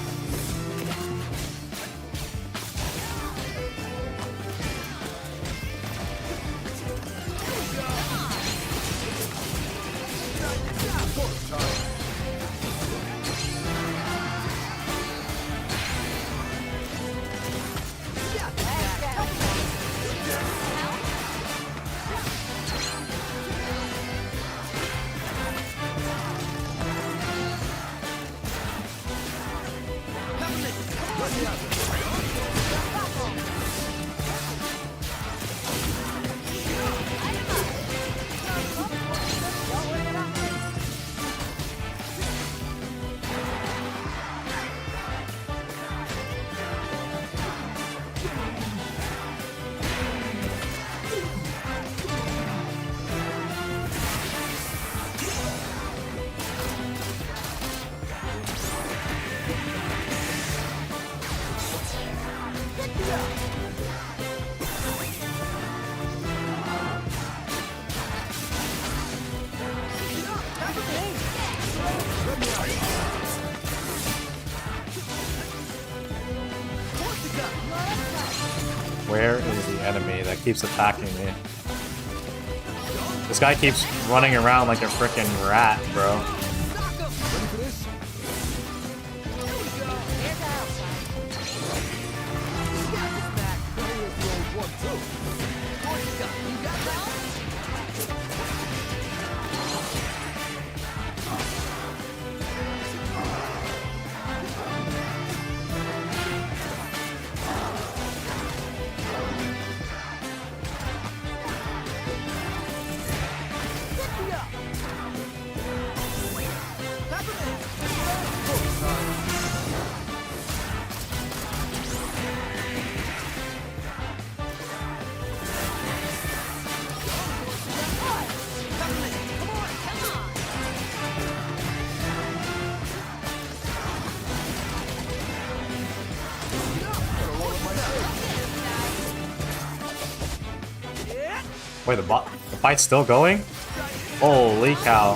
Where is the enemy that keeps attacking me? This guy keeps running around like a freaking rat, bro. Ready for this? Here's the house. Got this back. Here's the old one, too. What you got? You got that? Wait, the fight's still going? Holy cow.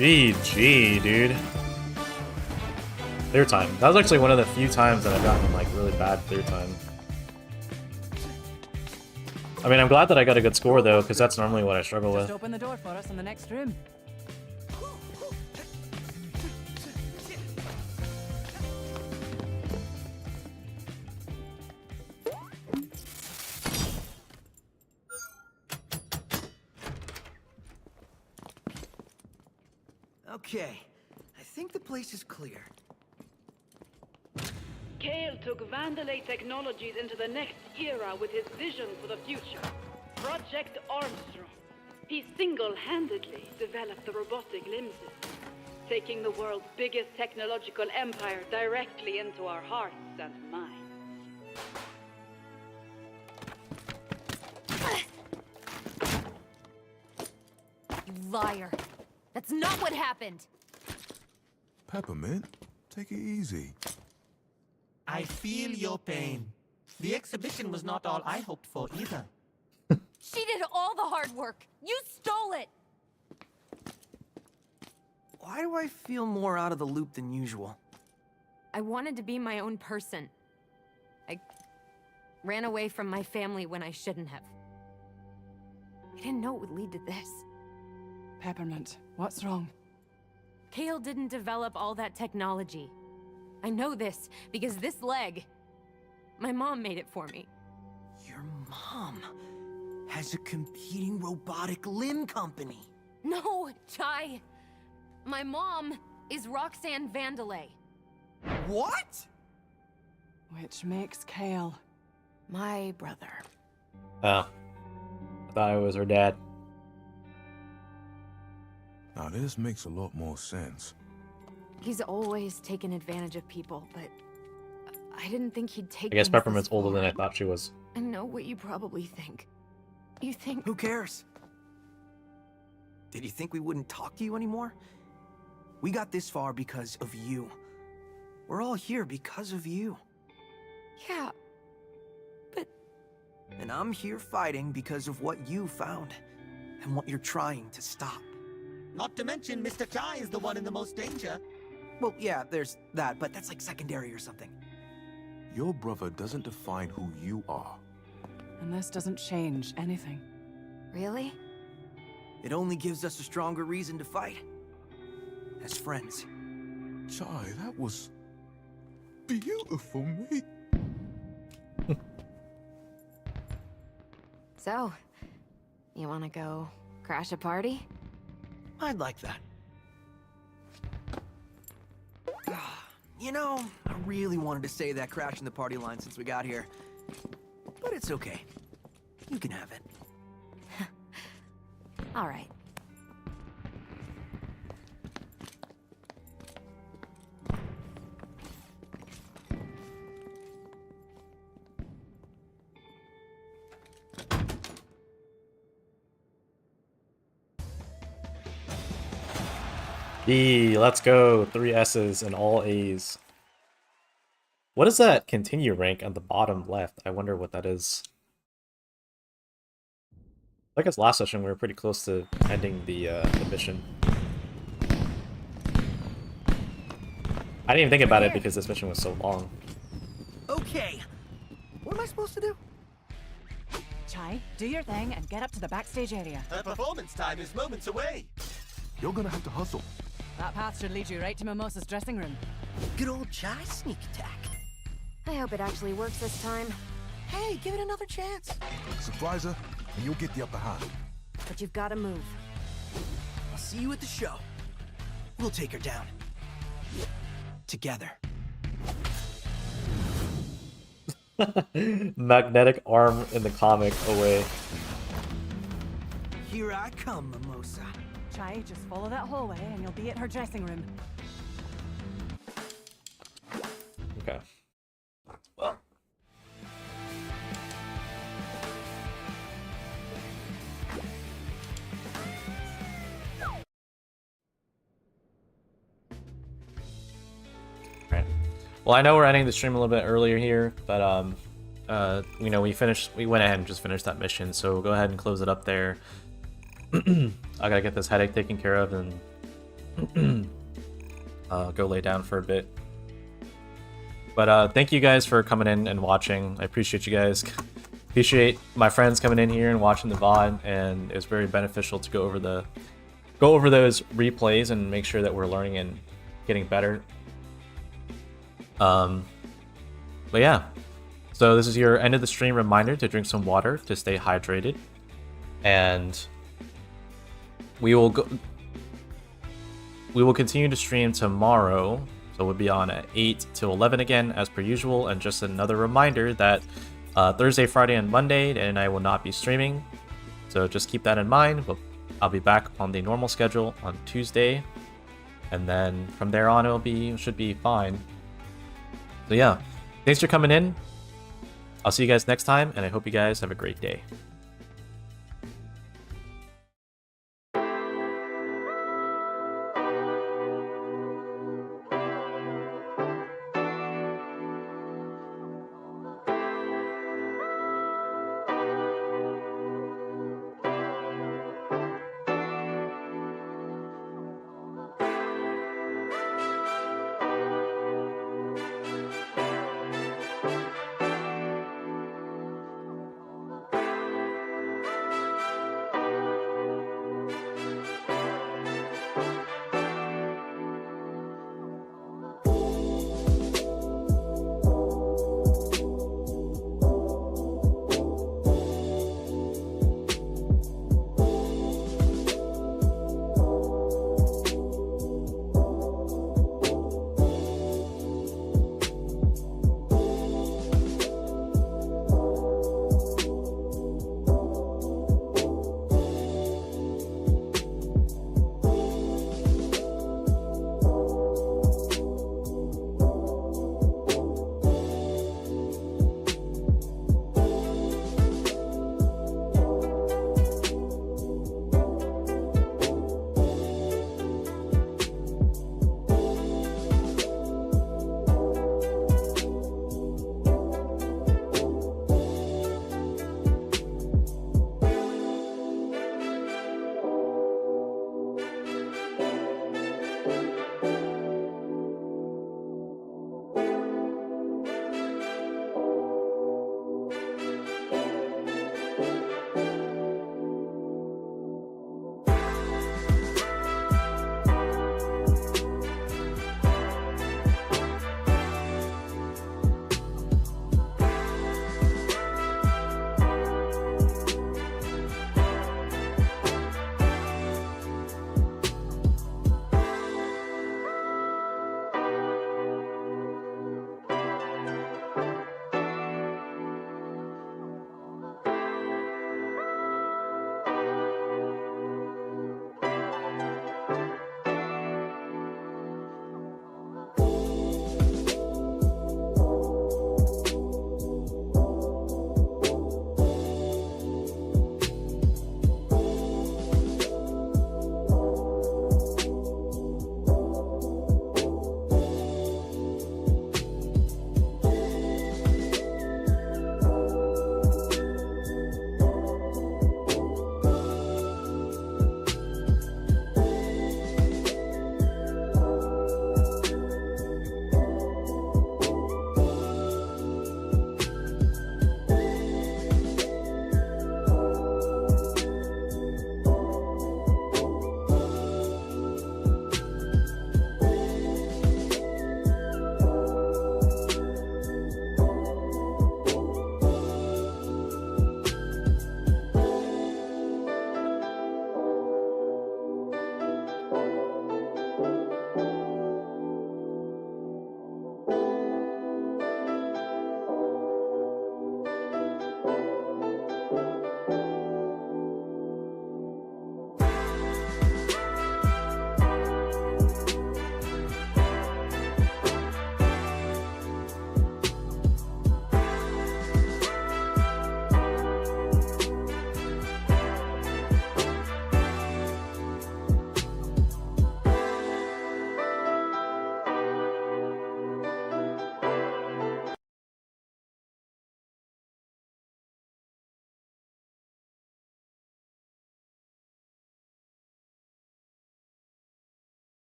GG, dude. Clear time. That was actually one of the few times that I've gotten like really bad clear time. I mean, I'm glad that I got a good score though, because that's normally what I struggle Just with. open the door for us in the next room. Okay, I think the place is clear. Kale took Vandalay technologies into the next era with his vision for the future. Project Armstrong. He single-handedly developed the robotic limb system, taking the world's biggest technological empire directly into our hearts and minds. You liar. That's not what happened. Peppermint, take it easy. I feel your pain. The exhibition was not all I hoped for either. She did all the hard work. You stole it. Why do I feel more out of the loop than usual? I wanted to be my own person. I ran away from my family when I shouldn't have. I didn't know it would lead to this. Peppermint, what's wrong? Kale didn't develop all that technology. I know this because this leg, my mom made it for me. Your mom has a competing robotic limb company. No, Chai. My mom is Roxanne Vandalay. What? Which makes Kale My brother. Oh. I thought it was her dad. Now this makes a lot more sense. He's always taken advantage of people, but I didn't think he'd take I guess things this Peppermint's older than I far. thought she was. I know what you probably think. You think... Who cares? Did you think we wouldn't talk to you anymore? We got this far because of you. We're all here because of you. Yeah, but... And I'm here fighting because of what you found and what you're trying to stop. Not to mention, Mr. Chai is the one in the most danger. Well, yeah, there's that, but that's like secondary or something. Your brother doesn't define who you are. And this doesn't change anything. Really? It only gives us a stronger reason to fight. As friends. Chai, that was beautiful, mate. So, you wanna go crash a party? I'd like that. You know, I really wanted to say that crashing the party line since we got here. But it's okay. You can have it. All right. Let's go. 3 S's and all A's. What is that continue rank on the bottom left? I wonder what that is. I guess last session we were pretty close to ending the mission. I didn't even think about it because this mission was so long. Okay. What am I supposed to do? Chai, do your thing and get up to the backstage area. Her performance time is moments away. You're gonna have to hustle. That path should lead you right to Mimosa's dressing room. Good old Chai sneak attack. I hope it actually works this time. Hey, give it another chance. Surprise her, and you'll get the upper hand. But you've gotta move. I'll see you at the show. We'll take her down. Together. Magnetic arm in the comic away. Here I come, Mimosa. Chai, just follow that hallway and you'll be at her dressing room. Okay. Well. Right. Well, I know we're ending the stream a little bit earlier here, but you know, we went ahead and just finished that mission, so we'll go ahead and close it up there. I gotta get this headache taken care of and go lay down for a bit. But thank you guys for coming in and watching. I appreciate you guys. Appreciate my friends coming in here and watching the VOD, and it was very beneficial to go over those replays and make sure that we're learning and getting better. But yeah, so this is your end of the stream reminder to drink some water to stay hydrated, and we will go. we will continue to stream tomorrow. So we'll be on at 8 to 11 again, as per usual. And just another reminder that Thursday, Friday, and Monday, and I will not be streaming. So just keep that in mind. I'll be back on the normal schedule on Tuesday. And then from there on, should be fine. So yeah, thanks for coming in. I'll see you guys next time, and I hope you guys have a great day.